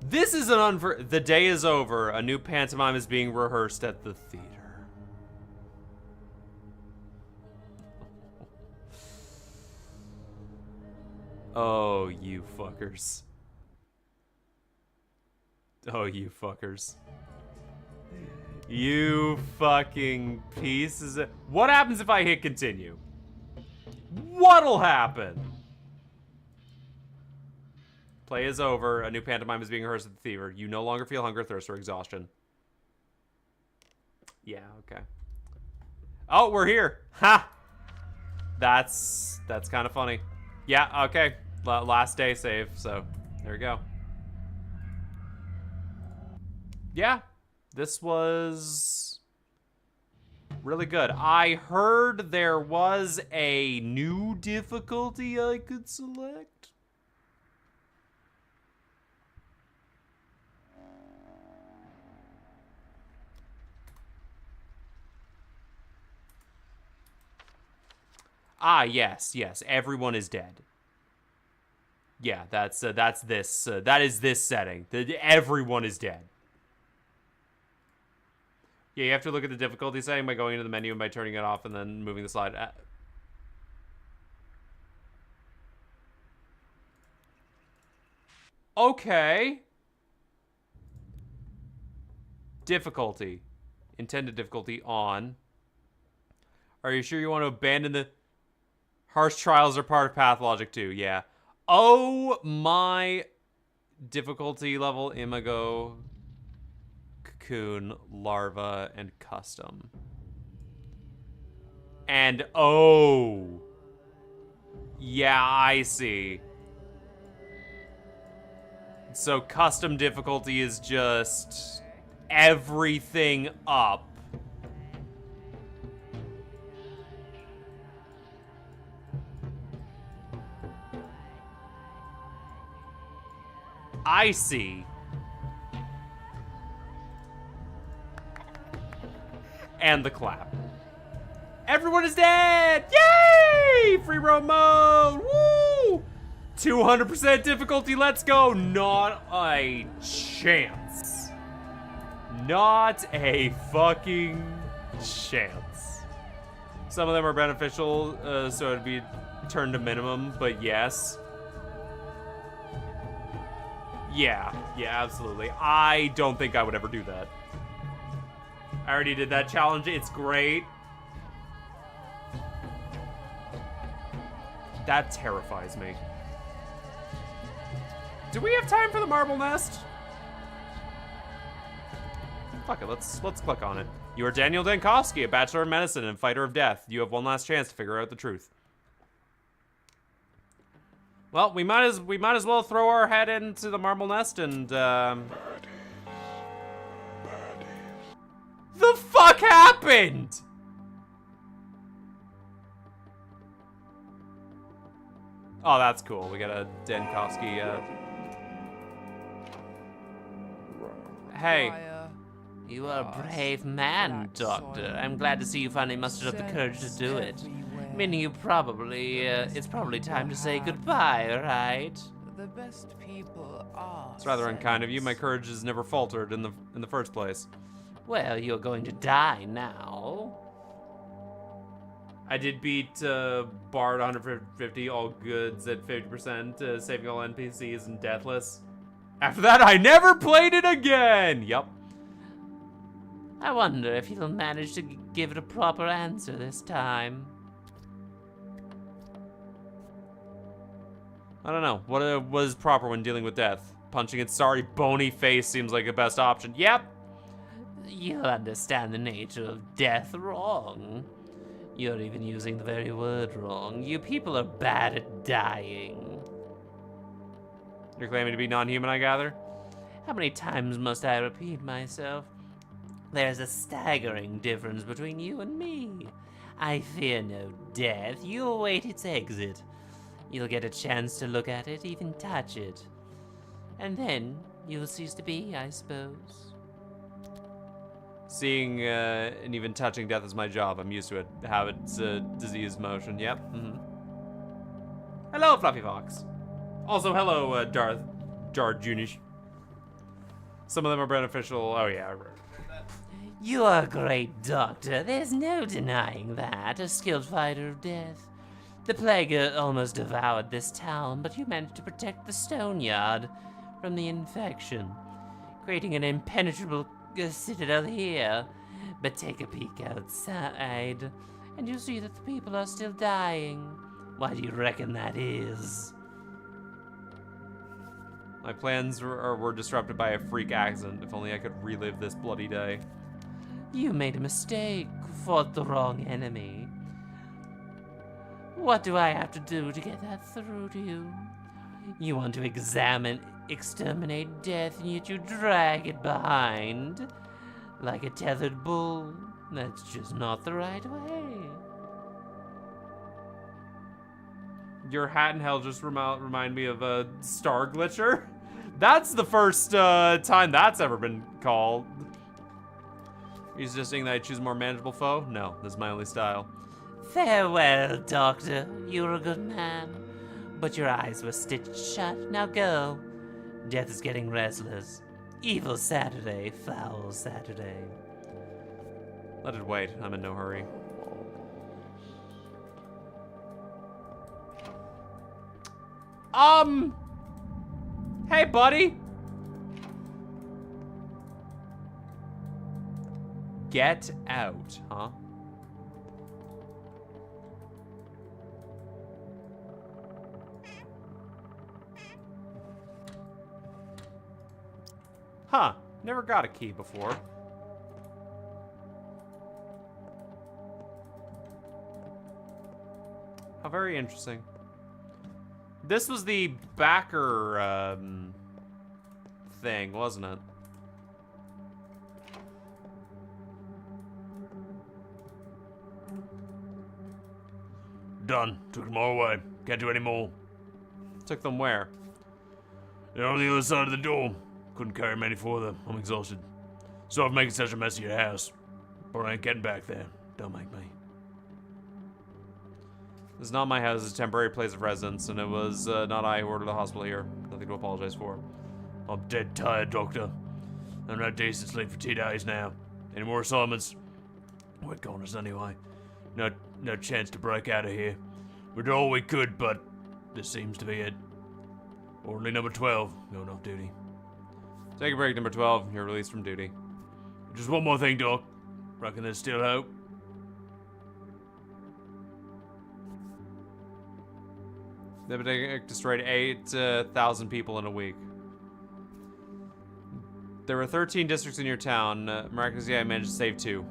This is an the day is over. A new pantomime is being rehearsed at the theater. Oh, you fuckers. Oh, you fuckers. You fucking pieces of... What happens if I hit continue? What'll happen? Play is over. A new pantomime is being rehearsed at the theater. You no longer feel hunger, thirst, or exhaustion. Yeah, okay. Oh, we're here. Ha! That's kind of funny. Yeah, okay. Last day save, so there we go. Yeah, this was really good. I heard there was a new difficulty I could select. Ah, yes, everyone is dead. Yeah, that is this setting. Everyone is dead. Yeah, you have to look at the difficulty setting by going into the menu and by turning it off and then moving the slide. Okay. Difficulty. Intended difficulty on. Are you sure you want to abandon the... Harsh trials are part of Pathologic too, yeah. Oh my... Difficulty level, Imago, Cocoon, Larva, and Custom. And oh... Yeah, I see. So Custom difficulty is just... everything up. I see. And the clap. Everyone is dead! Yay! Free roam mode! Woo! 200% difficulty, let's go! Not a chance. Not a fucking chance. Some of them are beneficial, so it'd be turned to minimum, but yes. Yeah, absolutely. I don't think I would ever do that. I already did that challenge. It's great. That terrifies me. Do we have time for the marble nest? Fuck it, let's click on it. You are Daniel Dankowski, a bachelor of medicine and fighter of death. You have one last chance to figure out the truth. Well, we might as well throw our head into the marble nest and The fuck happened? Oh, that's cool. We got a Dankowski. Hey. You are a brave man, Doctor. I'm glad to see you finally mustered up the courage to do it. Meaning you probably, it's probably time to say goodbye, right? The best people are. It's rather unkind of you. My courage has never faltered in the first place. Well, you're going to die now. I did beat Bard 150, all goods at 50%, saving all NPCs and deathless. After that, I never played it again! Yup. I wonder if you'll manage to give it a proper answer this time. I don't know. What was proper when dealing with death? Punching its sorry bony face seems like the best option. Yep. You'll understand the nature of death wrong. You're even using the very word wrong. You people are bad at dying. You're claiming to be non-human, I gather? How many times must I repeat myself? There's a staggering difference between you and me. I fear no death. You'll await its exit. You'll get a chance to look at it, even touch it. And then you'll cease to be, I suppose. Seeing and even touching death is my job. I'm used to it. Habits, disease, motion. Yep. Hello, Fluffy Fox. Also, hello, Jar Junish. Some of them are beneficial. Oh, yeah. You are a great doctor. There's no denying that. A skilled fighter of death. The plague almost devoured this town, but you managed to protect the stone yard from the infection, creating an impenetrable citadel here. But take a peek outside, and you'll see that the people are still dying. Why do you reckon that is? My plans were disrupted by a freak accident. If only I could relive this bloody day. You made a mistake, fought the wrong enemy. What do I have to do to get that through to you? You want to exterminate death, and yet you drag it behind like a tethered bull. That's just not the right way. Your hat and hell just remind me of a Star Glitcher. That's the first time that's ever been called. Are you suggesting that I choose a more manageable foe? No, this is my only style. Farewell, Doctor. You're a good man. But your eyes were stitched shut. Now go. Death is getting restless. Evil Saturday, foul Saturday. Let it wait. I'm in no hurry. Hey, buddy. Get out, huh? Huh. Never got a key before. How very interesting. This was the backer thing, wasn't it? Done. Took them all away. Can't do any more. Took them where? They're on the other side of the door. Couldn't carry many further. I'm exhausted. Sorry for making such a mess of your house. But I ain't getting back there. Don't make me. This is not my house, it's a temporary place of residence, and it was not I who ordered the hospital here. Nothing to apologize for. I'm dead tired, Doctor. I'm not decent sleep for 2 days now. Any more assignments? We're goners anyway. No chance to break out of here. We did all we could, but this seems to be it. Orderly number 12, going off duty. Take a break, number 12. You're released from duty. Just one more thing, Doc. Reckon there's still hope? The epidemic destroyed 8,000 people in a week. There were 13 districts in your town. Miraculously, I managed to save 2.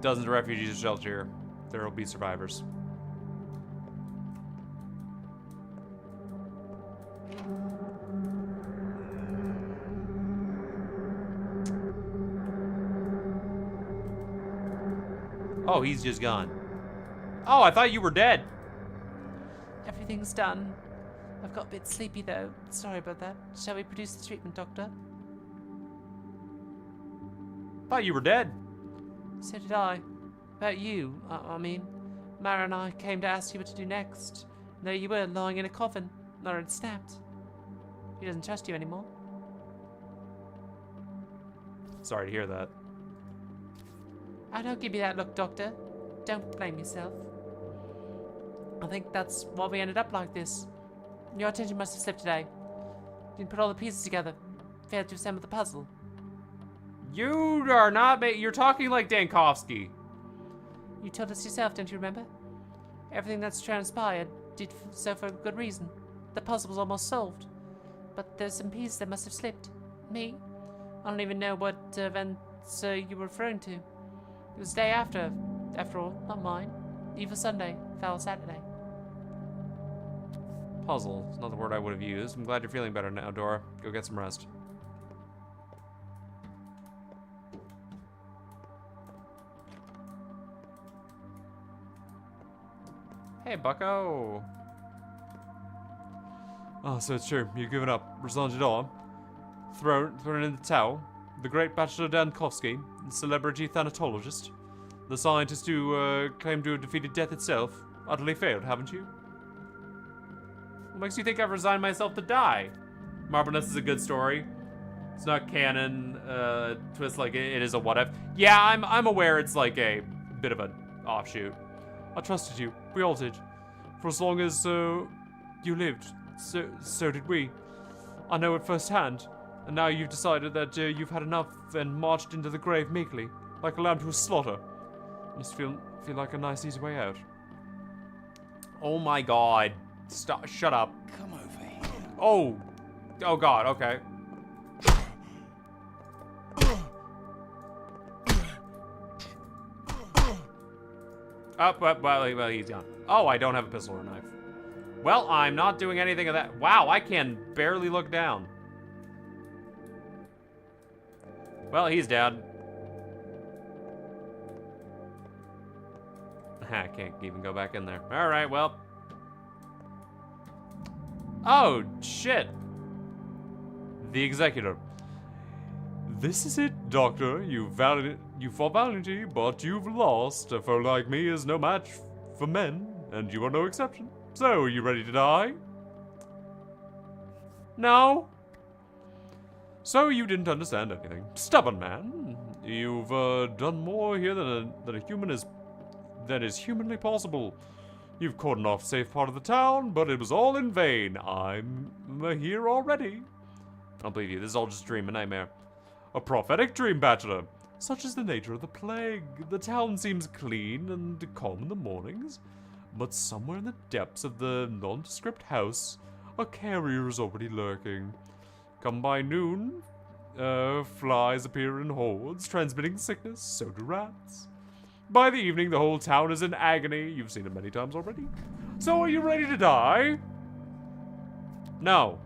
Dozens of refugees are sheltered here. There will be survivors. Oh, he's just gone. Oh, I thought you were dead. Everything's done. I've got a bit sleepy though. Sorry about that. Shall we produce the treatment, Doctor? Thought you were dead. So did I. About you, I mean. Mara and I came to ask you what to do next. And there you were, lying in a coffin. Nora had snapped. He doesn't trust you anymore. Sorry to hear that. Oh, don't give me that look, Doctor. Don't blame yourself. I think that's why we ended up like this. Your attention must have slipped today. Didn't put all the pieces together. Failed to assemble the puzzle. You are not. You're talking like Dankovsky. You told us yourself, don't you remember? Everything that's transpired did so for a good reason. The puzzle was almost solved. But there's some pieces that must have slipped. Me? I don't even know what events you were referring to. It was the day after all, not mine. Evil Sunday, foul Saturday. Puzzle is not the word I would have used. I'm glad you're feeling better now, Dora. Go get some rest. Hey, bucko. Oh, so it's true. You've given up. Result it all. thrown in the towel. The great Bachelor Dankovsky, celebrity thanatologist. The scientist who claimed to have defeated death itself. Utterly failed, haven't you? What makes you think I've resigned myself to die? Marble Nest is a good story. It's not canon, twist like it is a what if. Yeah, I'm aware it's like a bit of an offshoot. I trusted you. We all did. For as long as, you lived, so did we. I know it firsthand. And now you've decided that you've had enough and marched into the grave meekly, like a lamb to a slaughter. Must feel like a nice, easy way out. Oh my god. Stop. Shut up. Come over here. Oh. Oh god, okay. Well, he's gone. Oh, I don't have a pistol or a knife. Well, I'm not doing anything of that. Wow, I can barely look down. Well, he's dead. I can't even go back in there. Alright, well. Oh, shit. The executor. This is it, Doctor. You fought valiantly, but you've lost. A foe like me is no match for men, and you are no exception. So, are you ready to die? No? So you didn't understand anything. Stubborn man. You've done more here than is humanly possible. You've cordoned off a safe part of the town, but it was all in vain. I'm here already. I don't believe you. This is all just a dream, a nightmare. A prophetic dream, Bachelor. Such is the nature of the plague. The town seems clean and calm in the mornings, but somewhere in the depths of the nondescript house, a carrier is already lurking. Come by noon, flies appear in hordes, transmitting sickness, so do rats. By the evening, the whole town is in agony. You've seen it many times already. So are you ready to die? No.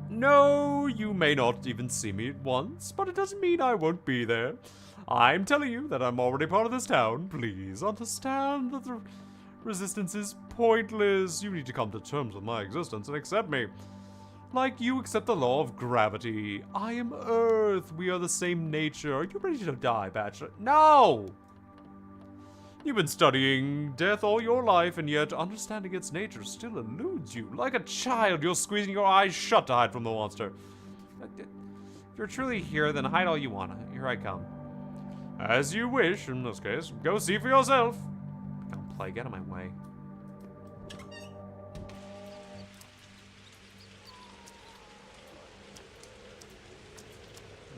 No, you may not even see me at once, but it doesn't mean I won't be there. I'm telling you that I'm already part of this town. Please understand that the resistance is pointless. You need to come to terms with my existence and accept me. Like you accept the law of gravity. I am Earth. We are the same nature. Are you ready to die, Bachelor? No! You've been studying death all your life, and yet understanding its nature still eludes you. Like a child, you're squeezing your eyes shut to hide from the monster. If you're truly here, then hide all you want. Here I come. As you wish, in this case. Go see for yourself. Don't play. Get out of my way.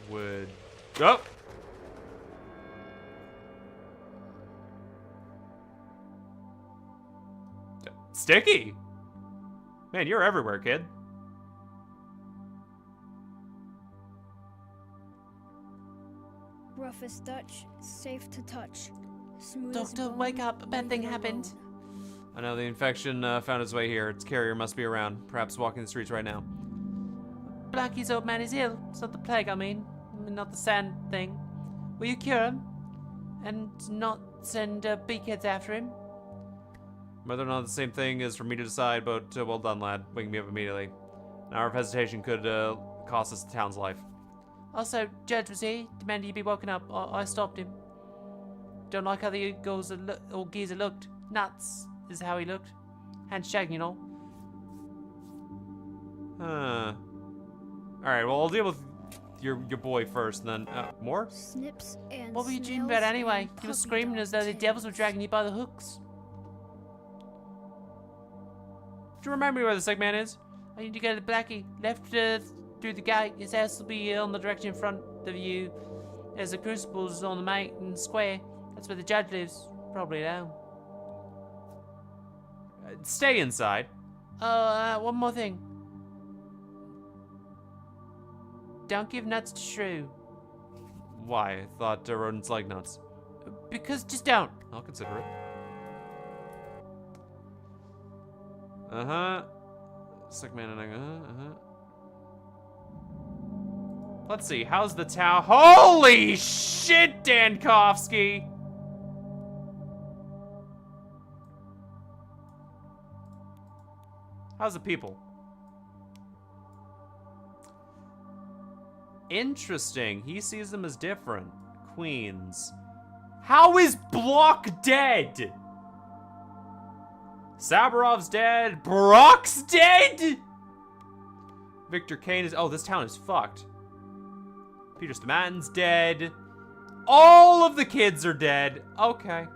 Would... Oh! Sticky? Man, you're everywhere, kid. Rough as Dutch, safe to touch. Smooth as Doctor, bone, wake up. A bad thing leave it happened. alone. I know the infection found its way here. Its carrier must be around, perhaps walking the streets right now. Blackie's old man is ill. It's not the plague, I mean. Not the sand thing. Will you cure him? And not send beakheads after him? Whether or not the same thing is for me to decide, but well done, lad. Waking me up immediately. An hour of hesitation could cost us the town's life. Also, Judge was here, demanded you be woken up. I stopped him. Don't like how the old geezer looked. Nuts is how he looked. Hands shaking, you know. Alright, well, I'll deal with your boy first, and then, more? Snips and What were you dreaming snails about anyway? and You were puppy screaming as though the dog devils were tails. dragging you by the hooks. Do you remember where the sick man is? I need to go to the Blackie. Left through the gate. His house will be on the direction in front of you. There's the crucibles on the main square. That's where the judge lives. Probably now. Stay inside. One more thing. Don't give nuts to Shrew. Why? I thought rodents like nuts. Because just don't. I'll consider it. Uh-huh. Sick man and Let's see, how's the town? Holy shit, Dankovsky! How's the people? Interesting. He sees them as different. Queens. How is Block dead? Sabarov's dead. Brock's dead? Victor Kane is... Oh, this town is fucked. Peter Stamatin's dead. All of the kids are dead. Okay.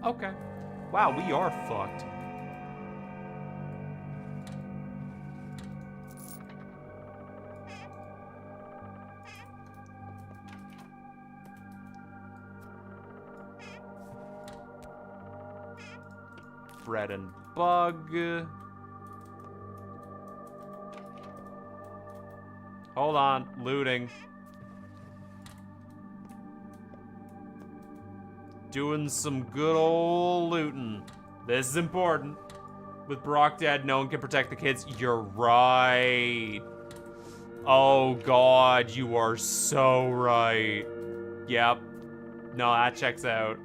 Okay. Wow, we are fucked. Fred and Bug. Hold on, looting. Doing some good old looting. This is important. With Brock dead, no one can protect the kids. You're right. Oh God, you are so right. Yep. No, that checks out.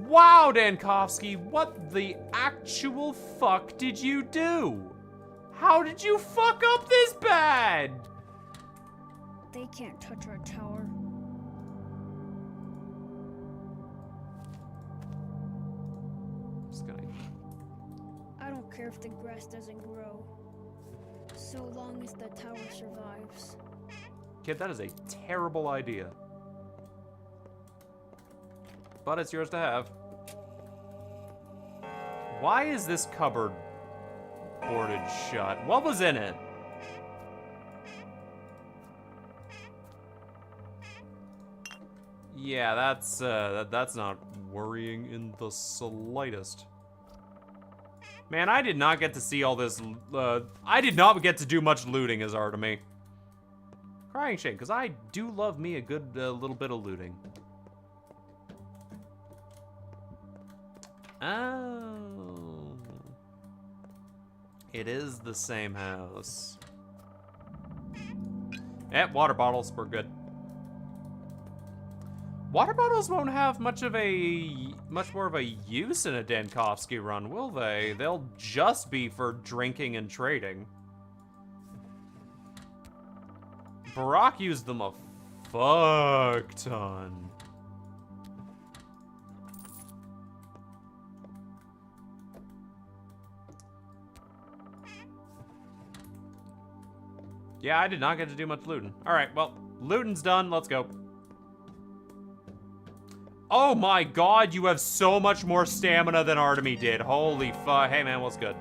Wow, Dankovsky, what the actual fuck did you do? How did you fuck up this bad? They can't touch our tower. Just gonna... I don't care if the grass doesn't grow, so long as the tower survives. Kid, that is a terrible idea. But it's yours to have. Why is this cupboard boarded shut? What was in it? Yeah, that's not worrying in the slightest. Man, I did not get to see all this. I did not get to do much looting as Artemy. Crying shame, because I do love me a good little bit of looting. Oh. It is the same house. Yep, water bottles, we're good. Water bottles won't have much more of a use in a Dankovsky run, will they? They'll just be for drinking and trading. Barack used them a fuck ton. Yeah, I did not get to do much looting. Alright, well, looting's done. Let's go. Oh my God, you have so much more stamina than Artemy did. Holy fuck. Hey man, what's good?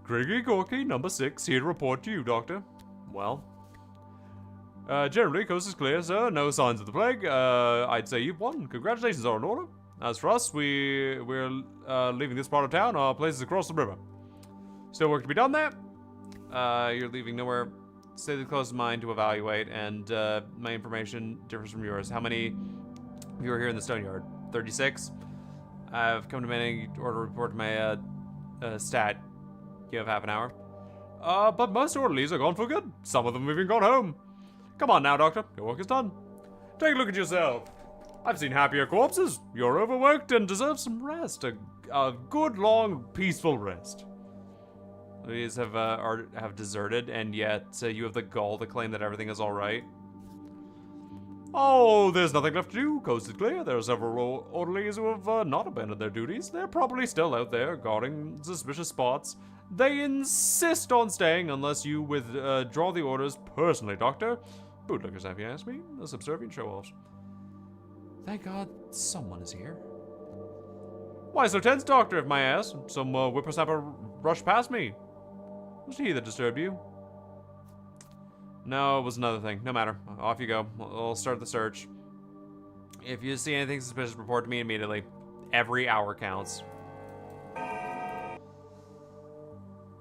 Greggy Gorky, number 6, here to report to you, Doctor. Well, generally, coast is clear, sir. No signs of the plague. I'd say you've won. Congratulations are in order. As for us, we're leaving this part of town. Our place is across the river. Still work to be done there. You're leaving nowhere. Stay the close mind to evaluate, and my information differs from yours. How many of you are here in the stone yard? 36. I've come to manage order report to my stat. You have half an hour. But most orderlies are gone for good. Some of them have even gone home. Come on now, Doctor. Your work is done. Take a look at yourself. I've seen happier corpses. You're overworked and deserve some rest. A good, long, peaceful rest. These have deserted, and yet you have the gall to claim that everything is all right. Oh, there's nothing left to do. Coast is clear. There are several orderlies who have not abandoned their duties. They're probably still out there guarding suspicious spots. They insist on staying unless you withdraw the orders personally, Doctor. Bootlickers, if you ask me. The subservient show-offs. Thank God someone is here. Why so tense, Doctor, if my ass? Some whippersnapper rushed past me. Was he that disturbed you? No, it was another thing. No matter. Off you go. I'll start the search. If you see anything suspicious, report to me immediately. Every hour counts.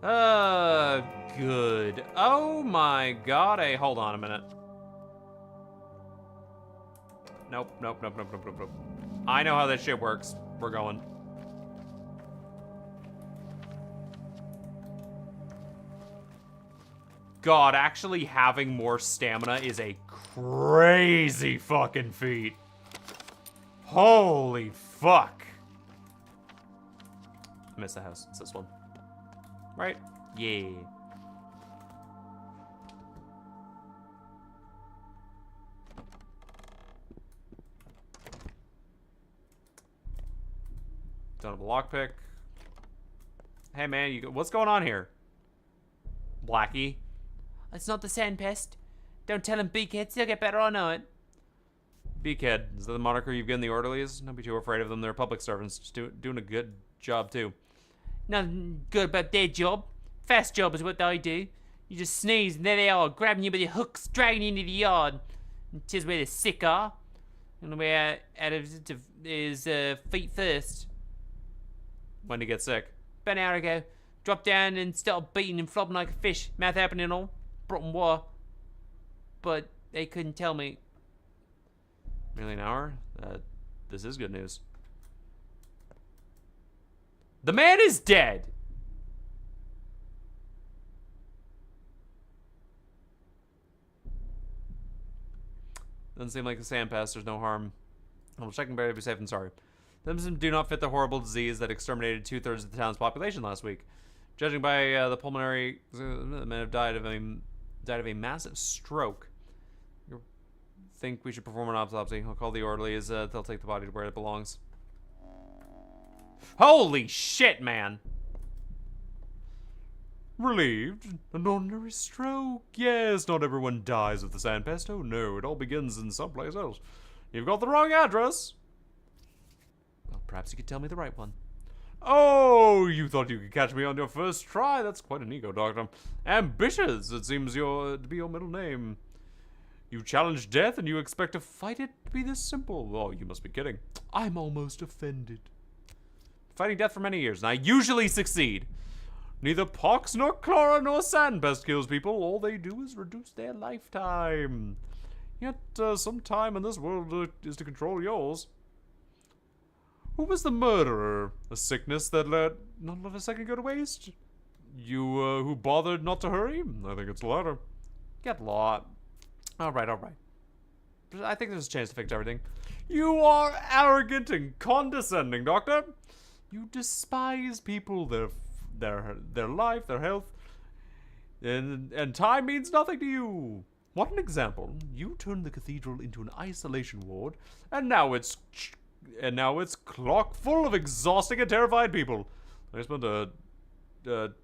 Good. Oh my God. Hey, hold on a minute. Nope. I know how that shit works. We're going. God, actually having more stamina is a crazy fucking feat. Holy fuck. I missed the house. It's this one. Right? Yeah. Don't have a lockpick. Hey man, what's going on here? Blackie. It's not the sandpest. Don't tell him, Beakhead. He'll get better, I know it. Beakhead, is that the moniker you've given the orderlies? Don't be too afraid of them. They're public servants, just doing a good job too. Nothing good about their job. Fast job is what they do. You just sneeze and there they are, grabbing you by the hooks, dragging you into the yard. And 'tis where the sick are. And the way out of his feet first. When to get sick? About an hour ago. Dropped down and started beating and flopping like a fish. Mouth open and all. Brought them water. But they couldn't tell me. Nearly an hour? This is good news. The man is dead! Doesn't seem like the sandpest. There's no harm. I'll check and better be safe and sorry. Symptoms do not fit the horrible disease that exterminated 2/3 of the town's population last week. Judging by the pulmonary, the men have died of a massive stroke. You think we should perform an autopsy? I'll call the orderlies. They'll take the body to where it belongs. Holy shit, man! Relieved? An ordinary stroke? Yes, not everyone dies of the sandpest. Oh no, it all begins in someplace else. You've got the wrong address. Well, perhaps you could tell me the right one. Oh, you thought you could catch me on your first try? That's quite an ego, Doctor. Ambitious, it seems to be your middle name. You challenge death and you expect to fight it to be this simple? Oh, you must be kidding. I'm almost offended. Fighting death for many years, and I usually succeed. Neither pox, nor cholera, nor sandpest kills people. All they do is reduce their lifetime. Yet, some time in this world is to control yours. Who was the murderer? A sickness that let not let a second go to waste? You, who bothered not to hurry? I think it's the latter. Get lost. Alright. I think there's a chance to fix everything. You are arrogant and condescending, Doctor. You despise people, their life, their health, and time means nothing to you. What an example. You turned the cathedral into an isolation ward, and now it's chock full of exhausting and terrified people. I spent a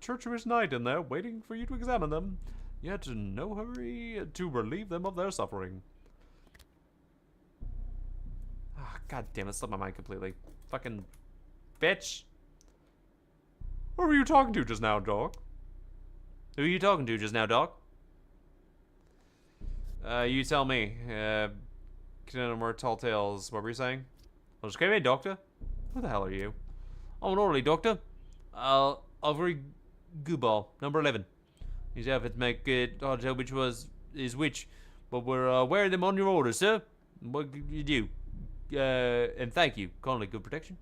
treacherous night in there waiting for you to examine them, yet in no hurry to relieve them of their suffering. Ah, god damn it, slipped my mind completely. Fucking bitch. Who were you talking to just now, Doc? Who are you talking to just now, Doc? You tell me. No more tall tales. What were you saying? Well, just come in, Doctor. Who the hell are you? I'm an orderly, Doctor. Avery Gooball, number 11. These outfits make it hard to tell which is which, but we're wearing them on your orders, sir. What can you do? And thank you. Calling it good protection.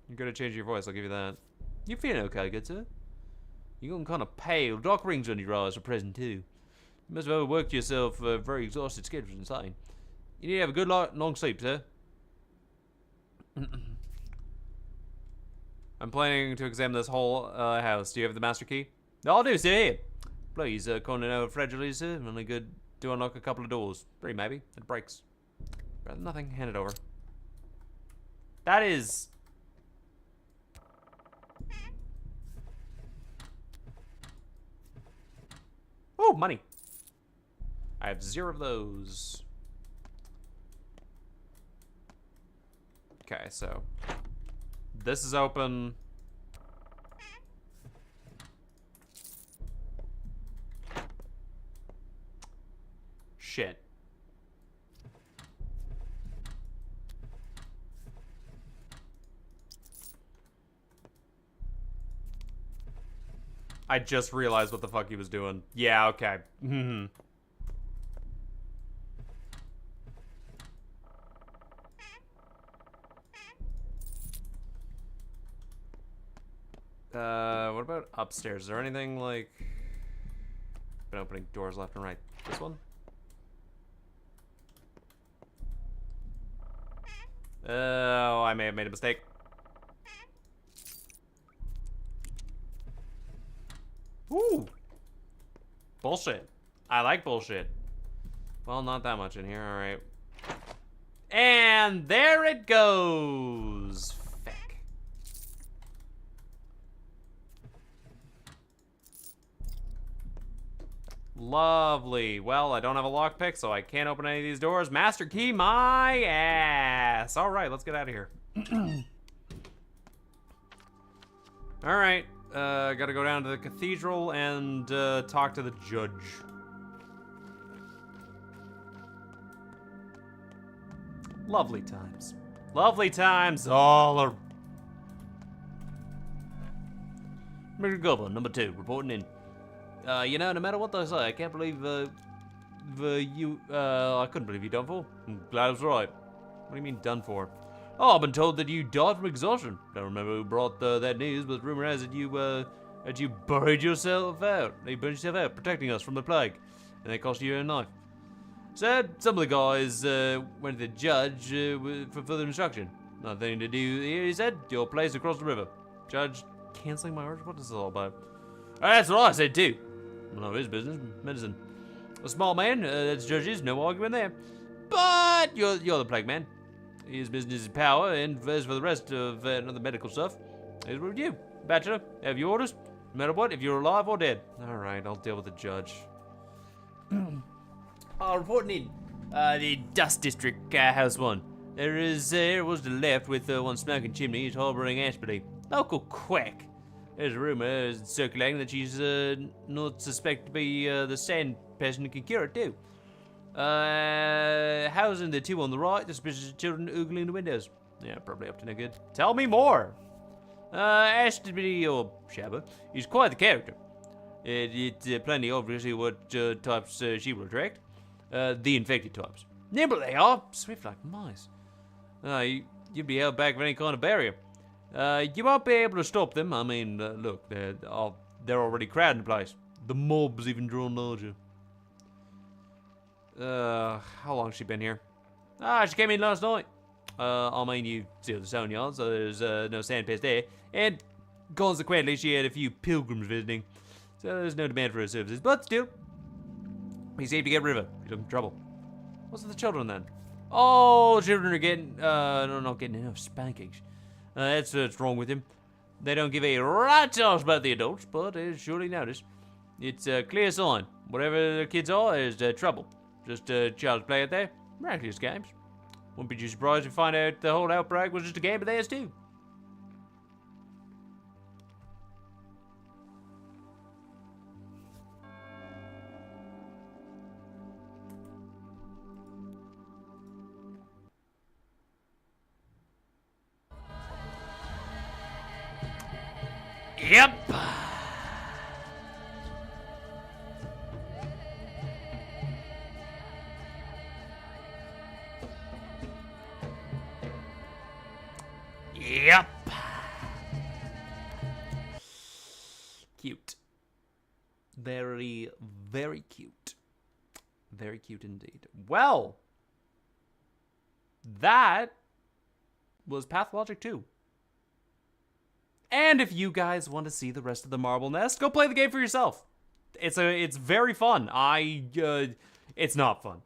You're gonna change your voice, I'll give you that. You feeling okay, good sir? You're going kind of pale. Dark rings on your eyes are present too. You must have overworked yourself. Very exhausted schedule insane. You need to have a good long sleep, sir. I'm planning to examine this whole house. Do you have the master key? I'll do, sir. Here. Please, calling out fragilely, sir. Only good to unlock a couple of doors. 3 maybe. It breaks. Rather than nothing. Hand it over. That is... Oh, money. I have 0 of those. Okay, so this is open. Shit. I just realized what the fuck he was doing. Yeah, okay. What about upstairs? Is there anything like... Been opening doors left and right. This one? Oh, I may have made a mistake. Ooh. Bullshit. I like bullshit. Well, not that much in here. All right. And there it goes. Feck. Lovely. Well, I don't have a lockpick, so I can't open any of these doors. Master key my ass. All right, let's get out of here. All right. Gotta go down to the cathedral and talk to the judge. Lovely times. Lovely times all around. Mr. Governor, number 2, reporting in. You know, no matter what they say, I can't believe, I couldn't believe you done for. I'm glad I was right. What do you mean, done for? Oh, I've been told that you died from exhaustion. Don't remember who brought that news, but rumor has it that you buried yourself out. You burned yourself out, protecting us from the plague. And they cost you your knife. Said some of the guys went to the judge for further instruction. Nothing to do here, he said. Your place across the river. Judge canceling my orders? What is this all about? That's what I said too. None of his business. Medicine. A small man, that's judges, no argument there. But you're the plague man. His business is power, and as for the rest of other medical stuff, it's with you. Bachelor, have your orders? No matter what, if you're alive or dead. Alright, I'll deal with the judge. Reporting in. The Dust District, House 1. There was the left with one smoking chimney. He's harboring Ashby. Local quack. There's a rumor circulating that she's not suspected to be the sand person who can cure it too. Housing the 2 on the right, the suspicious children oogling the windows. Yeah, probably up to no good. Tell me more. Ashby or Shabba, he's quite the character. It's plenty obviously what types she will attract. The infected types. Nimble they are, swift like mice. You'd be held back with any kind of barrier. You won't be able to stop them. I mean, look, they're already crowding the place. The mob's even drawn larger. How long's she been here? She came in last night. I mean, you see the stone yard, so there's no sandpits there. And consequently, she had a few pilgrims visiting. So there's no demand for her services. But still, be safe to get rid of her. You're looking for trouble. What's with the children then? Oh, children are getting, not getting enough spankings. That's what's wrong with him. They don't give a rat's ass about the adults, but it's surely noticed. It's a clear sign. Whatever the kids are, is trouble. Just child's play out there. Miraculous games. Wouldn't be too surprised to find out the whole outbreak was just a game of theirs too. Yep. Yep. Cute. Very, very cute. Very cute indeed. Well, that was Pathologic 2. And if you guys want to see the rest of the Marble Nest, go play the game for yourself. It's very fun. It's not fun.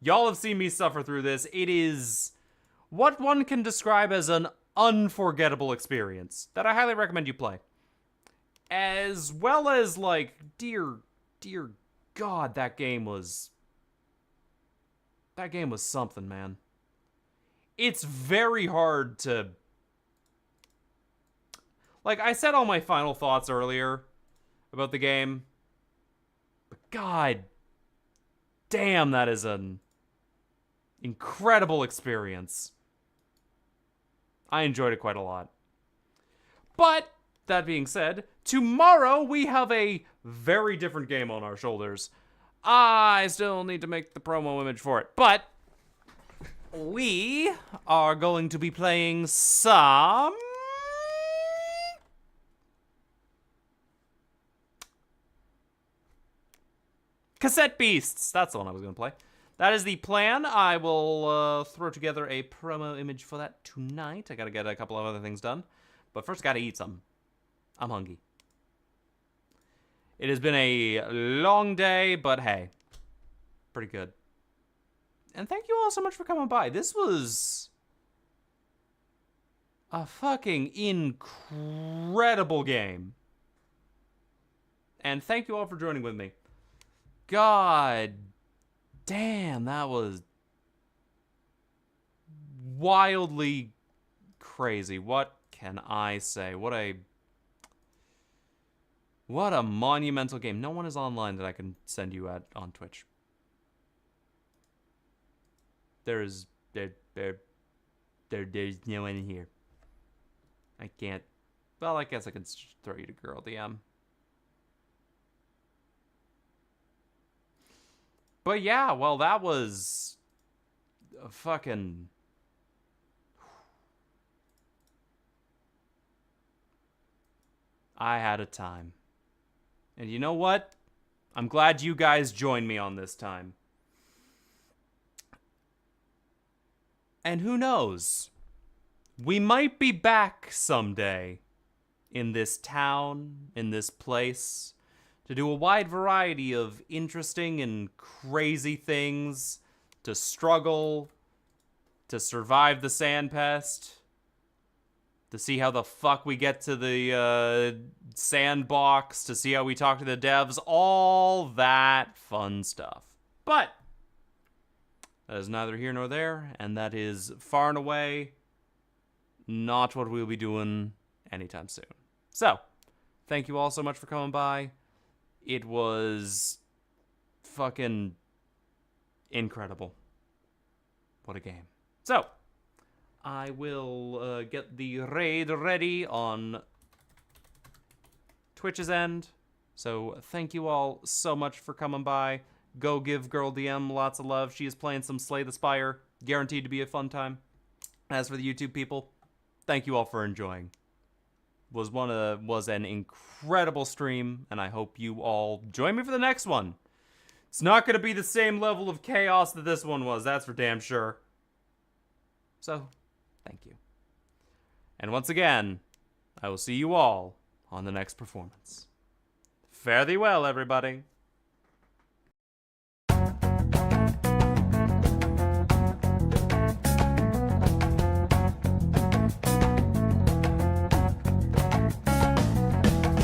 Y'all have seen me suffer through this. It is what one can describe as an unforgettable experience that I highly recommend you play. As well as, like, dear God, that game was something, man. It's very hard to... Like, I said all my final thoughts earlier about the game, but god damn, that is an incredible experience. I enjoyed it quite a lot. But, that being said, tomorrow we have a very different game on our shoulders. I still need to make the promo image for it, but we are going to be playing some... Cassette Beasts! That's the one I was going to play. That is the plan. I will throw together a promo image for that tonight. I gotta get a couple of other things done. But first, gotta eat something. I'm hungry. It has been a long day, but hey, pretty good. And thank you all so much for coming by. This was a fucking incredible game. And thank you all for joining with me. God damn, that was wildly crazy. What can I say? What a monumental game. No one is online that I can send you on Twitch. There's no one in here. I can't. Well, I guess I can throw you to girl DM. But yeah, well, that was a fucking. I had a time. And you know what? I'm glad you guys joined me on this time. And who knows? We might be back someday in this town, in this place, to do a wide variety of interesting and crazy things, to struggle, to survive the sand pest, to see how the fuck we get to the sandbox, to see how we talk to the devs, all that fun stuff. But that is neither here nor there, and that is far and away not what we'll be doing anytime soon. So, thank you all so much for coming by. It was fucking incredible. What a game. So, I will get the raid ready on Twitch's end. So, thank you all so much for coming by. Go give Girl DM lots of love. She is playing some Slay the Spire. Guaranteed to be a fun time. As for the YouTube people, thank you all for enjoying. Was an incredible stream, and I hope you all join me for the next one. It's not going to be the same level of chaos that this one was, that's for damn sure. So, thank you. And once again, I will see you all on the next performance. Fare thee well, everybody.